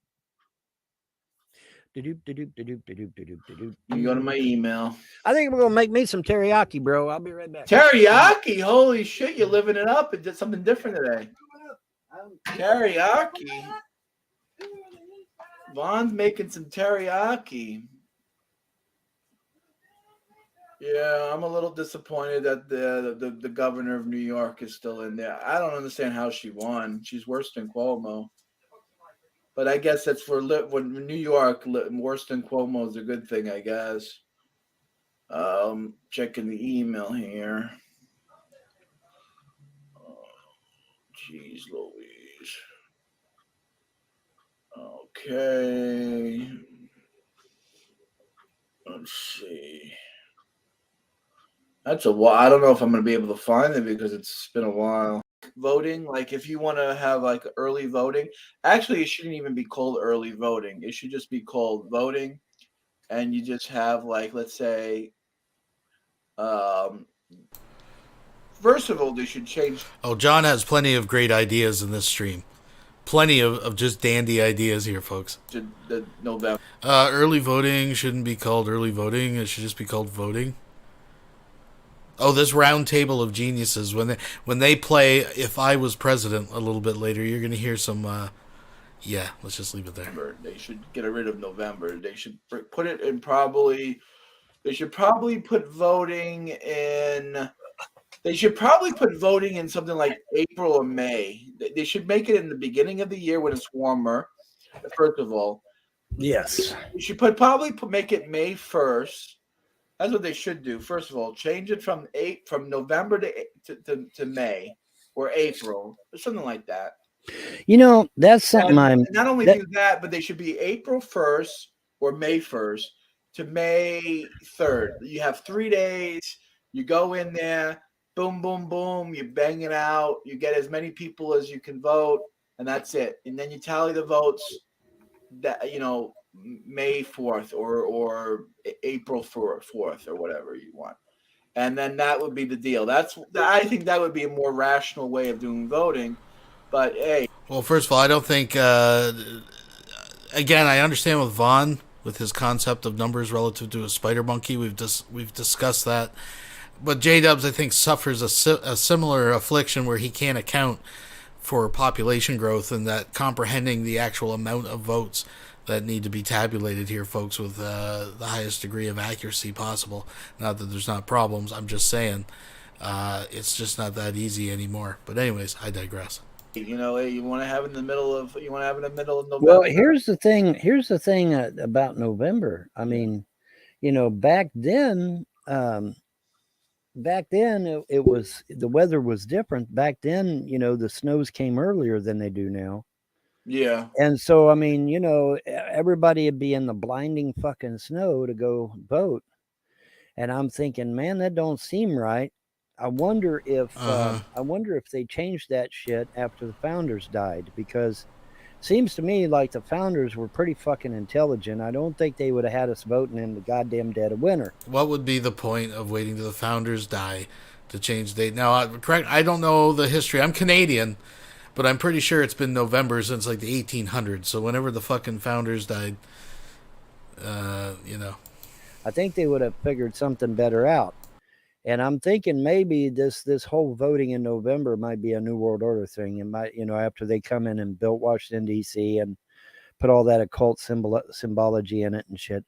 You You go to my email. I think we're gonna make me some teriyaki, bro. I'll be right back. Teriyaki, holy shit! You're living it up. It did something different today. Teriyaki. Vaughn's making some teriyaki. Yeah, I'm a little disappointed that the governor of New York is still in there. I don't understand how she won. She's worse than Cuomo. But I guess that's for when New York, worse than Cuomo is a good thing, I guess. Checking the email here. Oh, jeez Louise. Okay. Let's see. That's a while. I don't know if I'm going to be able to find it because it's been a while. Voting, like if you want to have like early voting, actually it shouldn't even be called early voting. It should just be called voting, and you just have like, let's say, first of all, they should change. Oh, John has plenty of great ideas in this stream. Plenty of just dandy ideas here, folks. The November. Early voting shouldn't be called early voting. It should just be called voting. Oh, this round table of geniuses when they play "If I Was President" a little bit later, you're gonna hear some Yeah, let's just leave it there. They should get rid of November. They should put it in probably. They should probably put voting in. They should probably put voting in something like April or May. They should make it in the beginning of the year when it's warmer. First of all, yes, you should make it May 1st. That's what they should do. First of all, change it from November to May or April or something like that. You know, that's something And not only do that, but they should be April 1st or May 1st to May 3rd. You have 3 days. You go in there, boom, boom, boom. You bang it out. You get as many people as you can vote, and that's it. And then you tally the votes. That May 4th or April 4th or whatever you want, and then that would be the deal. I think that would be a more rational way of doing voting. But hey, well, first of all, I don't think. Again, I understand with Vaughn with his concept of numbers relative to a spider monkey. We've discussed that, but J-Dubs I think suffers a similar affliction where he can't account for population growth and that comprehending the actual amount of votes that need to be tabulated here, folks, with the highest degree of accuracy possible. Not that there's not problems. I'm just saying it's just not that easy anymore. But anyways, I digress. You want to have it in the middle of November. Well, here's the thing. About November. I mean, back then. Back then, it was the weather was different. Back then, the snows came earlier than they do now. Yeah. And so, I mean, everybody would be in the blinding fucking snow to go vote. And I'm thinking, man, that don't seem right. I wonder if they changed that shit after the founders died, because it seems to me like the founders were pretty fucking intelligent. I don't think they would have had us voting in the goddamn dead of winter. What would be the point of waiting till the founders die to change the date? Now, correct, I don't know the history. I'm Canadian, but I'm pretty sure it's been November since like the 1800s. So whenever the fucking founders died, I think they would have figured something better out. And I'm thinking maybe this whole voting in November might be a New World Order thing. It might, after they come in and built Washington, D.C. and put all that occult symbology in it and shit.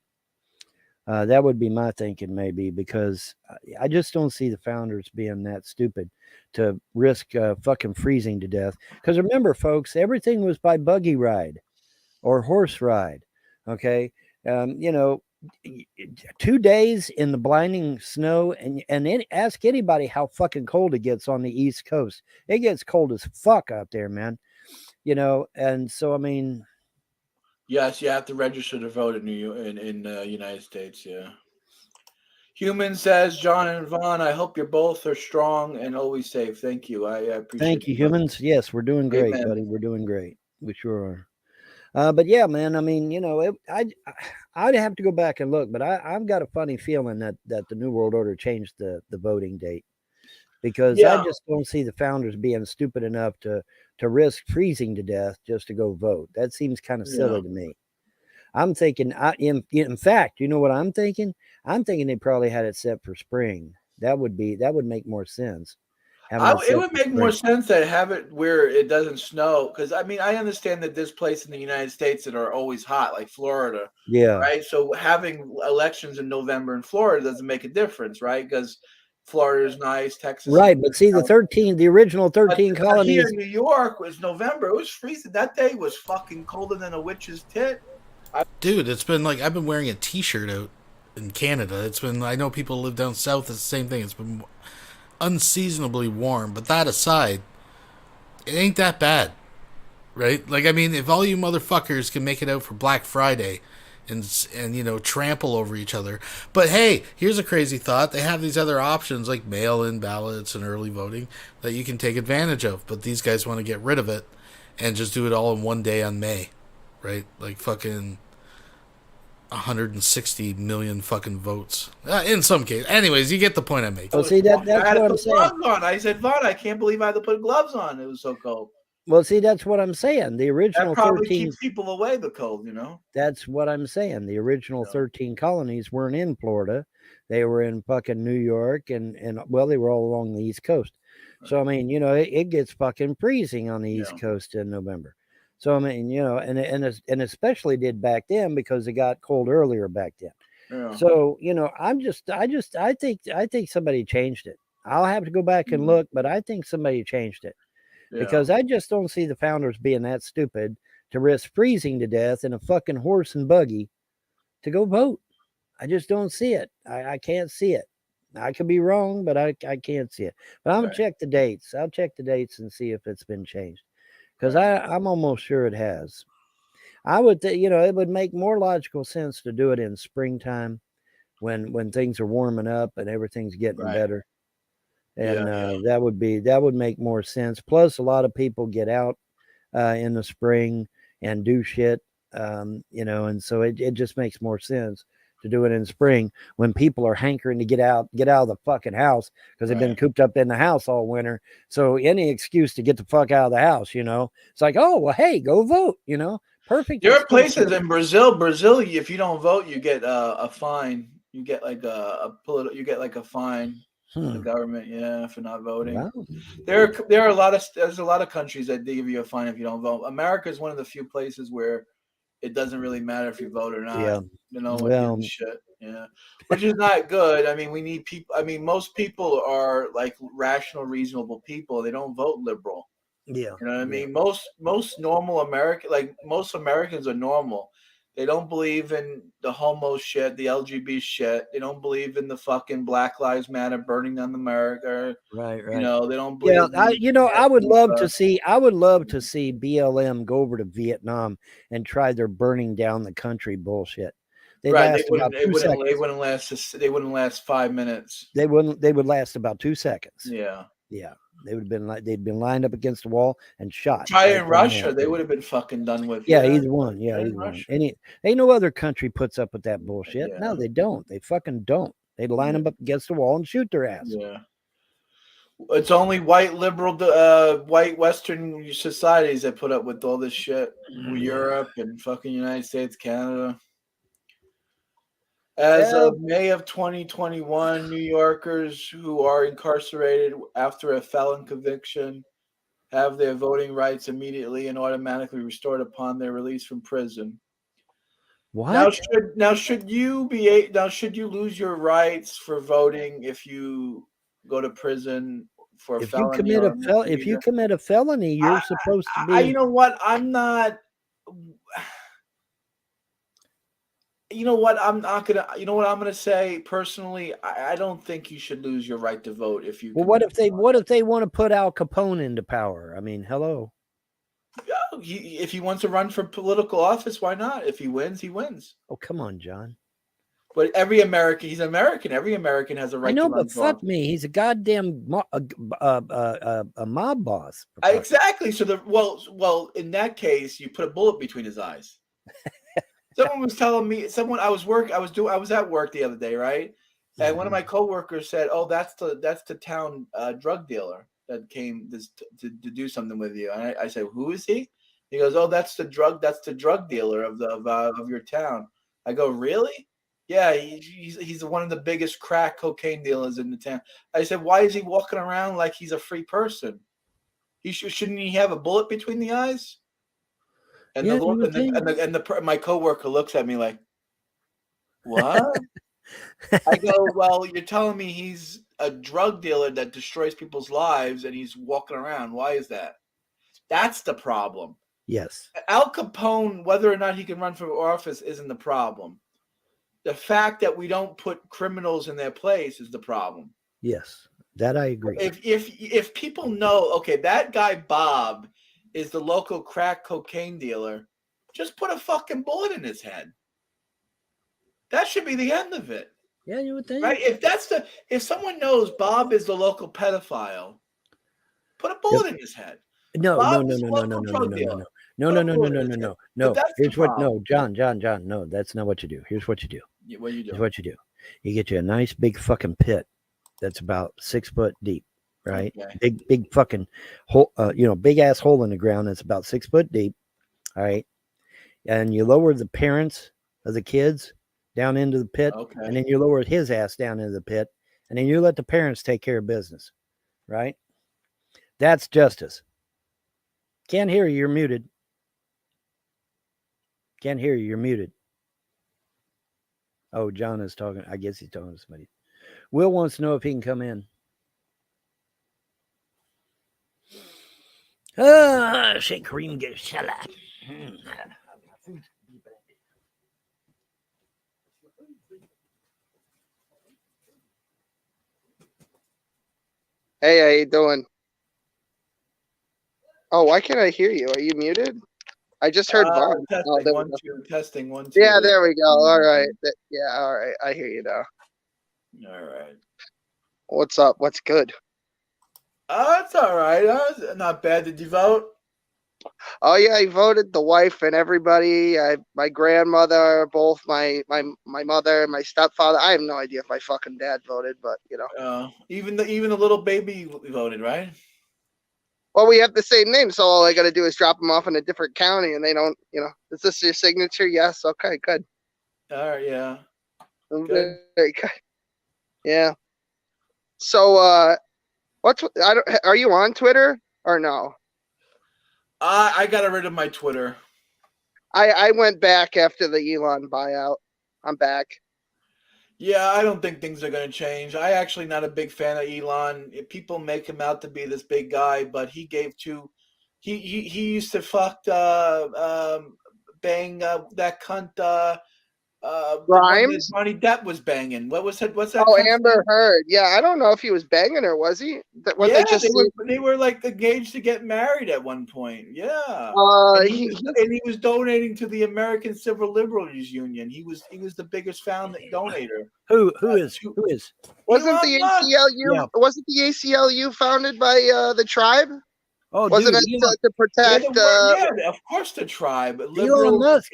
That would be my thinking, maybe, because I just don't see the founders being that stupid to risk fucking freezing to death. Because remember, folks, everything was by buggy ride or horse ride. Okay. 2 days in the blinding snow, and ask anybody how fucking cold it gets on the East Coast. It gets cold as fuck out there, man. And so, I mean, yes, you have to register to vote in the United States. Yeah. Human says, John and Vaughn, I hope you both are strong and always safe. Thank you. I appreciate it. Thank you, humans. Yes, we're doing great, buddy. We're doing great. We sure are. But yeah, man, I mean, I'd have to go back and look, but I've got a funny feeling that the New World Order changed the voting date, because I just don't see the founders being stupid enough to risk freezing to death just to go vote. That seems kind of silly to me. I'm thinking, in fact, you know what I'm thinking? I'm thinking they probably had it set for spring. That would make more sense. It would make more sense to have it where it doesn't snow, because I mean, I understand that there's places in the United States that are always hot, like Florida. Yeah. Right. So having elections in November in Florida doesn't make a difference, right? Because Florida is nice, Texas. Right, but see, the original 13 colonies. Here in New York was November. It was freezing. That day was fucking colder than a witch's tit. Dude, it's been like I've been wearing a T-shirt out in Canada. I know people live down south. It's the same thing. It's been unseasonably warm, but that aside, it ain't that bad, right? Like, I mean, if all you motherfuckers can make it out for Black Friday and trample over each other, but hey, here's a crazy thought: they have these other options like mail-in ballots and early voting that you can take advantage of, but these guys want to get rid of it and just do it all in one day on May, right? Like fucking 160 million fucking votes in some case. Anyways, you get the point I make. Well, see, that's what I'm saying. On. I said, Vaughn, I can't believe I had to put gloves on. It was so cold. Well, see, that's what I'm saying. The original that probably 13 keeps people away, the cold, That's what I'm saying. The original 13 colonies weren't in Florida. They were in fucking New York and well, they were all along the East Coast. So, I mean, it gets fucking freezing on the East Coast in November. So I mean, and especially did back then because it got cold earlier back then. Yeah. So I think somebody changed it. I'll have to go back and look, but I think somebody changed it because I just don't see the founders being that stupid to risk freezing to death in a fucking horse and buggy to go vote. I just don't see it. I can't see it. I could be wrong, but I can't see it. But I'm gonna check the dates. I'll check the dates and see if it's been changed because I'm almost sure it has. I would, it would make more logical sense to do it in springtime when things are warming up and everything's getting better. And that would make more sense. Plus, a lot of people get out in the spring and do shit, and so it just makes more sense to do it in spring when people are hankering to get out of the fucking house because they've been cooped up in the house all winter. So any excuse to get the fuck out of the house, it's like, oh well, hey, go vote, perfect. There are places in Brazil, if you don't vote, you get a fine. You get like you get like a fine from the government, for not voting. Wow. There's a lot of countries that they give you a fine if you don't vote. America is one of the few places where it doesn't really matter if you vote or not. Yeah. Well, shit. Yeah. Which is not good. I mean, we need people. I mean, most people are like rational, reasonable people. They don't vote liberal. Yeah. You know what I mean? Most normal most Americans are normal. They don't believe in the homo shit, the LGBT shit. They don't believe in the fucking Black Lives Matter burning down America. Right. They don't believe. I would love to see BLM go over to Vietnam and try their burning down the country bullshit. They wouldn't last 5 minutes. They would last about 2 seconds. Yeah. They'd been lined up against the wall and shot. Try in Russia, they would have been fucking done with. Either one. Either one. Ain't no other country puts up with that bullshit. Yeah. No, they don't. They fucking don't. They'd line them up against the wall and shoot their ass. Yeah. It's only white liberal, white Western societies that put up with all this shit. Europe and fucking United States, Canada. As of May of 2021, New Yorkers who are incarcerated after a felon conviction have their voting rights immediately and automatically restored upon their release from prison. What? Should you lose your rights for voting if you go to prison for a felony? If you commit a felony, you're supposed to be. You know what? I'm not. You know what? I'm not gonna. You know what I'm gonna say personally. I don't think you should lose your right to vote if you. Well, what if they want to put Al Capone into power? I mean, hello. If he wants to run for political office, why not? If he wins, he wins. Oh, come on, John. But he's American. Every American has a right. I know, to run but fuck me. He's a goddamn a mob boss. Exactly. So well, in that case, you put a bullet between his eyes. Someone was telling me. I was at work the other day, right? And one of my coworkers said, "Oh, that's the town drug dealer that came to do something with you." And I said, "Who is he?" He goes, "Oh, that's the drug dealer of your town." I go, "Really?" Yeah, he's one of the biggest crack cocaine dealers in the town. I said, "Why is he walking around like he's a free person? Shouldn't he have a bullet between the eyes?" And my coworker looks at me like, "What?" I go, "Well, you're telling me he's a drug dealer that destroys people's lives, and he's walking around. Why is that?" That's the problem. Yes. Al Capone, whether or not he can run for office, isn't the problem. The fact that we don't put criminals in their place is the problem. Yes, that I agree. If people know, okay, that guy Bob is the local crack cocaine dealer, just put a fucking bullet in his head. That should be the end of it. Yeah, you would think. Right? If someone knows Bob is the local pedophile, put a bullet in his head. No. Here's what. No, John. No, that's not what you do. Here's what you do. What do you do? Here's what you do. You get you a nice big fucking pit that's about 6 foot deep. Right, okay. Big fucking hole, big ass hole in the ground that's about 6 foot deep. All right, and you lower the parents of the kids down into the pit, and then you lower his ass down into the pit, and then you let the parents take care of business. Right, that's justice. Can't hear you. You're muted. Can't hear you. You're muted. Oh, John is talking. I guess he's talking to somebody. Will wants to know if he can come in. Shake cream get shut up. Hey, how you doing? Oh, why can't I hear you? Are you muted? I just heard Vaughn. Testing, Oh, there we 1, go. 2. Testing, 1, 2. Yeah, there we go. All right. Yeah, all right. I hear you now. All right. What's up? What's good? It's all right. Not bad. Did you vote? Oh yeah, I voted. The wife and everybody. My grandmother, both my mother, my stepfather. I have no idea if my fucking dad voted, but you know. Even the little baby voted, right? Well, we have the same name, so all I got to do is drop them off in a different county, and they don't. You know, is this your signature? Yes. Okay. Good. All right. Yeah. Good. Very good. Yeah. So, are you on Twitter or no? I got rid of my Twitter. I went back after the Elon buyout. I'm back. Yeah, I don't think things are going to change. I actually not a big fan of Elon. People make him out to be this big guy, but he gave two. He used to bang that cunt. Grimes? Johnny Depp was banging. What's that? What's that? Oh, cunt's Amber name? Heard. Yeah, I don't know if he was banging her. Was he? Yeah, they were like engaged to get married at one point. Yeah, and he was donating to the American Civil Liberties Union. He was the biggest donator. Who is? Wasn't the ACLU? Yeah. Wasn't the ACLU founded by the tribe? Oh, wasn't dude, it to protect? Yeah, of course, the tribe. Elon Musk.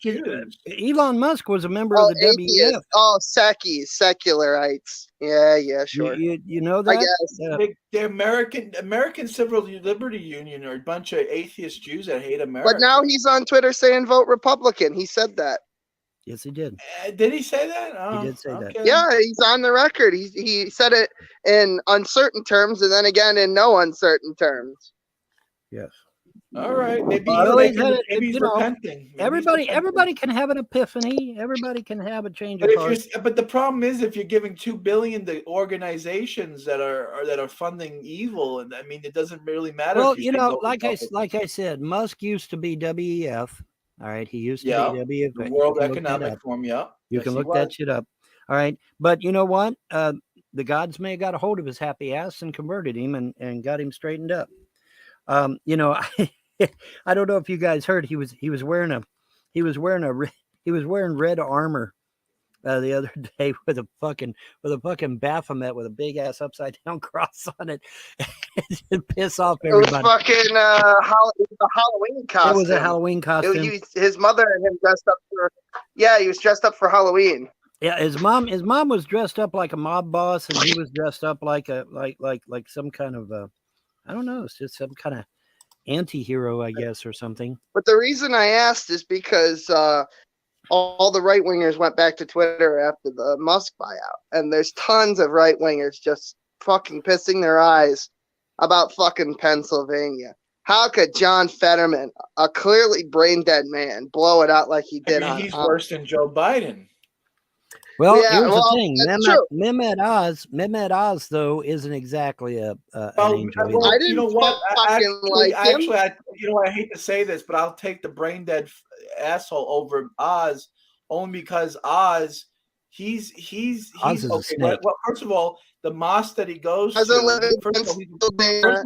Jews. Elon Musk was a member of the WEF. Oh, secularites. Yeah, sure. You know I that? guess. The American Civil Liberty Union are a bunch of atheist Jews that hate America. But now he's on Twitter saying vote Republican. He said that. Yes, he did. Did he say that? Oh, he did say that. Yeah, he's on the record. He said it in uncertain terms and then again in no uncertain terms. Yes. All right. Maybe he's repenting. Everybody can have an epiphany. Everybody can have a change of heart. But the problem is, if you're giving $2 billion to organizations that are funding evil, and I mean, it doesn't really matter. Well, like I said, Musk used to be WEF. All right, he used to be WEF. The World Economic Forum. Yeah, you can look that shit up. All right, but you know what? The gods may have got a hold of his happy ass and converted him and got him straightened up. I don't know if you guys heard he was wearing red armor the other day with a fucking Baphomet with a big ass upside down cross on it and piss off everybody. It was fucking a Halloween costume. It was a Halloween costume. His mother and him dressed up for. Yeah, he was dressed up for Halloween. Yeah, his mom was dressed up like a mob boss, and he was dressed up like some kind of I don't know, it's just some kind of anti-hero, I guess, or something. But the reason I asked is because all the right wingers went back to Twitter after the Musk buyout, and there's tons of right wingers just fucking pissing their eyes about fucking Pennsylvania. How could John Fetterman, a clearly brain dead man, blow it out like he did? He's worse than Joe Biden. Well, here's the thing. Mehmet Oz, though, isn't exactly an angel. I didn't I hate to say this, but I'll take the brain dead asshole over Oz only because Oz, he's Oz is a snake. Well, first of all, the mosque that he goes to. First of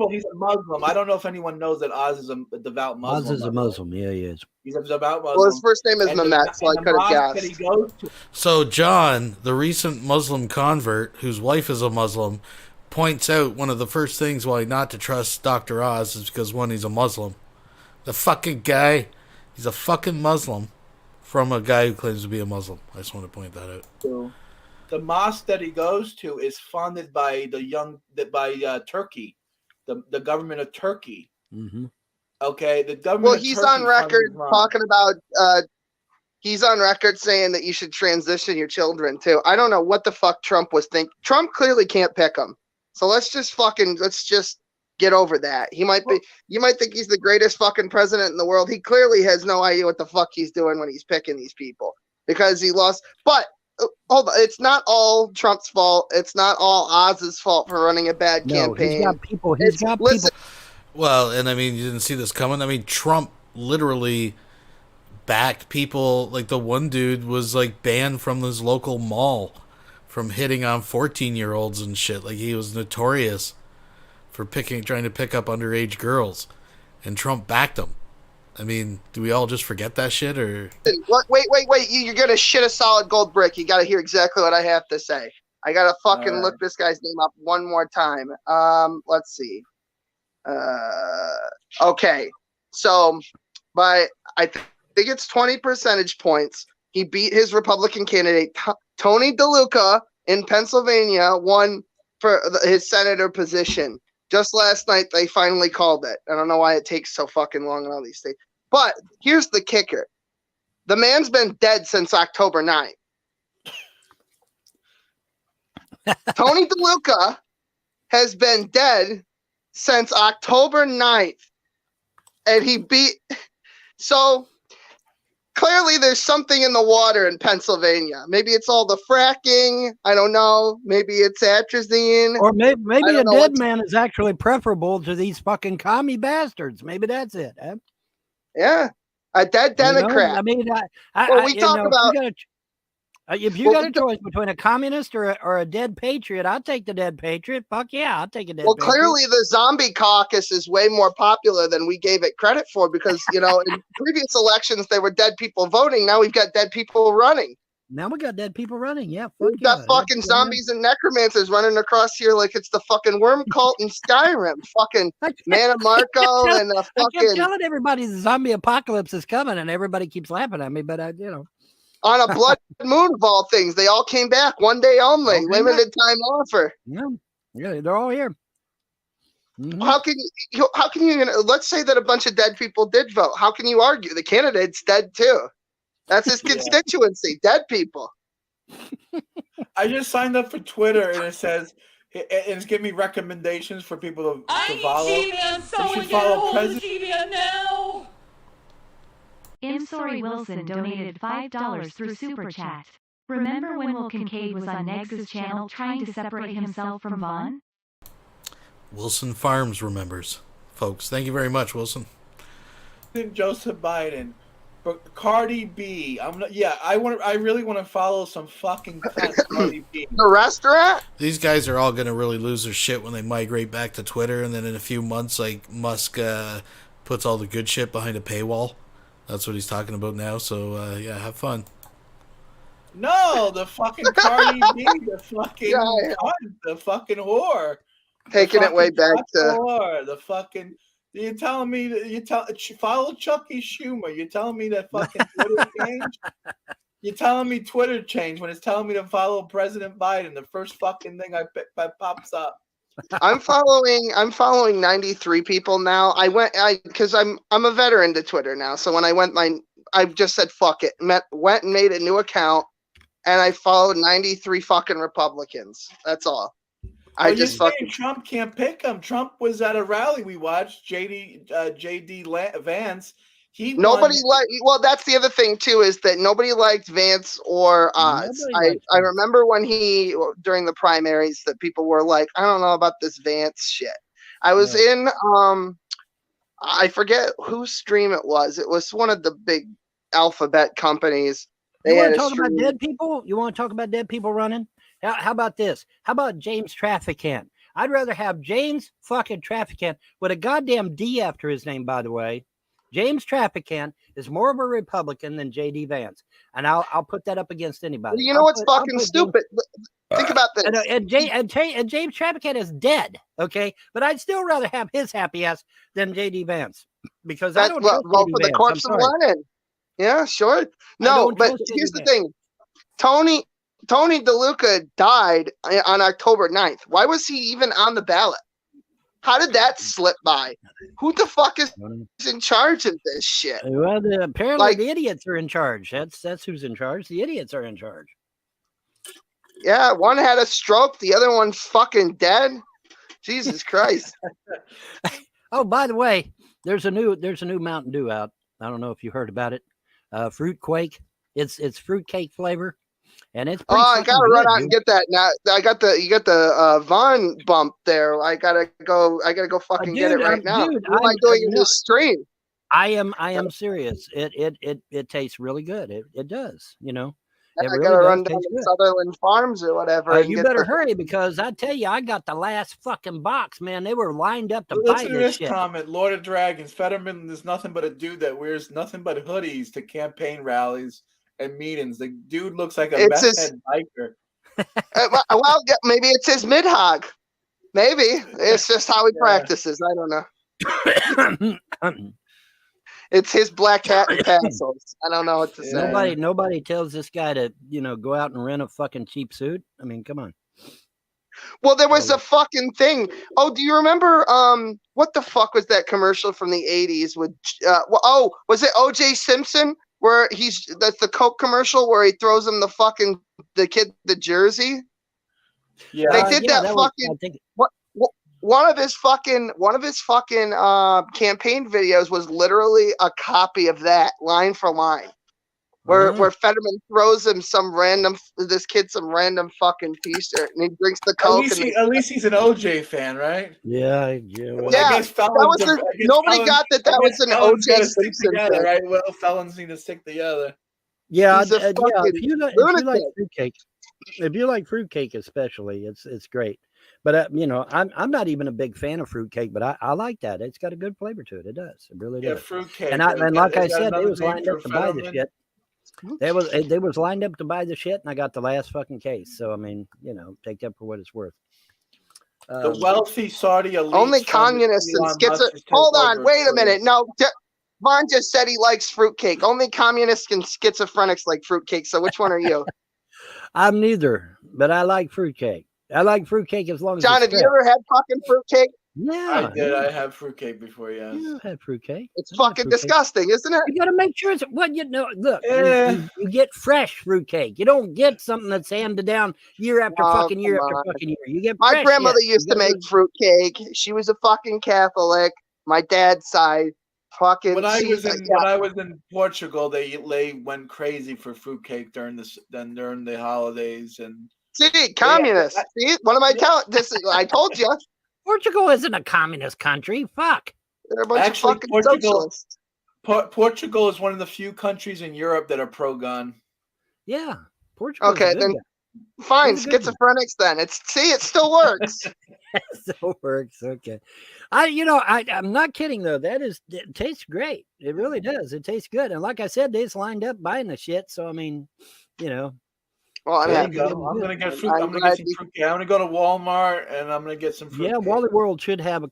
all, he's a Muslim. I don't know if anyone knows that Oz is a devout Muslim. Oz is a Muslim. Yeah, he is. He's a devout Muslim. Well, his first name is Mehmet, so I could have guessed. So John, the recent Muslim convert, whose wife is a Muslim, points out one of the first things why not to trust Dr. Oz is because, one, he's a Muslim. The fucking guy, he's a fucking Muslim from a guy who claims to be a Muslim. I just want to point that out. So, the mosque that he goes to is funded by Turkey, the government of Turkey. Mm-hmm. Okay, the government. Well, he's on record talking about. He's on record saying that you should transition your children too. I don't know what the fuck Trump was thinking. Trump clearly can't pick them. So let's just get over that. You might think he's the greatest fucking president in the world. He clearly has no idea what the fuck he's doing when he's picking these people because he lost. But hold on, it's not all Trump's fault. It's not all Oz's fault for running a bad campaign. He's got people. He's got listen, people. Well, and I mean, you didn't see this coming. I mean, Trump literally backed people. Like the one dude was like banned from his local mall from hitting on 14-year-olds and shit. Like he was notorious for trying to pick up underage girls, and Trump backed him. I mean, do we all just forget that shit, or? Wait! You're gonna shit a solid gold brick. You got to hear exactly what I have to say. I gotta fucking look this guy's name up one more time. Let's see. Okay, so I think it's 20 percentage points. He beat his Republican candidate Tony DeLuca in Pennsylvania, won for his senator position. Just last night, they finally called it. I don't know why it takes so fucking long in all these states. But here's the kicker. The man's been dead since October 9th. Tony DeLuca has been dead since October 9th. And he beat... So... Clearly, there's something in the water in Pennsylvania. Maybe it's all the fracking. I don't know. Maybe it's atrazine. Or maybe a dead man is actually preferable to these fucking commie bastards. Maybe that's it. Huh? Yeah, a dead Democrat. I mean, if you got a choice between a communist or a dead patriot, I'll take the dead patriot. Fuck yeah, I'll take a dead patriot. Well, clearly the zombie caucus is way more popular than we gave it credit for because, in previous elections, there were dead people voting. Now we've got dead people running. Yeah, We've got fucking zombies and necromancers running across here like it's the fucking worm cult in Skyrim. Fucking Mana Marco and I kept telling everybody the zombie apocalypse is coming, and everybody keeps laughing at me, but on a blood moon of all things, they all came back one day only, limited time offer. Yeah, they're all here. Mm-hmm. How can you? Let's say that a bunch of dead people did vote. How can you argue the candidate's dead too? That's his constituency, dead people. I just signed up for Twitter, and it says it's giving me recommendations for people to follow. I'm so follow President now. Sorry Wilson donated $5 through Super Chat. Remember when Will Kincaid was on Negs's channel trying to separate himself from Vaughn? Wilson Farms remembers. Folks, thank you very much, Wilson. Joseph Biden. But Cardi B. I really want to follow some fucking Cardi B. The restaurant? These guys are all going to really lose their shit when they migrate back to Twitter, and then in a few months, like, Musk puts all the good shit behind a paywall. That's what he's talking about now, so, have fun. No, the fucking Cardi B, the fucking cunt, the fucking whore. Taking it way back to... Whore, the fucking... You're telling me that follow Chucky Schumer. You're telling me that fucking Twitter changed? You're telling me Twitter changed when it's telling me to follow President Biden. The first fucking thing that pops up. I'm following 93 people now. Because I'm a veteran to Twitter now. So when I just said fuck it. Went and made a new account, and I followed 93 fucking Republicans. That's all. Trump can't pick him. Trump was at a rally we watched. JD Vance. Well, that's the other thing too, is that nobody liked Vance or Oz. I remember when during the primaries that people were like, I don't know about this Vance shit. I was in I forget whose stream it was. It was one of the big alphabet companies. You want to talk about dead people? You want to talk about dead people running? How about this? How about James Traficant? I'd rather have James fucking Traficant with a goddamn D after his name, by the way. James Traficant is more of a Republican than J.D. Vance. And I'll put that up against anybody. You know what's fucking stupid? Think about this. And James Traficant is dead, okay? But I'd still rather have his happy ass than J.D. Vance. Because I don't trust for the corpse of Lenin. Yeah, sure. No, but here's the thing. Tony DeLuca died on October 9th. Why was he even on the ballot? How did that slip by? Who the fuck is in charge of this shit? Well, apparently the idiots are in charge. That's who's in charge. The idiots are in charge. Yeah, one had a stroke. The other one's fucking dead. Jesus Christ. Oh, by the way, there's a new Mountain Dew out. I don't know if you heard about it. Fruit Quake. It's fruitcake flavor, and it's pretty I fucking gotta good, run out dude. and get that now. You got the Vaughn bump there. I gotta go fucking get it right now. Dude, what am I doing in this stream? I am serious. It tastes really good. It does. You know, it I really gotta does run down taste to good. Sutherland Farms or whatever. and You get better the- hurry, because I tell you, I got the last fucking box, man. They were lined up to buy Listen to this this shit. comment. Lord of Dragons. Fetterman is nothing but a dude that wears nothing but hoodies to campaign rallies and meetings. The dude looks like a It's meth his- head biker. well, maybe it's his mid hog. Maybe it's just how he practices. I don't know. It's his black hat and tassels. I don't know what to say. Nobody tells this guy to, go out and rent a fucking cheap suit. I mean, come on. Well, there was a fucking thing. Oh, do you remember? What the fuck was that commercial from the '80s with? Was it O.J. Simpson? Where that's the Coke commercial where he throws him the kid the jersey. Yeah, they did that fucking. One of his fucking campaign videos was literally a copy of that line for line, where Fetterman throws him some random fucking t-shirt and he drinks the Coke. At least he's an OJ fan, right? Yeah. Well, I guess felons nobody got that was an OJ Simpson together, thing. right? Well, felons need to stick together. Yeah, He's a yeah. fucking If you like fruitcake, especially, it's great. But I'm not even a big fan of fruitcake, but I like that. It's got a good flavor to it. It does. It really does. Yeah, fruitcake. And like I Is that said, they another was name lined for up to buy the Fetterman? shit. They was lined up to buy the shit, and I got the last fucking case. So I mean, take that for what it's worth. The wealthy Saudi elite. Only communists and schizophrenics. Hold on, wait a minute. No, Vaughn just said he likes fruitcake. Only communists and schizophrenics like fruitcake. So which one are you? I'm neither, but I like fruitcake. I like fruitcake as long as John, it's have you ever had fucking fruitcake? Yeah, I did. I have fruitcake before, yes. Yeah, I've had fruitcake. It's fucking disgusting, isn't it? You got to make sure it's look. You get fresh fruitcake. You don't get something that's handed down year after fucking year after fucking year. You get My fresh grandmother shit. used to make fruitcake. She was a fucking Catholic. My dad's side, fucking. When I was in Portugal, they went crazy for fruitcake during the holidays and. See, communists. See, what am I telling? I told you. Portugal isn't a communist country. Fuck. They're a bunch of fucking socialists. Portugal is one of the few countries in Europe that are pro-gun. Yeah, Portugal. Okay, then fine. Schizophrenics. Then it still works. It still works. Okay. I'm not kidding though. It tastes great. It really does. It tastes good. And like I said, they just lined up buying the shit. So I mean, Well, I'm gonna get fruit. I'm gonna get some fruit. I'm gonna go to Walmart and I'm gonna get some fruit. Yeah, Wally World should have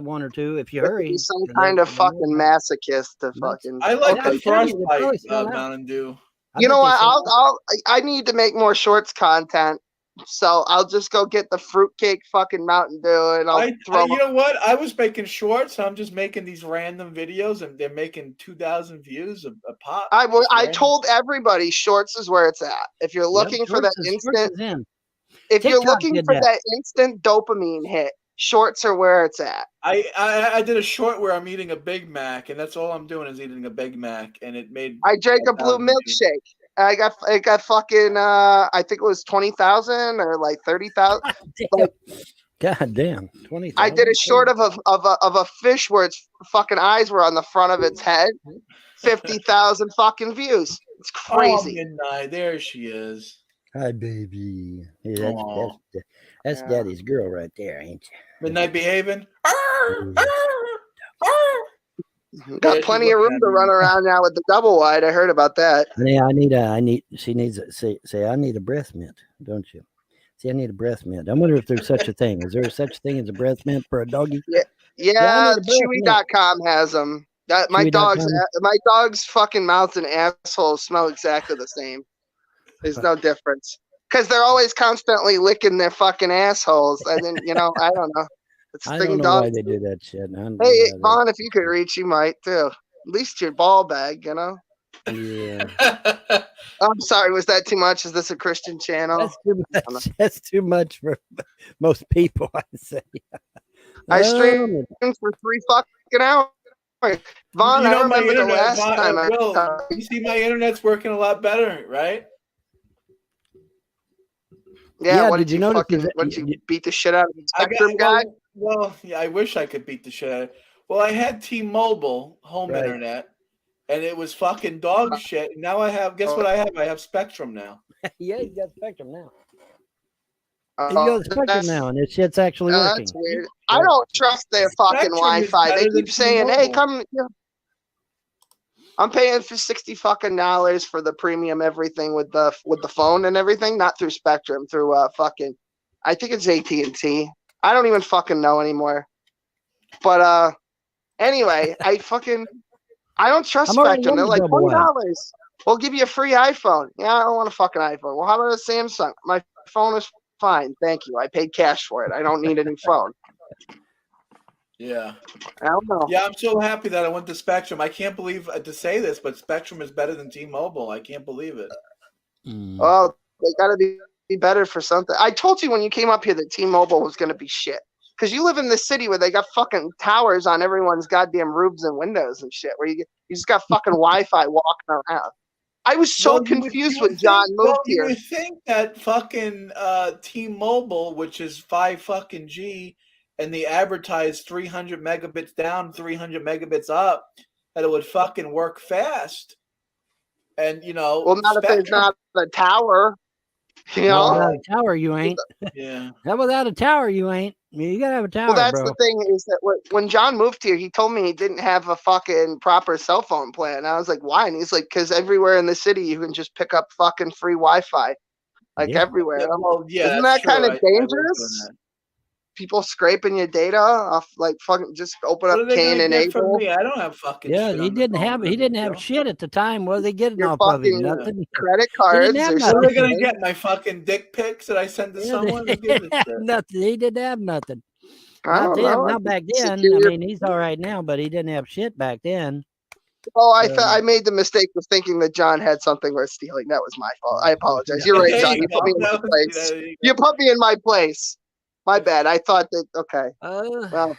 one or two if you hurry. Some kind of fucking masochist to fucking. I like the Frostbite Mountain Dew. You know what? I need to make more shorts content, so I'll just go get the fruitcake fucking Mountain Dew and I'll throw. You know what? I was making shorts. I'm just making these random videos, and they're making 2,000 views a pop. I told everybody shorts is where it's at. If you're looking for that instant, if you're looking for that instant dopamine hit, shorts are where it's at. I did a short where I'm eating a Big Mac, and that's all I'm doing is eating a Big Mac, and it made. I drank a blue milkshake. I got fucking. I think it was 20,000 or like 30,000. God damn, 20,000. I did a short of a fish where its fucking eyes were on the front of its head. 50,000 fucking views. It's crazy. Oh, Midnight. There she is. Hi, baby. Hey, that's Daddy's girl right there, ain't you? Midnight behaving. Got plenty of room to run around now with the double wide. I heard about that. Yeah, she needs say I need a breast mint, don't you? See, I need a breast mint. I wonder if there's such a thing. Is there such a thing as a breast mint for a doggy? Yeah, Chewy.com has them. My dog's fucking mouth and asshole smell exactly the same. There's no difference. Because they're always constantly licking their fucking assholes. And then, I don't know. I don't know why they do that shit. Hey, Vaughn, if you could reach, you might too. At least your ball bag, Yeah. I'm sorry, was that too much? Is this a Christian channel? That's too much. That's too much for most people, I'd say. I streamed for 3 fucking hours. Vaughn, You know I my remember the internet, last time I Will, you see my internet's working a lot better, right? Yeah, what did you notice? what you beat the shit out of the I Spectrum got guy? well, yeah, I wish I could beat the shit out of it. Well, I had T-Mobile home Right. internet, and it was fucking dog shit. Now I have, guess what I have? I have Spectrum now. Yeah, you got Spectrum now. You go to Spectrum That's, now, and this shit's actually working. that's weird. I don't trust their fucking Spectrum is Wi-Fi. They better than keep saying, "Hey, T-Mobile." come." I'm paying for $60 fucking for the premium everything with the phone and everything, not through Spectrum, through fucking, I think it's AT&T. I don't even fucking know anymore. But anyway, I don't trust I'm already Spectrum. on They're the like double wide. $20. We'll give you a free iPhone. Yeah, I don't want a fucking iPhone. Well, how about a Samsung? My phone is fine, thank you. I paid cash for it. I don't need a new phone. Yeah. I don't know. Yeah, I'm so happy that I went to Spectrum. I can't believe to say this, but Spectrum is better than T-Mobile. I can't believe it. Well, they got to be better for something. I told you when you came up here that T-Mobile was going to be shit. Because you live in this city where they got fucking towers on everyone's goddamn roofs and windows and shit, where you just got fucking Wi-Fi walking around. I was so confused when John moved You here. would think that fucking T-Mobile, which is 5 fucking G, and they advertise 300 megabits down, 300 megabits up, that it would fucking work fast. And well, not if there's not a tower. You know, Well, without a tower, you ain't. Yeah. Now, without a tower, you ain't. You gotta have a tower, well, that's bro. the thing is that when John moved here, he told me he didn't have a fucking proper cell phone plan. And I was like, why? And he's like, because everywhere in the city you can just pick up fucking free Wi-Fi, everywhere. Yeah, well, yeah, Isn't that's that kind true. of I was doing dangerous? that. People scraping your data off, like fucking just open What up are they Cain gonna and get from Abel. me? I don't have fucking Yeah, shit he on the didn't phone, have. He does didn't it, have Joe? shit at the time. What are they getting Your off of him? fucking Nothing. credit He cards. didn't have Or What are they nothing. gonna get? My fucking dick pics that I sent to Yeah, someone? they Who gives a didn't have shit? nothing. He didn't have nothing. I Not don't then. know. Not back then. I mean, he's all right now, but he didn't have shit back then. Oh, I made the mistake of thinking that John had something worth stealing. That was my fault. I apologize. You're right, There John. you You put go. me in my place. There you go. You put me in my place. My bad. I thought that. Okay. Well,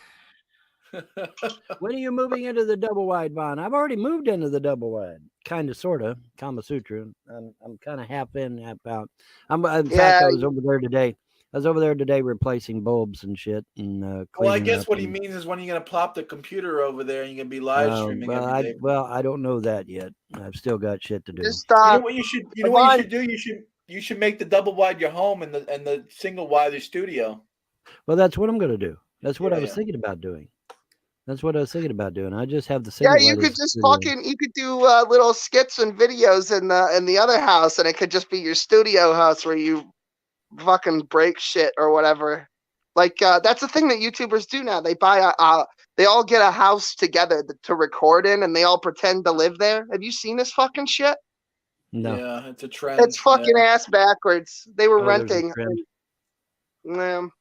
When are you moving into the double wide, Vaughn? I've already moved into the double wide, kind of, sort of. Kama Sutra. I'm kind of half in, half out. In fact, I was over there today. I was over there today replacing bulbs and shit and cleaning Well, I guess up what he and- means is when you're gonna plop the computer over there and you're gonna be live streaming every day. I don't know that yet. I've still got shit to do. just You know what you should do? You should make the double wide your home and the single wide your studio. Well, that's what I'm going to do. That's what I was Yeah. thinking about doing. That's what I was thinking about doing. I just have the yeah, single you wide could as just studio. you could do little skits and videos in the other house, and it could just be your studio house where you fucking break shit or whatever. Like that's the thing that YouTubers do now. They buy they all get a house together to record in, and they all pretend to live there. Have you seen this fucking shit? No. Yeah, it's a trend. It's fucking ass backwards. They were Oh, there's a renting. trend.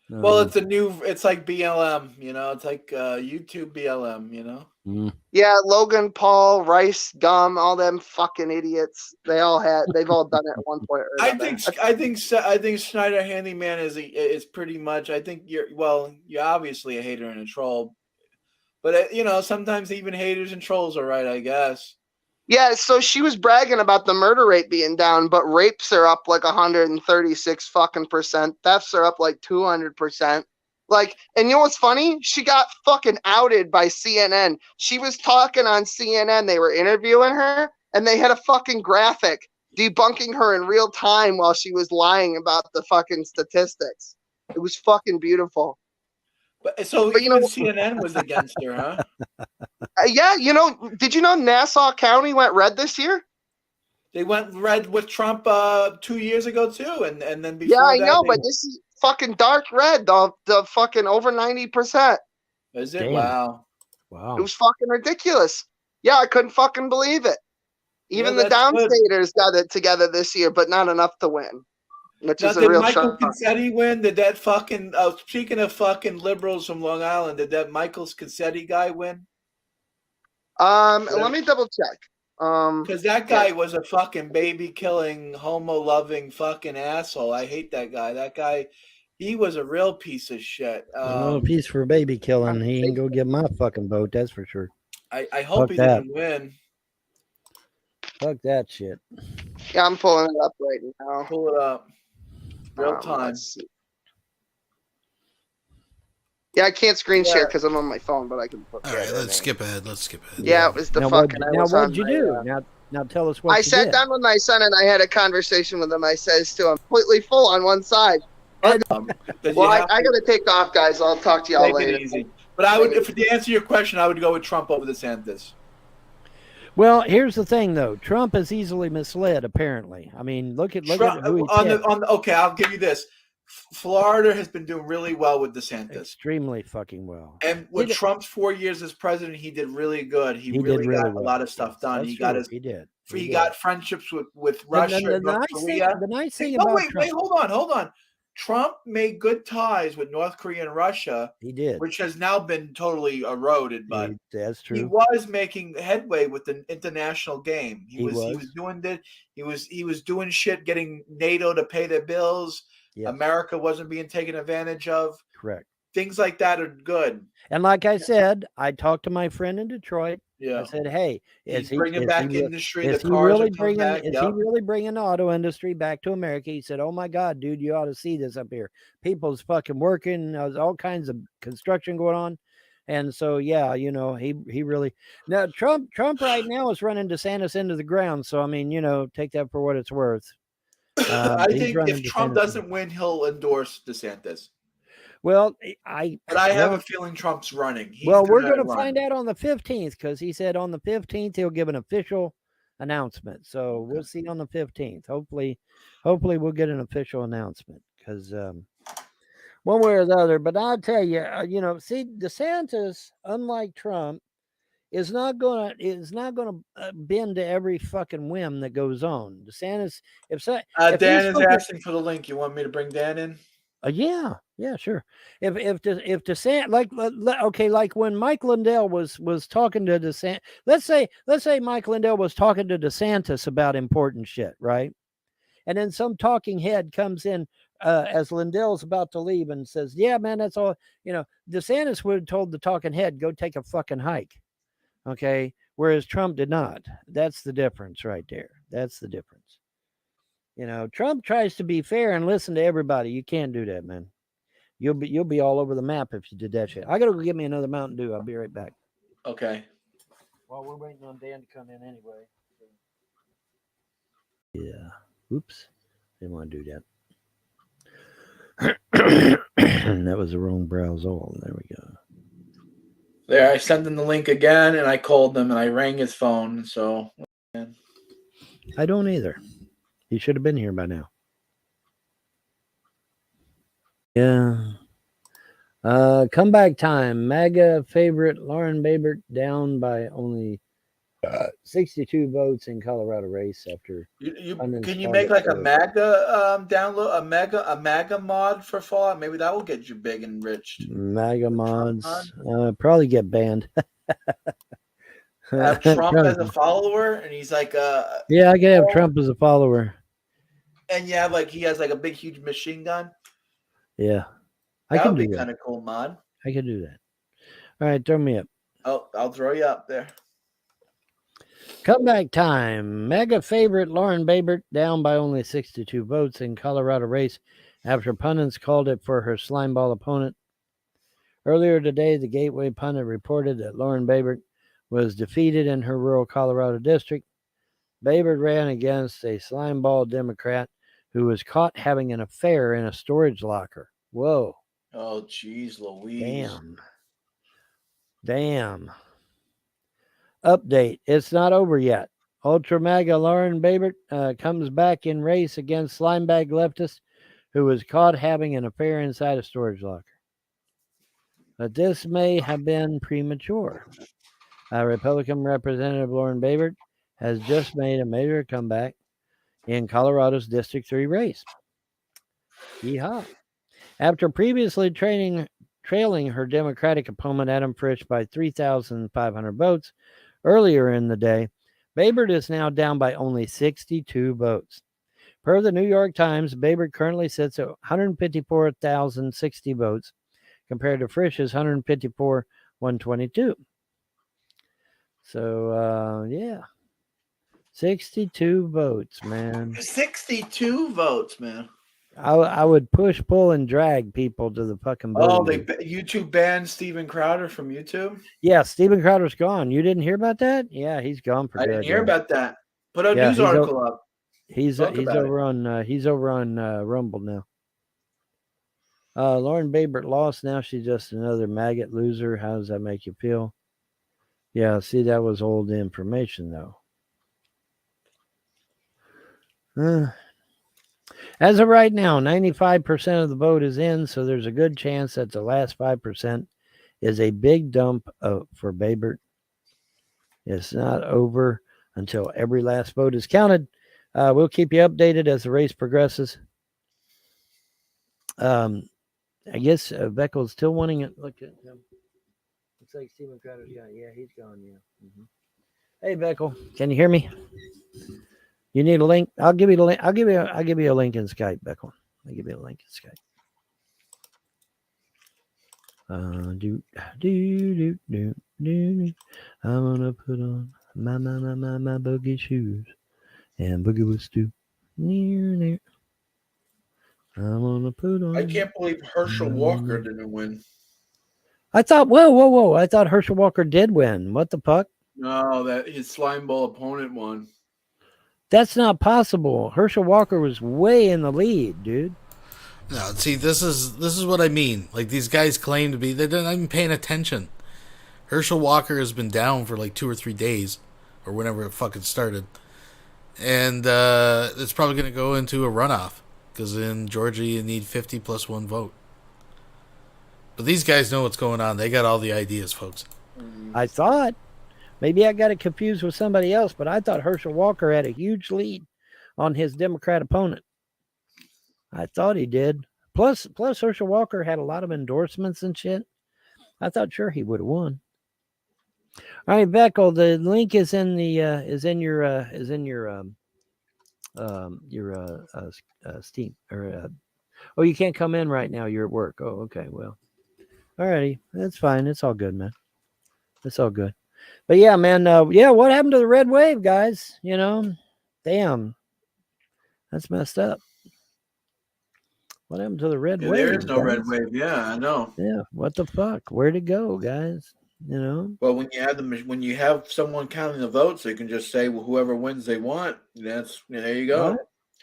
Well, it's like BLM, you know, it's like YouTube BLM, you know. Yeah, Logan Paul, Rice, Gum, all them fucking idiots. They've all done it at one point or another. I think Schneider Handyman is pretty much. I think you're obviously a hater and a troll, but you know sometimes even haters and trolls are right, I guess. Yeah, so she was bragging about the murder rate being down, but rapes are up like 136 fucking percent. Thefts are up like 200%. Like, and you know what's funny? She got fucking outed by CNN. She was talking on CNN. They were interviewing her, and they had a fucking graphic debunking her in real time while she was lying about the fucking statistics. It was fucking beautiful. But you know, CNN was against her, huh? Yeah, you know, did you know Nassau County went red this year? They went red with Trump 2 years ago too, and then before Yeah, I that, know, but this is fucking dark red. The fucking over 90%. Is it? Damn. Wow. Wow. It was fucking ridiculous. Yeah, I couldn't fucking believe it. Even the that's good. downstaters got it together this year, but not enough to win. Which Now, is a did real Michael shock. Cassetti win? Did that fucking speaking of fucking liberals from Long Island, did that Michael Cassetti guy win? Let me double check. Because that guy was a fucking baby killing, homo loving fucking asshole. I hate that guy. That guy He was a real piece of shit. Well, if he's for baby killing, he ain't go get my fucking vote. That's for sure. I hope he that. didn't win. Fuck that shit. Yeah, I'm pulling it up right now. Pull it up. Real time. Let's see. Yeah, I can't screen share because I'm on my phone, but I can put. All right, let's skip ahead. Yeah, it was the now fucking. Now what'd you do? Now tell us what I you sat did. down with my son and I had a conversation with him. I says to him, completely full on one side. Well, I got to take off, guys. I'll talk to y'all Take later. it easy. But I would, if to answer your question, I would go with Trump over DeSantis. Well, here's the thing, though. Trump is easily misled. Apparently, I mean, look at who he picked. Okay, I'll give you this. Florida has been doing really well with DeSantis. Extremely fucking well. And with Trump's 4 years as president, he did really good. He really got a lot of stuff done. That's He got true. his. He did. He got friendships with Russia, and North Korea. The nice thing No, about wait, Trump, hold on. Trump made good ties with North Korea and Russia. He did, which has now been totally eroded. But that's true. He was making headway with the international game. He was doing that. He was doing shit, getting NATO to pay their bills. Yes. America wasn't being taken advantage of. Correct. Things like that are good. And like I said, I talked to my friend in Detroit. Yeah. I said, "Hey, is he bringing back industry? Is he really bringing the auto industry back to America?" He said, "Oh my God, dude, you ought to see this up here. People's fucking working. There's all kinds of construction going on." And so, yeah, you know, he really now Trump right now is running DeSantis into the ground. So I mean, you know, take that for what it's worth. I think if Trump doesn't win, he'll endorse DeSantis. Well, but I have a feeling Trump's running. We're going to find out on the 15th because he said on the 15th he'll give an official announcement. So we'll see on the 15th. Hopefully we'll get an official announcement because one way or the other. But I'll tell you, you know, see, DeSantis, unlike Trump, is not gonna bend to every fucking whim that goes on. DeSantis, if Dan is asking for the link. You want me to bring Dan in? Yeah, sure. If DeSantis, like when Mike Lindell was talking to DeSantis, let's say Mike Lindell was talking to DeSantis about important shit, right? And then some talking head comes in as Lindell's about to leave and says, "Yeah, man, that's all." You know, DeSantis would have told the talking head, "Go take a fucking hike." Okay, whereas Trump did not. That's the difference right there. That's the difference. You know, Trump tries to be fair and listen to everybody. You can't do that, man. You'll be all over the map if you did that shit. I gotta go get me another Mountain Dew. I'll be right back. Okay. Well, we're waiting on Dan to come in anyway. Yeah. Oops. Didn't want to do that. That was the wrong browser. There we go. There, I sent him the link again, and I called him, and I rang his phone. So, I don't either. He should have been here by now. Yeah. Comeback time. MAGA favorite Lauren Boebert down by only 62 votes in Colorado race after. Can you make like a MAGA download, a MAGA mod for Fallout? Maybe that will get you big and rich. MAGA mods probably get banned. Have Trump as a follower, and he's like yeah, I can have Trump as a follower. And you have like he has like a big huge machine gun. Yeah, That would be kind of cool mod. I could do that. All right, throw me up. Oh, I'll throw you up there. Comeback time. MAGA favorite Lauren Boebert down by only 62 votes in Colorado race after pundits called it for her slimeball opponent. Earlier today, the Gateway pundit reported that Lauren Boebert was defeated in her rural Colorado district. Boebert ran against a slimeball Democrat who was caught having an affair in a storage locker. Whoa. Oh, geez, Louise. Damn. Update. It's not over yet. Ultra MAGA Lauren Boebert comes back in race against slimebag leftist who was caught having an affair inside a storage locker. But this may have been premature. Republican Representative Lauren Boebert has just made a major comeback in Colorado's District 3 race. Yeehaw. After previously trailing her Democratic opponent Adam Frisch by 3,500 votes earlier in the day, Boebert is now down by only 62 votes. Per the New York Times, Babert currently sits at 154,060 votes compared to Frisch's 154,122. So, yeah. 62 votes, man. 62 votes, man. I would push, pull, and drag people to the fucking Oh, voting. YouTube banned Steven Crowder from YouTube? Yeah, Steven Crowder's gone. You didn't hear about that? Yeah, he's gone for I good. didn't hear yeah. about that. Put a Yeah, news article up. He's Talk about over on Rumble now. Lauren Babert lost. Now she's just another maggot loser. How does that make you feel? Yeah, see, that was old information though. As of right now, 95% of the vote is in, so there's a good chance that the last 5% is a big dump for Babert. It's not over until every last vote is counted. We'll keep you updated as the race progresses. I guess Beckel's still wanting it. Look at him. Looks like Steven Crowder's gone. Yeah, he's gone. Yeah. Hey, Beckel, can you hear me? You need a link? I'll give you the link. I'll give you a link in Skype, Beckel. I'll give you a link in Skype. I'm gonna put on my boogie shoes and boogie with Stu. Near. I'm gonna put on. I can't believe Herschel Walker didn't win. I thought, whoa! I thought Herschel Walker did win. What the fuck? No, that his slime ball opponent won. That's not possible. Herschel Walker was way in the lead, dude. No, see, this is what I mean. Like, these guys claim to be, they're not even paying attention. Herschel Walker has been down for like 2 or 3 days, or whenever it fucking started. And it's probably going to go into a runoff, because in Georgia you need 50 plus 1 vote. But these guys know what's going on. They got all the ideas, folks. I thought. Maybe I got it confused with somebody else, but I thought Herschel Walker had a huge lead on his Democrat opponent. I thought he did. Plus Herschel Walker had a lot of endorsements and shit. I thought sure he would have won. All right, Beckel, the link is in your Steam or oh, you can't come in right now. You're at work. Oh, okay. Well, all righty. That's fine. It's all good, man. It's all good. But yeah, man. Yeah, what happened to the red wave, guys? You know, damn, that's messed up. What happened to the red wave? There is no guys? red wave. Yeah, I know. Yeah, what the fuck? Where'd it go, guys? You know. Well, when you have someone counting the votes, they can just say, well, whoever wins, they want. There you go.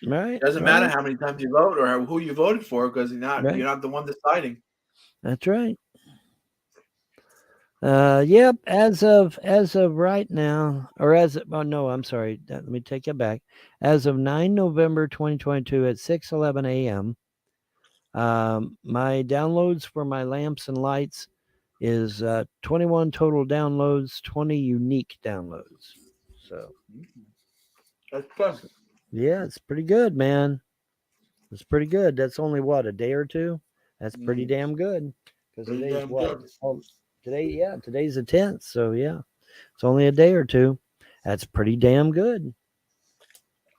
Right. It doesn't matter how many times you vote or who you voted for, because you're not the one deciding. That's right. Yep. As of right now, or no, I'm sorry. Let me take it back. As of 9 November 2022 at 6:11 a.m., my downloads for my lamps and lights is 21 total downloads, 20 unique downloads. So that's fun. Yeah, it's pretty good, man. It's pretty good. That's only what, a day or two? That's pretty damn good. Because today's what? Today's the 10th. So yeah, it's only a day or two. That's pretty damn good.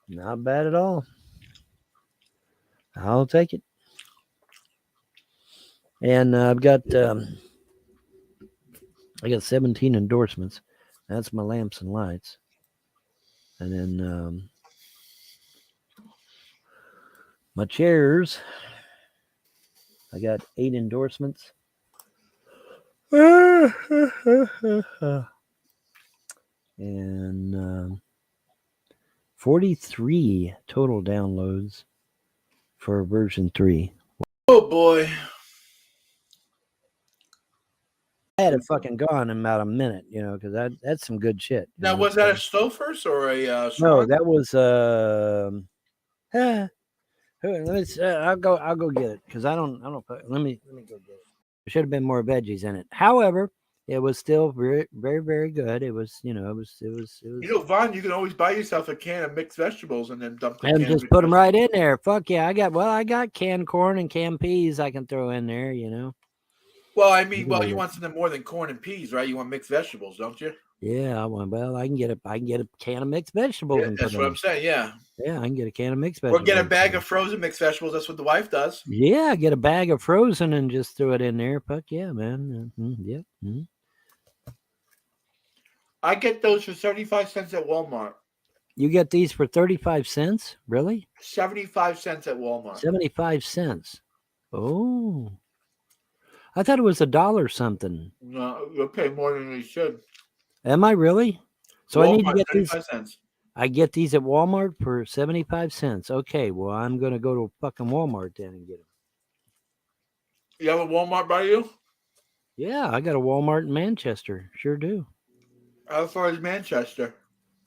Not bad at all. I'll take it. And I've got 17 endorsements. That's my lamps and lights. And then my chairs, I got 8 endorsements. And 43 total downloads for version 3. Oh boy. I had it fucking gone in about a minute, you know, because that's some good shit. Now, was that a Stouffer's or a No, Strong? that was I'll go get it because I don't let me go get it. There should have been more veggies in it. However, it was still very, very, very good. It was, you know, it was. You know, Vaughn, you can always buy yourself a can of mixed vegetables and then dump the And can just of put them right in there. Fuck yeah, I got canned corn and canned peas I can throw in there, you know. Well, I mean, you want something more than corn and peas, right? You want mixed vegetables, don't you? Yeah, I can get a can of mixed vegetables. Yeah, and that's put what in. I'm saying. Yeah. Yeah, I can get a can of mixed Or vegetables. get a bag of frozen mixed vegetables. That's what the wife does. Yeah, get a bag of frozen and just throw it in there. Fuck yeah, man. Yeah. Mhm. I get those for 75 cents at Walmart. You get these for 35 cents? Really? 75 cents at Walmart. 75 cents. Oh. I thought it was $1 something. No, you'll pay more than you should. Am I really? So I need to Walmart, get these. 75 cents. I get these at Walmart for 75 cents. Okay, well, I'm going to go to fucking Walmart then and get them. You have a Walmart by you? Yeah, I got a Walmart in Manchester. Sure do. How far is Manchester?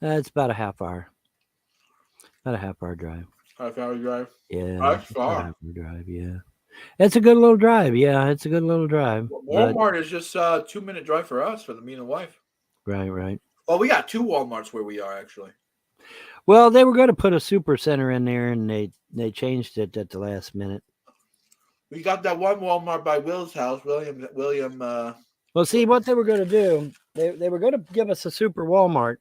It's about a half hour. About a half hour drive. Half-hour drive? Yeah. That's about a far. half hour drive, yeah. It's a good little drive. Yeah, it's a good little drive. Walmart is just a 2-minute drive for us, for me and the wife. Right. Well, we got 2 Walmarts where we are, actually. Well, they were going to put a super center in there, and they changed it at the last minute. We got that one Walmart by Will's house, William. Well, see, what they were going to do, they were going to give us a super Walmart,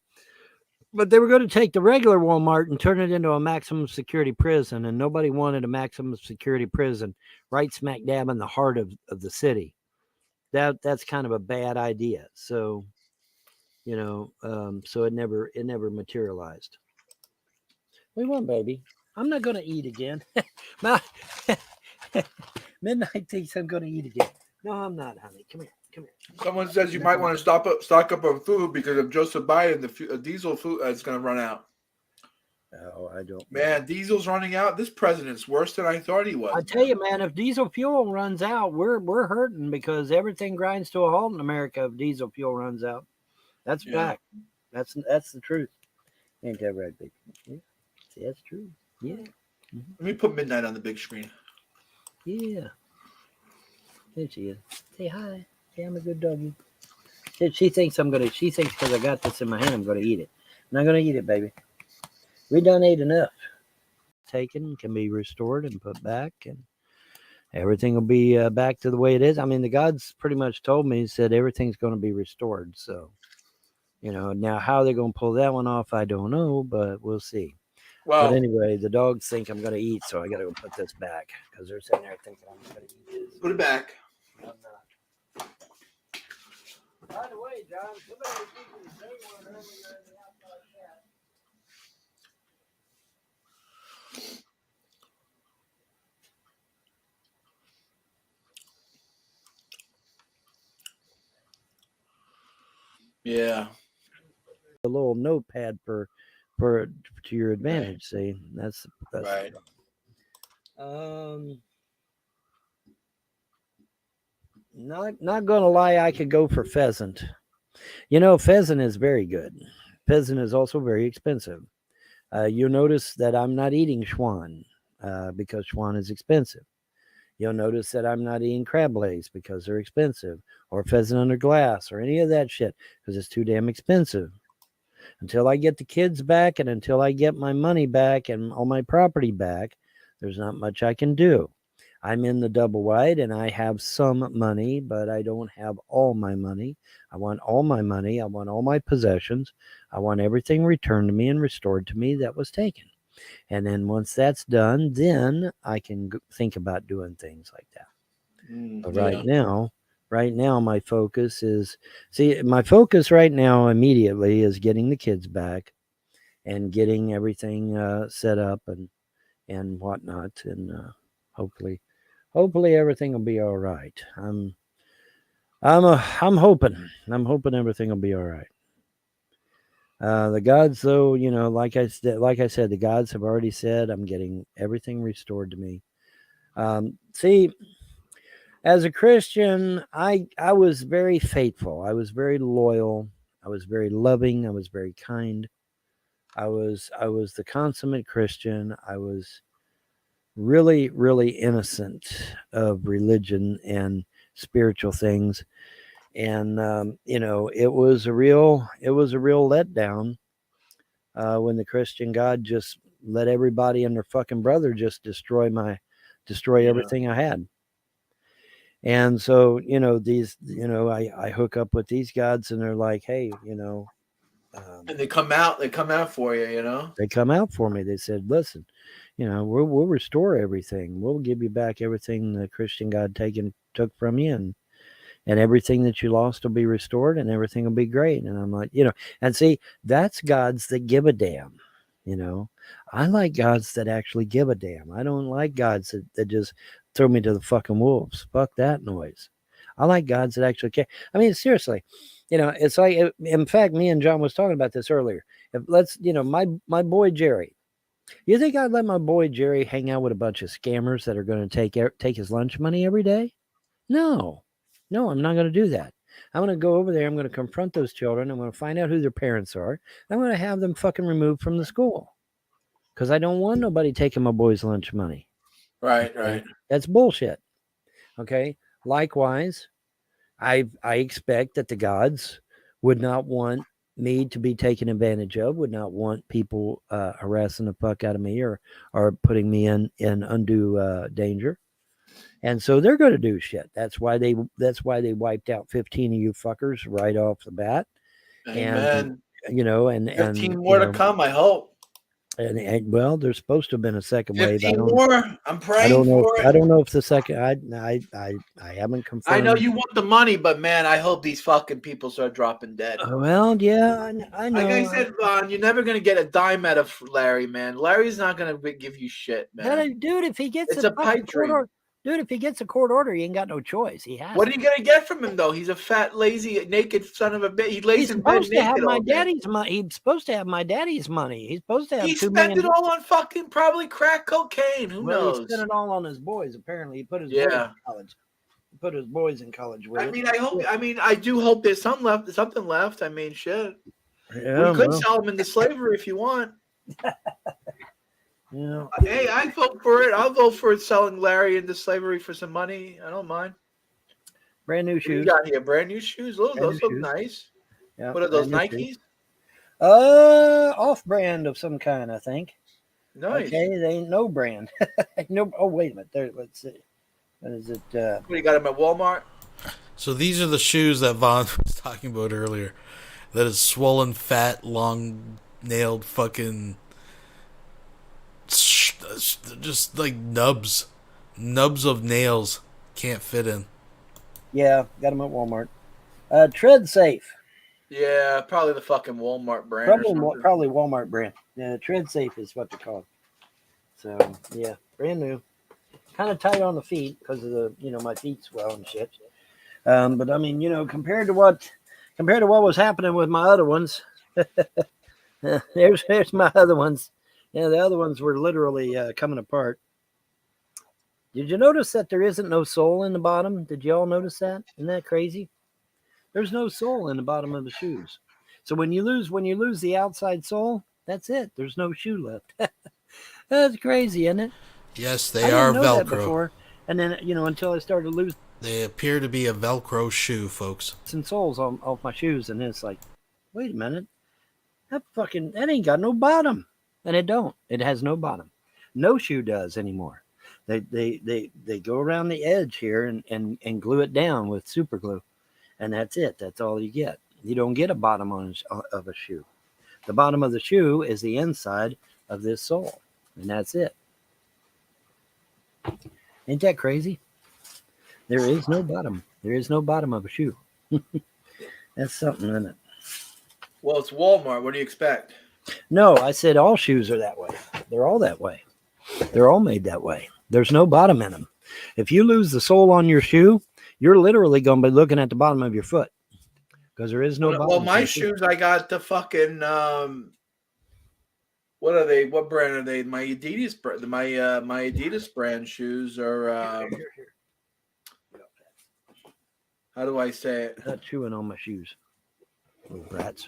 but they were going to take the regular Walmart and turn it into a maximum security prison, and nobody wanted a maximum security prison right smack dab in the heart of the city. That's kind of a bad idea. So, so it never materialized. We won, baby. I'm not going to eat again. Midnight thinks I'm going to eat again. No, I'm not, honey. Come here. Someone says you might want to stock up on food because of Joseph Biden, the diesel food is going to run out. Oh, I don't. Man, diesel's running out. This president's worse than I thought he was. I tell you, man, if diesel fuel runs out, we're hurting because everything grinds to a halt in America if diesel fuel runs out. That's fact. That's the truth. Ain't that right, baby? Yeah. See, that's true. Yeah. Let me put Midnight on the big screen. Yeah. There she is. Say hi. Say I'm a good doggy. She thinks because I got this in my hand, I'm gonna eat it. I'm not gonna eat it, baby. We done ate enough. Taken, can be restored and put back, and everything will be back to the way it is. I mean, the gods pretty much told me, he said everything's going to be restored. So, now how they're going to pull that one off, I don't know, but we'll see. Well, but anyway, the dogs think I'm going to eat, so I got to go put this back because they're sitting there thinking I'm going to eat this. Put it back. I'm not. By the way, John, somebody was speaking to say one earlier in the outside chat. Yeah. A little notepad for to your advantage. See, that's right. Not gonna lie, I could go for pheasant. Pheasant is very good. Pheasant is also very expensive. You'll notice that I'm not eating swan because swan is expensive. You'll notice that I'm not eating crab legs because they're expensive, or pheasant under glass, or any of that shit because it's too damn expensive. Until I get the kids back and until I get my money back and all my property back, there's not much I can do. I'm in the double wide and I have some money, but I don't have all my money. I want all my money. I want all my possessions. I want everything returned to me and restored to me that was taken. And then once that's done, then I can think about doing things like that. But right now, my focus is, right now immediately is getting the kids back and getting everything set up and whatnot. And hopefully everything will be all right. I'm hoping everything will be all right. The gods, though, like I said, the gods have already said I'm getting everything restored to me. See, as a Christian, I was very faithful. I was very loyal. I was very loving. I was very kind. I was the consummate Christian. I was really, really innocent of religion and spiritual things. And it was a real letdown when the Christian God just let everybody and their fucking brother just destroy everything I had. And so, I hook up with these gods and they're like, hey, And they come out for you, they come out for me. They said, listen, we'll restore everything. We'll give you back everything the Christian God took from you, and everything that you lost will be restored and everything will be great. And I'm like, and see, that's gods that give a damn. I like gods that actually give a damn. I don't like gods that just throw me to the fucking wolves. Fuck that noise. I like gods that actually care. I mean, seriously, it's like, in fact, me and John was talking about this earlier. My boy Jerry, you think I'd let my boy Jerry hang out with a bunch of scammers that are going to take his lunch money every day? No, I'm not going to do that. I'm going to go over there. I'm going to confront those children. I'm going to find out who their parents are. I'm going to have them fucking removed from the school because I don't want nobody taking my boy's lunch money. Right, Okay? right. That's bullshit. Okay. Likewise, I expect that the gods would not want me to be taken advantage of, would not want people harassing the fuck out of me or putting me in undue danger. And so they're going to do shit. That's why they wiped out 15 of you fuckers right off the bat. Amen. And 15 more to come, I hope. And well, there's supposed to have been a second wave. 15 more. I'm praying I don't know. for it. I don't know if the second. I haven't confirmed. I know you want the money, but man, I hope these fucking people start dropping dead. Well, yeah, I know. Like I said, Vaughn, you're never gonna get a dime out of Larry, man. Larry's not gonna give you shit, man. Dude, if he gets a pipe dream. Dude, if he gets a court order, he ain't got no choice. He has. What are you gonna get from him though? He's a fat, lazy, naked son of a bitch. He lays in bed supposed to have naked my all day. daddy's money. He's supposed to have my daddy's money. He's supposed to have He $2 spent million. it all on fucking probably crack cocaine. Who knows? He spent it all on his boys. Apparently, he put his boys in college. He put his boys in college with it. I do hope there's something left. I mean, shit. Yeah, we could sell him into slavery if you want. Yeah. Hey, I vote for it. I'll vote for selling Larry into slavery for some money. I don't mind. Brand new What shoes. you got here? Brand new shoes. Those look shoes. nice. Yeah, What are those, brand new Nikes? shoes. Off-brand of some kind, I think. Nice. Okay, they ain't no brand. No. Oh, wait a minute. There. Let's see. What is it? What, you got them at Walmart? So these are the shoes that Vaughn was talking about earlier. That is swollen, fat, long-nailed fucking... just like nubs of nails can't fit in. Yeah, got them at Walmart. Tread Safe. Yeah, probably the fucking Walmart brand. Probably Walmart brand. Yeah, Tread Safe is what they call it. So yeah, brand new. Kind of tight on the feet because of the my feet swell and shit. But I mean, compared to what was happening with my other ones, there's my other ones. Yeah, the other ones were literally coming apart. Did you notice that there isn't no sole in the bottom? Did you all notice that? Isn't that crazy? There's no sole in the bottom of the shoes. So when you lose the outside sole, that's it. There's no shoe left. That's crazy, isn't it? Yes, they I are didn't know that Velcro. before. And then until I started losing. They appear to be a Velcro shoe, folks. Some soles off my shoes, and it's like, wait a minute, that ain't got no bottom, and it don't. It has no bottom. No shoe does anymore. They go around the edge here and glue it down with super glue, and that's it. That's all you get. You don't get a bottom of a shoe. The bottom of the shoe is the inside of this sole, and that's it. Ain't that crazy? There is no bottom. There is no bottom of a shoe. That's something, isn't it? Well, it's Walmart. What do you expect? No, I said all shoes are that way. They're all that way. They're all made that way. There's no bottom in them. If you lose the sole on your shoe, you're literally going to be looking at the bottom of your foot because there is no bottom. Well, my shoes, I got the fucking what are they? What brand are they? My Adidas brand. My Adidas brand shoes are. How do I say it? Not chewing on my shoes, little brats.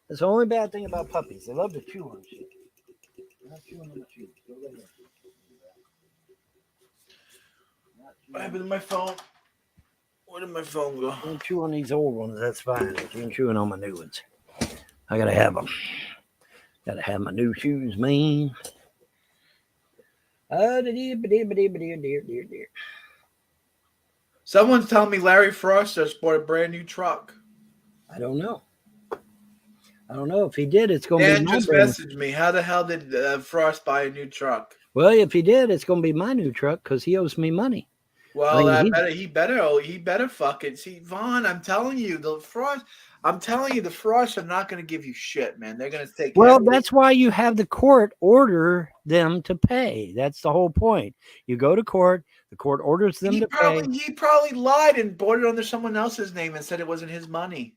That's the only bad thing about puppies. They love to chew on shit. Not chewing on my shoes. Go right here. What happened to my phone? Where did my phone go? Don't chew on these old ones. That's fine. But you ain't chewing on my new ones. I gotta have them. Gotta have my new shoes, man. Someone's telling me Larry Frost just bought a brand new truck. I don't know. I don't know if he did. It's going to Dan be my just brand. messaged me. How the hell did Frost buy a new truck? Well, if he did, it's going to be my new truck because he owes me money. Well, I mean, he better fuck it. See, Vaughn, I'm telling you, the Frost are not going to give you shit, man. They're going to take. Well, that's why you have the court order them to pay. That's the whole point. You go to court, the court orders them to pay. He probably lied and bought it under someone else's name and said it wasn't his money.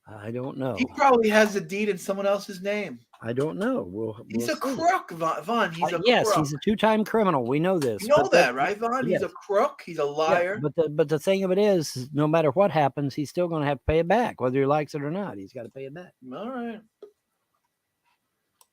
I don't know. He probably has the deed in someone else's name. I don't know. He's a crook, Vaughn. He's a yes, crook. he's a two-time criminal. We know this. You know that, right, Vaughn? Yes. He's a crook. He's a liar. Yeah, but the thing of it is, no matter what happens, he's still going to have to pay it back, whether he likes it or not. He's got to pay it back. All right.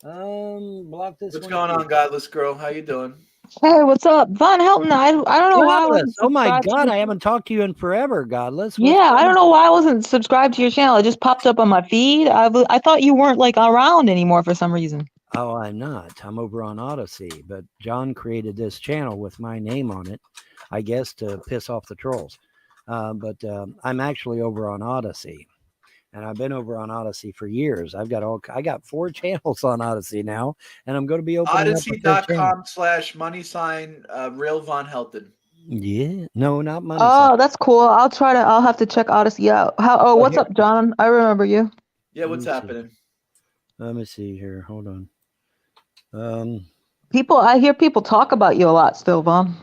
Block this. What's going on, Godless Girl? How you doing? Hey, what's up? Vonhelton, I don't know why I wasn't Oh my subscribed to God, your- I haven't talked to you in forever, Godless. Yeah, I don't know why I wasn't subscribed to your channel. It just popped up on my feed. I thought you weren't like around anymore for some reason. Oh, I'm not. I'm over on Odyssey, but John created this channel with my name on it, I guess to piss off the trolls. But I'm actually over on Odyssey, and I've been over on Odyssey for years. I got 4 channels on Odyssey now, and I'm going to be opening up a 5th channel. Odyssey.com/money_real Vonhelton. Yeah, no, not money. Oh, that's cool. I'll have to check Odyssey out. What's up, John? I remember you. Yeah, what's happening? Let me see here. Hold on. I hear people talk about you a lot still, Vaughn.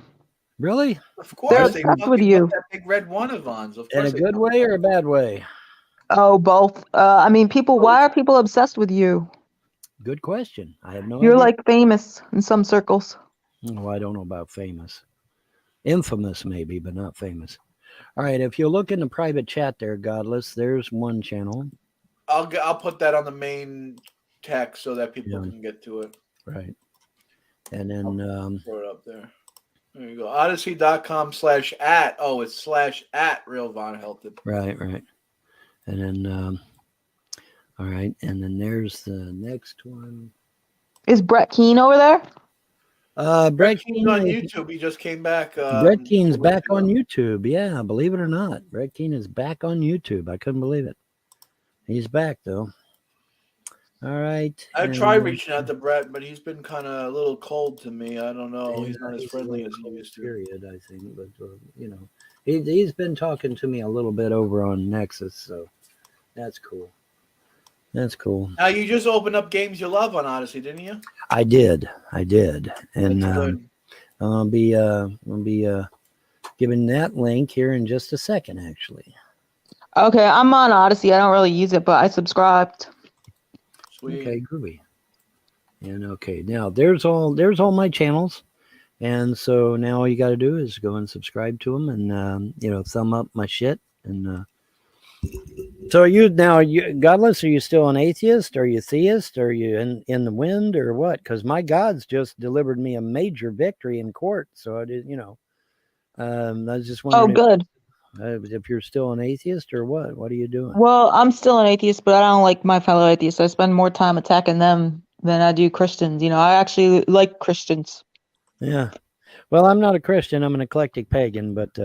Really? Of course, They're they obsessed fucking with you. love that big red one of Von's. Of In course a they good do. way or a bad way? Oh, both. I mean, why are people obsessed with you? Good question. I have no You're idea. like famous in some circles. Oh, I don't know about famous. Infamous, maybe, but not famous. All right, if you look in the private chat there, Godless, there's one channel. I'll put that on the main text so that people can get to it. Right. And then Throw it up there. There you go. Odyssey.com/@ Oh, it's /@ real Vonhelton. right. And then all right, and then there's the next one. Is Brett Keane over there? Brett Keene's on YouTube. He just came back. Brett Keene's back on YouTube. Yeah, believe it or not. Brett Keane is back on YouTube. I couldn't believe it. He's back though. All right. I tried reaching out to Brett, but he's been kind of a little cold to me. I don't know. He's not as friendly as he used to. Period, I think. But you know, he's been talking to me a little bit over on Nexus, so that's cool. That's cool. Now you just opened up games you love on Odyssey, didn't you? I did, and I'll be giving that link here in just a second, actually. Okay, I'm on Odyssey. I don't really use it, but I subscribed. Sweet. Okay, groovy. And okay, now there's all my channels, and so now all you got to do is go and subscribe to them, and thumb up my shit. And so Godless? Are you still an atheist? Are you theist? Are you in the wind or what? Because my God's just delivered me a major victory in court. So I did, I was just wondering. Oh, good. If you're still an atheist or what? What are you doing? Well, I'm still an atheist, but I don't like my fellow atheists. I spend more time attacking them than I do Christians. I actually like Christians. Yeah. Well, I'm not a Christian. I'm an eclectic pagan, but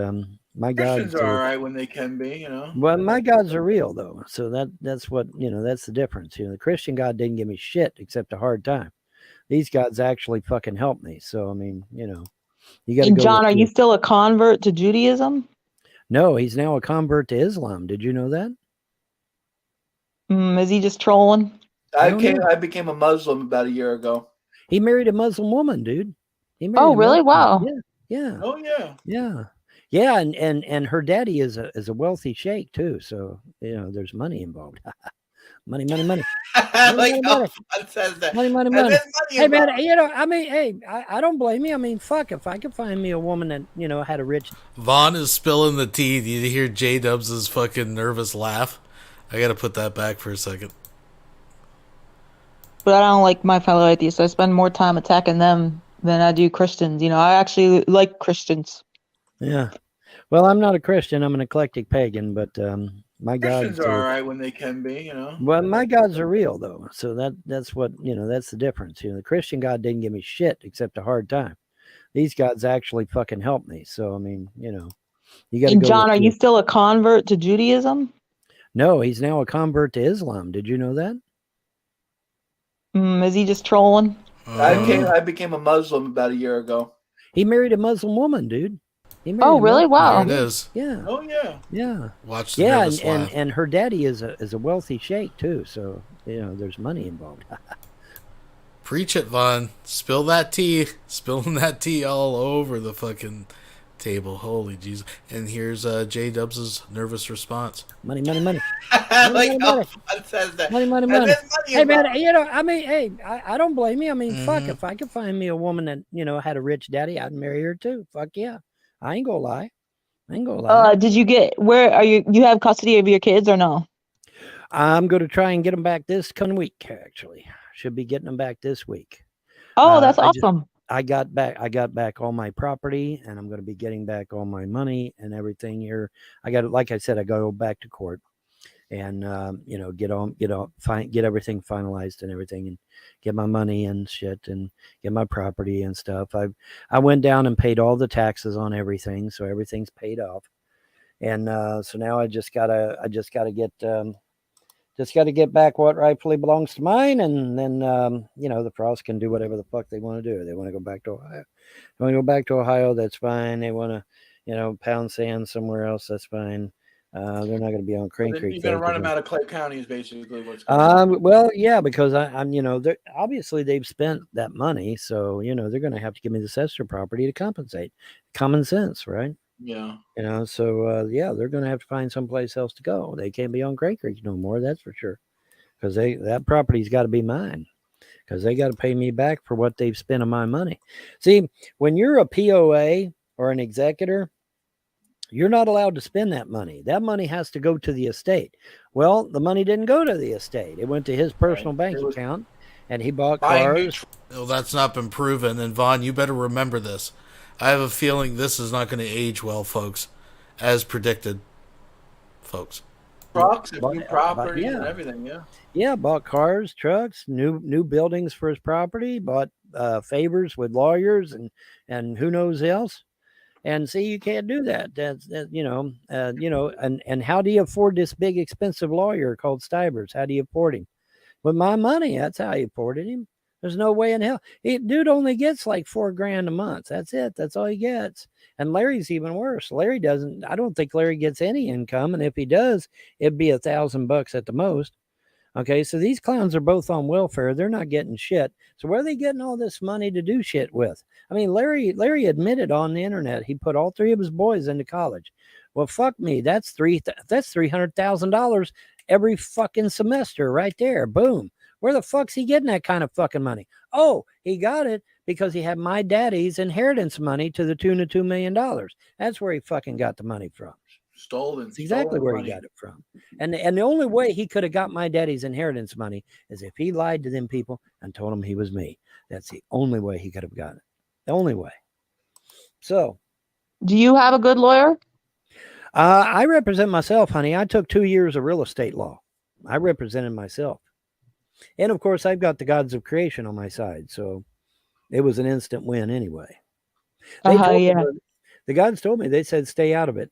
my Christians gods are all right when they can be, Well, my gods are real though, so that's what that's the difference. The Christian God didn't give me shit except a hard time. These gods actually fucking helped me. So I mean, you got to go. John, are you still a convert to Judaism? No, he's now a convert to Islam. Did you know that? Is he just trolling? I became a Muslim about a year ago. He married a Muslim woman, dude. He married Oh, a really? Muslim. Wow. Yeah. Oh yeah. Yeah, and her daddy is a wealthy sheikh too. So there's money involved. money. I like how Fun says that. Money. And there's money Hey man, involved. I don't blame you. I mean, fuck, if I could find me a woman that had a rich. Vaughn is spilling the tea. Do you hear J-Dubs' fucking nervous laugh? I gotta put that back for a second. But I don't like my fellow atheists. I spend more time attacking them than I do Christians. I actually like Christians. Yeah. Well, I'm not a Christian. I'm an eclectic pagan, but my Christians gods are all right when they can be, Well, my gods are real though, so that's what that's the difference. The Christian God didn't give me shit except a hard time. These gods actually fucking helped me. So I mean, you You got to And go John, with are you still a convert to Judaism? No, he's now a convert to Islam. Did you know that? Is he just trolling? I became a Muslim about a year ago. He married a Muslim woman, dude. He married Oh, a really? Muslim Wow. woman. There it is. Yeah. Oh yeah. Yeah. Watch the Yeah, nervous laugh. and her daddy is a wealthy sheikh too, so there's money involved. Preach it, Vaughn. Spill that tea. Spilling that tea all over the fucking table. Holy Jesus. And here's J Dubs' nervous response. Money, money, money. I Money, like money, how money. Vaughn says that. Money, money, And money. there's money Hey man, involved. I mean, hey, I don't blame you. I mean, fuck, if I could find me a woman that had a rich daddy, I'd marry her too. Fuck yeah. I ain't gonna lie. Did you get where are you have custody of your kids or no? I'm gonna try and get them back this coming week. Actually, should be getting them back this week. Oh, that's awesome. I got back all my property, and I'm going to be getting back all my money and everything here. Like I said, I got to go back to court and get everything finalized and everything, and get my money and shit, and get my property and stuff. I went down and paid all the taxes on everything, so everything's paid off. And so now I just gotta get back what rightfully belongs to mine, and then the Frost can do whatever the fuck they want to do. They want to go back to Ohio. That's fine. They want to pound sand somewhere else. That's fine. They're not going to be on Crane Creek. You're gonna run them out of Clay County is basically what's going on. Well, yeah, because I'm obviously they've spent that money, so they're going to have to give me the Sester property to compensate. Common sense, right? Yeah. So they're going to have to find someplace else to go. They can't be on Crane Creek no more, that's for sure. Because that property's got to be mine. Because they got to pay me back for what they've spent on my money. See, when you're a POA or an executor, you're not allowed to spend that money. That money has to go to the estate. Well, the money didn't go to the estate. It went to his personal bank account, and he bought cars. Well, that's not been proven. And Vaughn, you better remember this. I have a feeling this is not going to age well, folks, as predicted, folks. Trucks, new property, and everything. Yeah. Yeah, bought cars, trucks, new buildings for his property. Bought favors with lawyers and who knows else. And see, you can't do that. That's and how do you afford this big expensive lawyer called Stivers? How do you afford him? With my money, that's how you afforded him. There's no way in hell. Dude only gets like $4,000 a month. That's it. That's all he gets. And Larry's even worse. I don't think Larry gets any income. And if he does, it'd be $1,000 at the most. Okay. So these clowns are both on welfare. They're not getting shit. So where are they getting all this money to do shit with? I mean, Larry admitted on the internet, he put all three of his boys into college. Well, fuck me. That's $300,000 every fucking semester right there. Boom. Where the fuck's he getting that kind of fucking money? Oh, he got it because he had my daddy's inheritance money to the tune of $2 million. That's where he fucking got the money from. Stolen. That's exactly where he got it from. And the only way he could have got my daddy's inheritance money is if he lied to them people and told them he was me. That's the only way he could have got it. The only way. So. Do you have a good lawyer? I represent myself, honey. I took 2 years of real estate law. I represented myself. And of course, I've got the gods of creation on my side, so it was an instant win anyway. The gods told me, they said, stay out of it.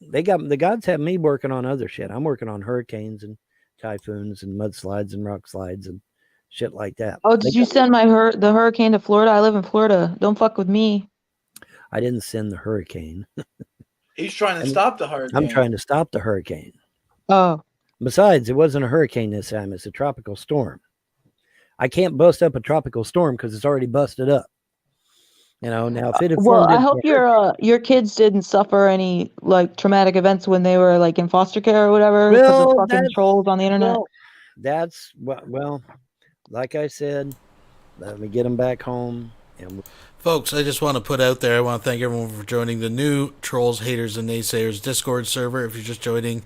The gods have me working on other shit. I'm working on hurricanes and typhoons and mudslides and rock slides and shit like that. Oh, did you send the hurricane to Florida? I live in Florida. Don't fuck with me. I didn't send the hurricane. He's trying to stop the hurricane. I'm trying to stop the hurricane. Oh. Besides, it wasn't a hurricane this time. It's a tropical storm. I can't bust up a tropical storm because it's already busted up. Now if it had I hope your kids didn't suffer any like traumatic events when they were like in foster care or whatever because of fucking trolls on the internet. That's well, like I said, let me get them back home. Folks, I just want to put out there, I want to thank everyone for joining the new Trolls, Haters, and Naysayers Discord server. If you're just joining,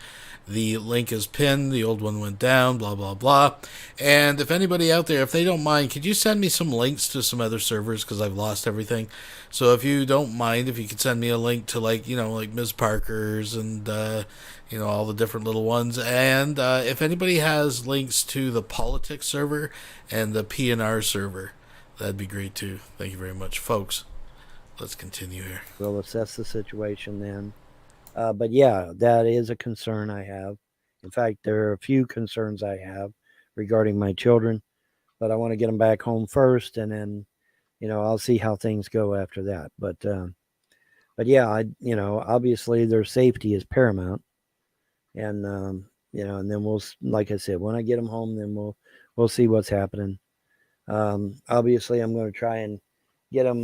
the link is pinned. The old one went down, blah, blah, blah. And if anybody out there, if they don't mind, could you send me some links to some other servers because I've lost everything. So if you don't mind, if you could send me a link to like Ms. Parker's and, all the different little ones. And if anybody has links to the politics server and the PNR server, that'd be great too. Thank you very much, folks. Let's continue here. We'll assess the situation then. But yeah, that is a concern I have. In fact, there are a few concerns I have regarding my children, but I want to get them back home first, and then, I'll see how things go after that. But yeah, obviously their safety is paramount, and and then like I said, when I get them home, then we'll see what's happening. Obviously, I'm going to try and get them,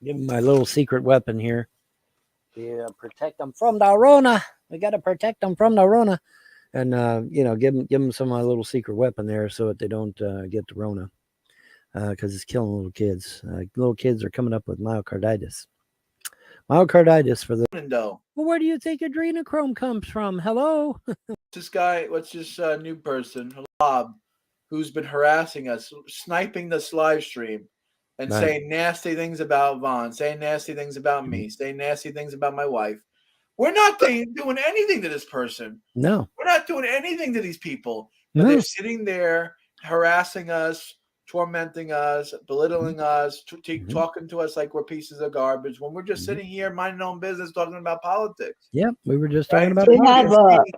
give them my little secret weapon here. Yeah, protect them from the Rona. We got to protect them from the Rona, and give them some of my little secret weapon there so that they don't get the Rona, because it's killing little kids. Little kids are coming up with myocarditis. Myocarditis for the. Well, where do you think adrenochrome comes from? Hello. what's this new person, Bob, who's been harassing us, sniping this live stream, and Right. saying nasty things about Vaughn, saying nasty things about me, saying nasty things about my wife. We're not doing anything to this person. No. We're not doing anything to these people. But No. they're sitting there harassing us, tormenting us, belittling us, talking to us like we're pieces of garbage when we're just sitting here minding our own business talking about politics. Yep, we were just talking about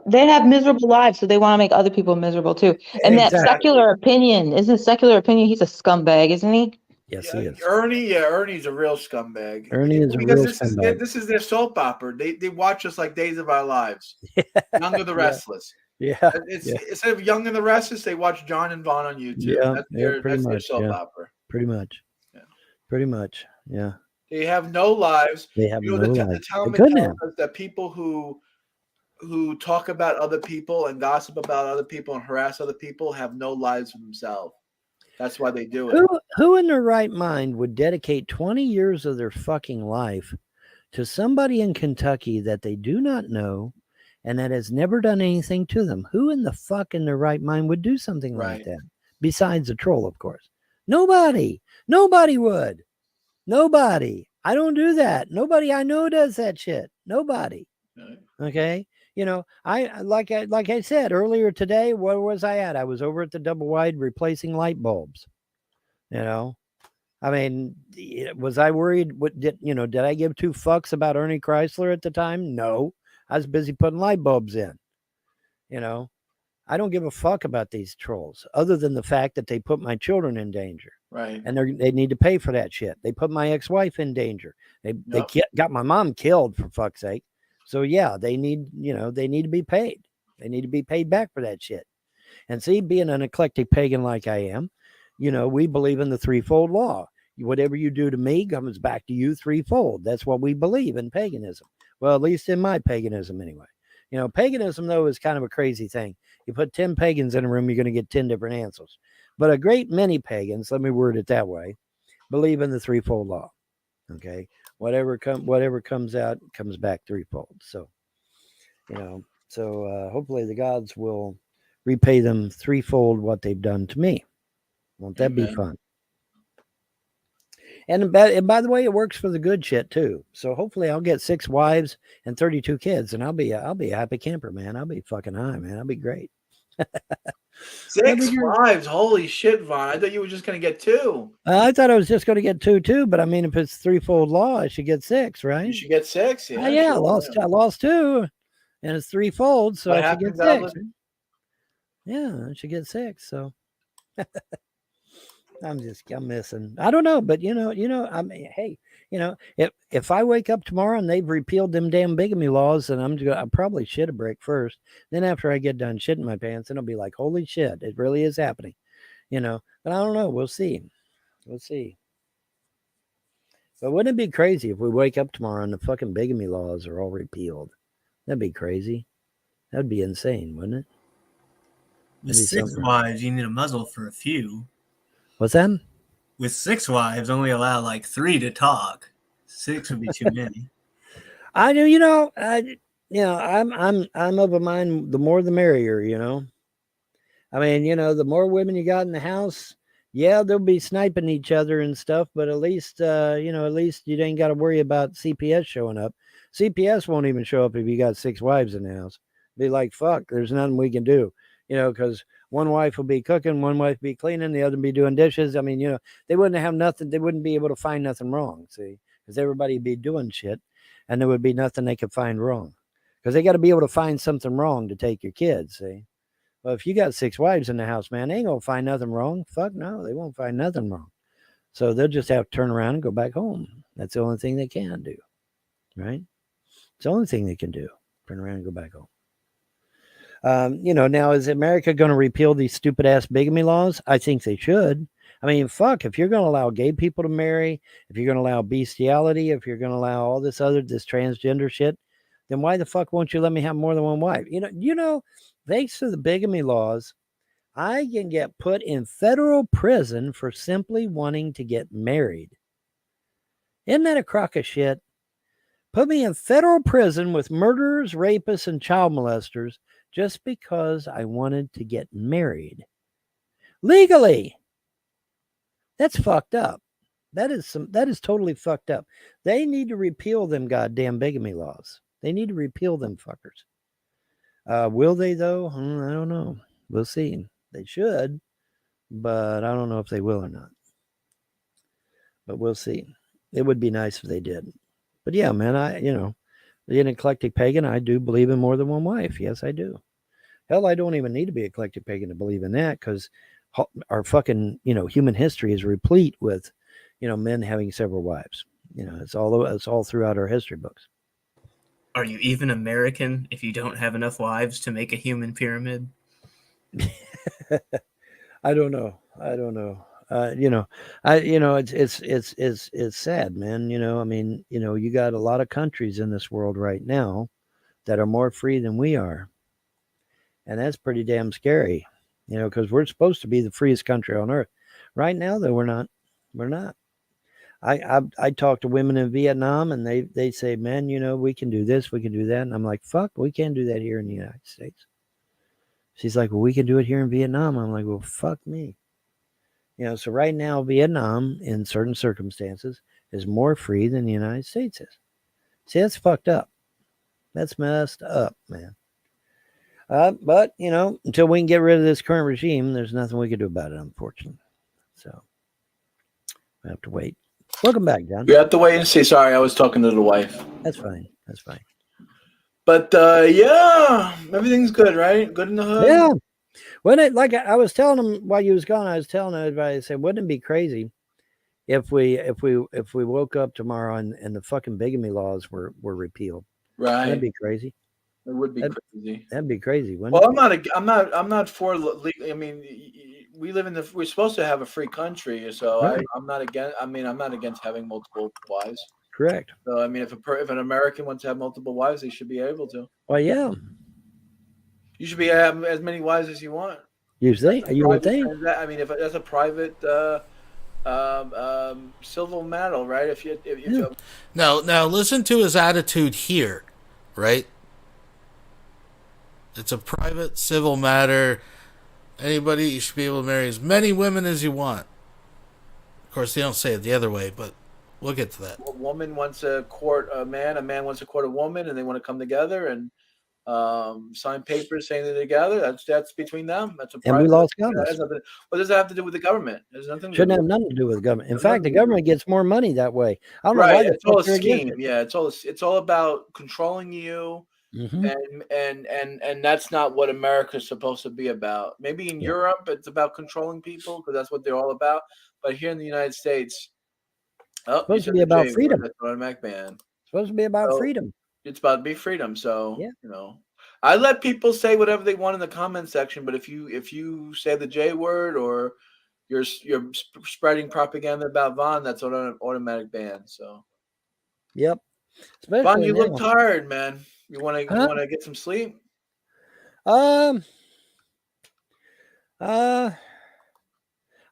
They have miserable lives, so they want to make other people miserable too. And that Exactly. secular opinion, isn't secular opinion? He's a scumbag, isn't he? Yes, he is. Ernie's a real scumbag. Ernie is a because real this scumbag. this is their soap opera. They watch us like Days of Our Lives. Young and the Restless. Yeah. Instead of Young and the Restless, they watch John and Vaughn on YouTube. Yeah, That's their soap opera. Pretty much. Yeah. Pretty much. Yeah. They have no lives. They have no the lives. Talmud They couldn't tells have. us that people who talk about other people and gossip about other people and harass other people have no lives for themselves. That's why they do it. Who in their right mind would dedicate 20 years of their fucking life to somebody in Kentucky that they do not know and that has never done anything to them? Who in the fuck in their right mind would do something like that? Besides a troll, of course. Nobody. Nobody would. Nobody. I don't do that. Nobody I know does that shit. Nobody. Okay. I like I said earlier today, where was I at? I was over at the double wide replacing light bulbs. I mean, was I worried? Did I give two fucks about Ernie Chrysler at the time? No, I was busy putting light bulbs in. I don't give a fuck about these trolls, other than the fact that they put my children in danger. Right. And they need to pay for that shit. They put my ex-wife in danger. They got my mom killed, for fuck's sake. So yeah, they need to be paid. They need to be paid back for that shit. And see, being an eclectic pagan like I am, we believe in the threefold law. Whatever you do to me comes back to you threefold. That's what we believe in paganism. Well, at least in my paganism anyway. Paganism, though, is kind of a crazy thing. You put 10 pagans in a room, you're going to get 10 different answers. But a great many pagans, let me word it that way, believe in the threefold law. Okay? Whatever comes out comes back threefold. So, hopefully the gods will repay them threefold what they've done to me. Won't that be fun? And by the way, it works for the good shit too. So hopefully I'll get 6 wives and 32 kids, and I'll be a happy camper, man. I'll be fucking high, man. I'll be great. 6 wives, holy shit, Vaughn! I thought you were just gonna get 2. I thought I was just going to get 2 too, but I mean, if it's threefold law, I should get 6, right? You should get 6. Yeah, I lost 2, and it's threefold, so I should get 6. Yeah, I should get 6. So I'm missing. I don't know, but I mean, hey, if I wake up tomorrow and they've repealed them damn bigamy laws, then I'll probably shit a brick first. Then after I get done shitting my pants, then I'll be like, holy shit, it really is happening, But I don't know. We'll see. We'll see. But wouldn't it be crazy if we wake up tomorrow and the fucking bigamy laws are all repealed? That'd be crazy. That'd be insane, wouldn't it? With 6 wives, you need a muzzle for a few. What's that? With 6 wives, only allow like 3 to talk. 6 would be too many. I do, I'm of a mind, the more the merrier, I mean, the more women you got in the house, yeah, they'll be sniping each other and stuff, but at least you ain't got to worry about CPS showing up. CPS won't even show up if you got 6 wives in the house. Be like, fuck, there's nothing we can do, because one wife will be cooking, one wife be cleaning, the other be doing dishes. I mean, they wouldn't have nothing. They wouldn't be able to find nothing wrong, see, because everybody be doing shit. and there would be nothing they could find wrong, because they got to be able to find something wrong to take your kids. See, well, if you got 6 wives in the house, man, they ain't gonna find nothing wrong. Fuck no, they won't find nothing wrong. So they'll just have to turn around and go back home. That's the only thing they can do, right? It's the only thing they can do. Turn around and go back home. Now is America going to repeal these stupid ass bigamy laws? I think they should. I mean, fuck, if you're going to allow gay people to marry, if you're going to allow bestiality, if you're going to allow all this transgender shit, then why the fuck won't you let me have more than one wife? Thanks to the bigamy laws, I can get put in federal prison for simply wanting to get married. Isn't that a crock of shit? Put me in federal prison with murderers, rapists, and child molesters just because I wanted to get married. Legally. That's fucked up. That is totally fucked up. They need to repeal them goddamn bigamy laws. They need to repeal them fuckers. Will they though? I don't know. We'll see. They should, but I don't know if they will or not. But we'll see. It would be nice if they did. But yeah, man, being an eclectic pagan, I do believe in more than one wife. Yes, I do. Hell, I don't even need to be eclectic pagan to believe in that, because our fucking, human history is replete with, men having several wives. It's all throughout our history books. Are you even American if you don't have enough wives to make a human pyramid? I don't know. It's sad, man. You got a lot of countries in this world right now that are more free than we are. And that's pretty damn scary, because we're supposed to be the freest country on earth. Right now, though, we're not. We're not. I talk to women in Vietnam, and they say, man, we can do this, we can do that. And I'm like, fuck, we can't do that here in the United States. She's like, well, we can do it here in Vietnam. I'm like, well, fuck me. So right now, Vietnam, in certain circumstances, is more free than the United States is. See, that's fucked up. That's messed up, man. But, until we can get rid of this current regime, there's nothing we can do about it, unfortunately. So, we have to wait. Welcome back, John. We have to wait and see. Sorry, I was talking to the wife. That's fine. But, yeah, everything's good, right? Good in the hood? Yeah. I was telling him while you was gone, I was telling everybody, I said, wouldn't it be crazy if we woke up tomorrow and the fucking bigamy laws were repealed? Right. That'd be crazy. It would be crazy. That'd be crazy. Well, I'm not for legal. I mean, we're supposed to have a free country, so right. I'm not against having multiple wives. Correct. So I mean, if an American wants to have multiple wives, they should be able to. Well, yeah. You should be having as many wives as you want. You would think. I mean, if that's a private civil matter, right? If Now listen to his attitude here, right? It's a private civil matter. Anybody, you should be able to marry as many women as you want. Of course, they don't say it the other way, but we'll get to that. A woman wants to court a man wants to court a woman, and they want to come together and sign papers saying they're together. That's between them. That's a private. And we lost government. What does that have to do with the government? There's nothing. Shouldn't have nothing to do with the government. In fact, the government gets more money that way. I don't know right. why It's all a scheme. Yeah, it's all about controlling you. Mm-hmm. And that's not what America's supposed to be about. Maybe in Europe it's about controlling people because that's what they're all about. But here in the United States, it's supposed to be about freedom. That's automatic ban. It's supposed to be about freedom. It's about to be freedom. So I let people say whatever they want in the comment section. But if you say the J word or you're spreading propaganda about Vaughn, that's an automatic ban. So yep. Especially Vaughn, you look tired, man. You want to get some sleep? I'll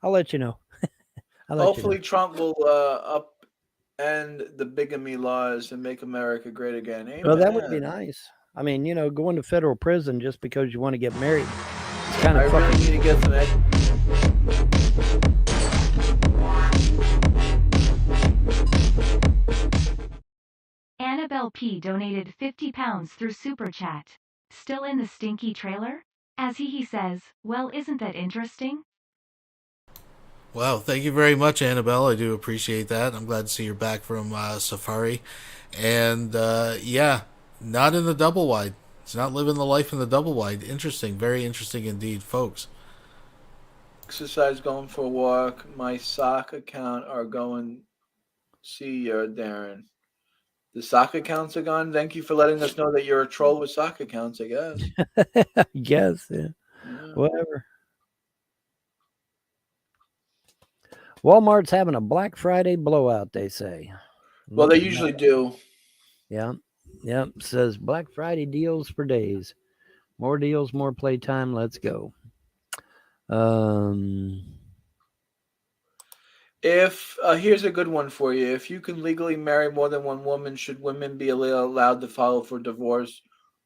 let you know. Hopefully, Trump will upend the bigamy laws and make America great again. Amen. Well, that would be nice. I mean, going to federal prison just because you want to get married. It's kind of fucking. Really need to get some. Annabelle P. donated £50 through Super Chat. Still in the stinky trailer? As he says, well, isn't that interesting? Wow, thank you very much, Annabelle. I do appreciate that. I'm glad to see you're back from safari. And yeah, not in the double wide. It's not living the life in the double wide. Interesting, very interesting indeed, folks. Exercise, going for a walk. My sock account are going. See you, Darren. The sock accounts are gone. Thank you for letting us know that you're a troll with sock accounts, I guess. I guess, yeah. Whatever. Walmart's having a Black Friday blowout, they say. Well, they usually do. Yeah. Yep. Says Black Friday deals for days. More deals, more playtime. Let's go. If here's a good one for you. If you can legally marry more than one woman, should women be allowed to file for divorce,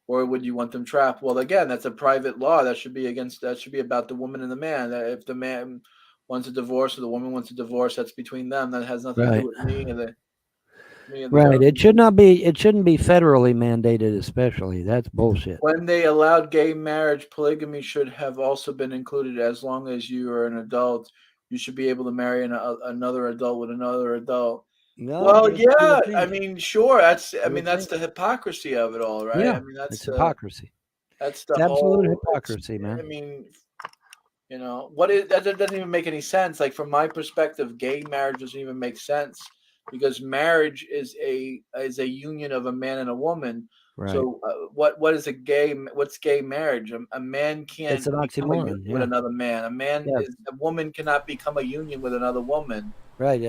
or would you want them trapped? Well, again, that's a private law. That should be about the woman and the man. If the man wants a divorce or the woman wants a divorce, that's between them. That has nothing to do with me and the Right. government. It shouldn't be federally mandated, especially. That's bullshit. When they allowed gay marriage, polygamy should have also been included. As long as you are an adult, you should be able to marry another adult with another adult. No, well, it's yeah, the I mean, sure. That's the hypocrisy of it all, right? Yeah, I mean, that's it's hypocrisy. That's the It's absolute whole hypocrisy, man. I mean, that doesn't even make any sense. Like from my perspective, gay marriage doesn't even make sense because marriage is a union of a man and a woman. Right. So what's gay marriage? A man can't It's an become a oxymoron, union with another man. A woman cannot become a union with another woman. Right.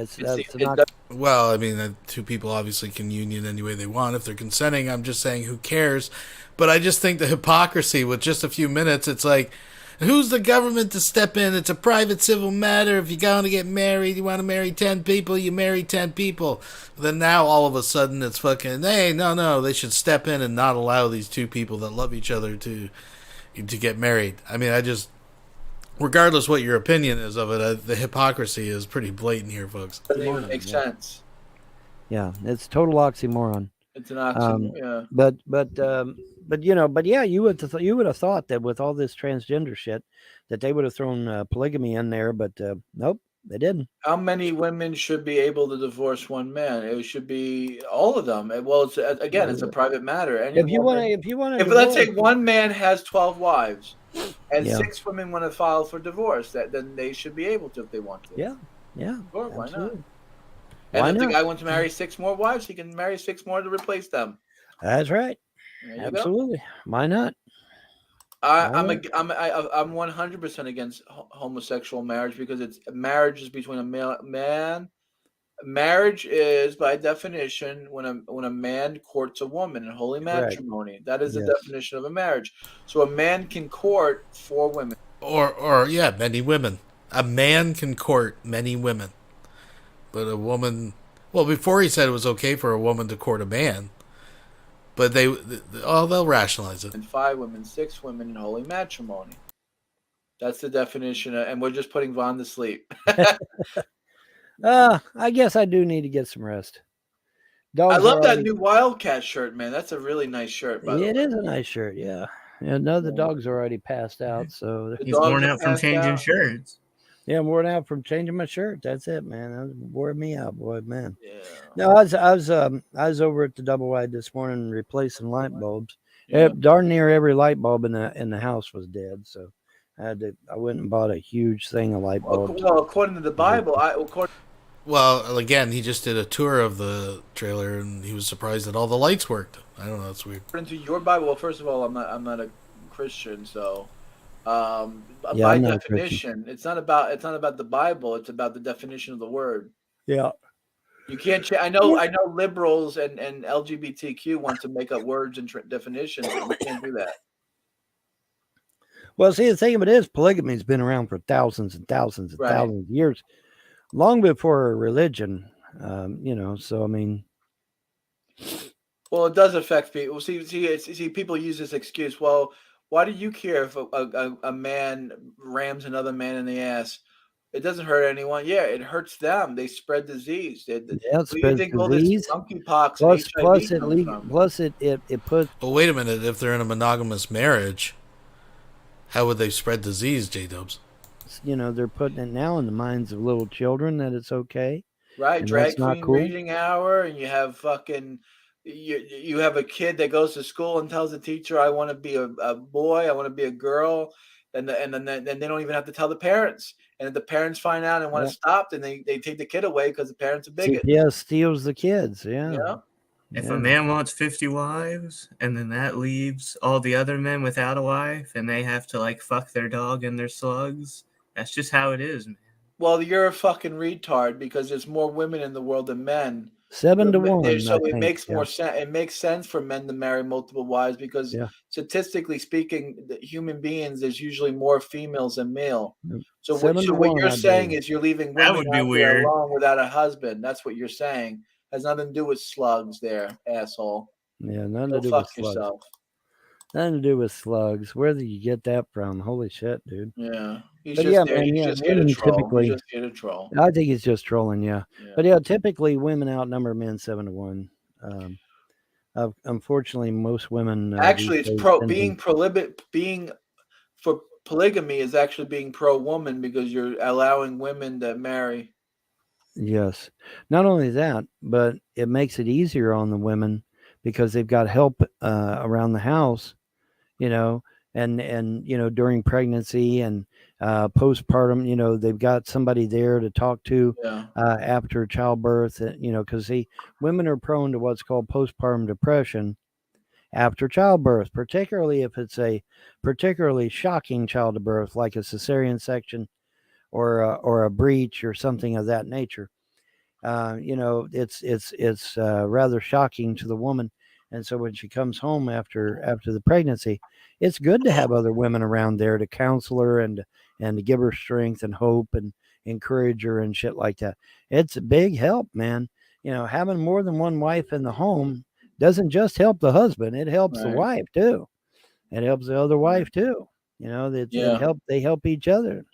Well, I mean, two people obviously can union any way they want if they're consenting. I'm just saying, who cares? But I just think the hypocrisy with just a few minutes, it's like, who's the government to step in? It's a private civil matter. If you're going to get married, you want to marry 10 people, you marry 10 people. Then now all of a sudden it's fucking, hey, no, they should step in and not allow these two people that love each other to get married. I mean, regardless what your opinion is of it, the hypocrisy is pretty blatant here, folks. Doesn't even make sense. Yeah, it's total oxymoron. It's an oxymoron. Yeah. But yeah, you would have thought that with all this transgender shit, that they would have thrown polygamy in there, but nope, they didn't. How many women should be able to divorce one man? It should be all of them. Well, it's a private matter. If you want if let's say one man has 12 wives, and Yeah. 6 women want to file for divorce, then they should be able to if they want to. Yeah. Sure, why not? Absolutely. And Why if the not? guy wants to marry 6 more wives, he can marry 6 more to replace them. That's right. There you go. Absolutely. Why not? I'm 100% against homosexual marriage because marriage is between a man. Marriage is by definition when a man courts a woman in holy Correct. matrimony. That is the Yes. definition of a marriage. So a man can court 4 women. Or yeah, many women. A man can court many women. But a woman, well, before he said it was okay for a woman to court a man, but they'll rationalize it. And 5 women, 6 women in holy matrimony. That's the definition, and we're just putting Vaughn to sleep. I guess I do need to get some rest. Dogs I love are that already- new Wildcat shirt, man. That's a really nice shirt, by the way. It is a nice shirt, yeah. Yeah, no, the dogs are already passed out, so He's worn out from changing shirts. Yeah, I'm worn out from changing my shirt. That's it, man. That wore me out, boy, man. Yeah. No, I was over at the Double Wide this morning replacing light bulbs. Yeah. Darn near every light bulb in the house was dead, so I went and bought a huge thing of light bulbs. Well, according to the Bible, Well, again, he just did a tour of the trailer, and he was surprised that all the lights worked. I don't know, that's weird. according to your Bible, well, first of all, I'm not a Christian, so Yeah, by I'm not a definition, it's not about the Bible. It's about the definition of the word. Yeah. You can't. I know liberals and LGBTQ want to make up words and definitions, but you can't do that. Well, see, the thing of it is, polygamy's been around for thousands and thousands and Right. thousands of years, long before religion. So I mean, Well, it does affect people. See, people use this excuse. Well, why do you care if a man rams another man in the ass? It doesn't hurt anyone. Yeah, it hurts them. They spread disease. yeah, Where it do you spreads think all disease. this monkeypox Plus, and plus HIV comes from? it puts. But wait a minute, if they're in a monogamous marriage, how would they spread disease, J-Dubs? They're putting it now in the minds of little children that it's okay. Right, and drag that's not queen cool. reading hour, and you have fucking you have a kid that goes to school and tells the teacher, "I want to be a boy, I want to be a girl," and then they don't even have to tell the parents. And if the parents find out and want to stop, then they take the kid away because the parents are bigots. CPS steals the kids. Yeah. Yeah. If a man wants 50 wives, and then that leaves all the other men without a wife, and they have to like fuck their dog and their slugs, that's just how it is, man. Well, you're a fucking retard because there's more women in the world than men. 7 to 1. So I it think, makes more sense. It makes sense for men to marry multiple wives because statistically speaking, the human beings there's usually more females than male. So what 7 to what 1, you're I saying believe. is you're leaving That women would be out there weird. alone without a husband. That's what you're saying. Has nothing to do with slugs, there, asshole. Yeah, nothing Go to do fuck with slugs. yourself. Nothing to do with slugs. Where did you get that from? Holy shit, dude. Yeah, he's But just yeah, there. man, He's yeah, just here to women troll. typically. He's just here to troll. I think he's just trolling, yeah. But yeah, typically women outnumber men 7 to 1. Unfortunately, most women Actually, these it's days being for polygamy is actually being pro woman because you're allowing women to marry. Yes. Not only that, but it makes it easier on the women because they've got help around the house, you know, and during pregnancy and postpartum, they've got somebody there to talk to after childbirth, because women are prone to what's called postpartum depression after childbirth, particularly if it's a particularly shocking childbirth like a cesarean section or a breech or something of that nature. It's rather shocking to the woman, and so when she comes home after the pregnancy, it's good to have other women around there to counsel her and to give her strength and hope and encourage her and shit like that. It's a big help, man. Having more than one wife in the home doesn't just help the husband; it helps the wife too. It helps the other wife too. They help each other.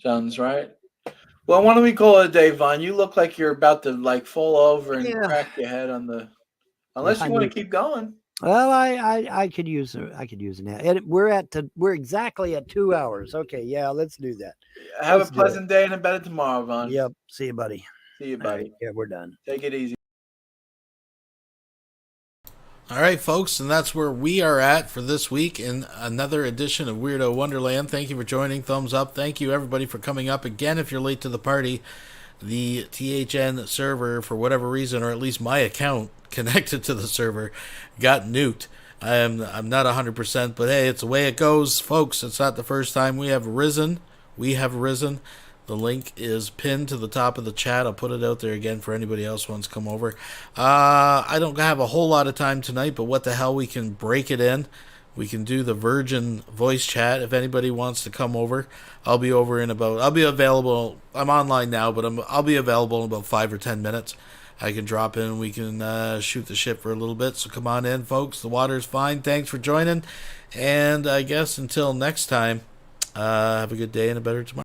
Sounds right. Well, why don't we call it a day, Vaughn? You look like you're about to like fall over and crack your head on the. Unless you want to keep going. Well, I could use a nap. We're exactly at 2 hours. Okay, yeah, let's do that. Have a pleasant day and a better tomorrow, Vaughn. Yep. See you, buddy. See you, buddy. Right, yeah, we're done. Take it easy. All right, folks, and that's where we are at for this week in another edition of Weirdo Wonderland. Thank you for joining. Thumbs up. Thank you, everybody, for coming up. Again, if you're late to the party, the THN server, for whatever reason, or at least my account connected to the server, got nuked. I'm not 100%, but hey, it's the way it goes, folks. It's not the first time we have risen. The link is pinned to the top of the chat. I'll put it out there again for anybody else who wants to come over. I don't have a whole lot of time tonight, but what the hell, we can break it in. We can do the Virgin voice chat if anybody wants to come over. I'll be available. I'm online now, but I'll be available in about 5 or 10 minutes. I can drop in and we can shoot the shit for a little bit. So come on in, folks. The water's fine. Thanks for joining. And I guess until next time, have a good day and a better tomorrow.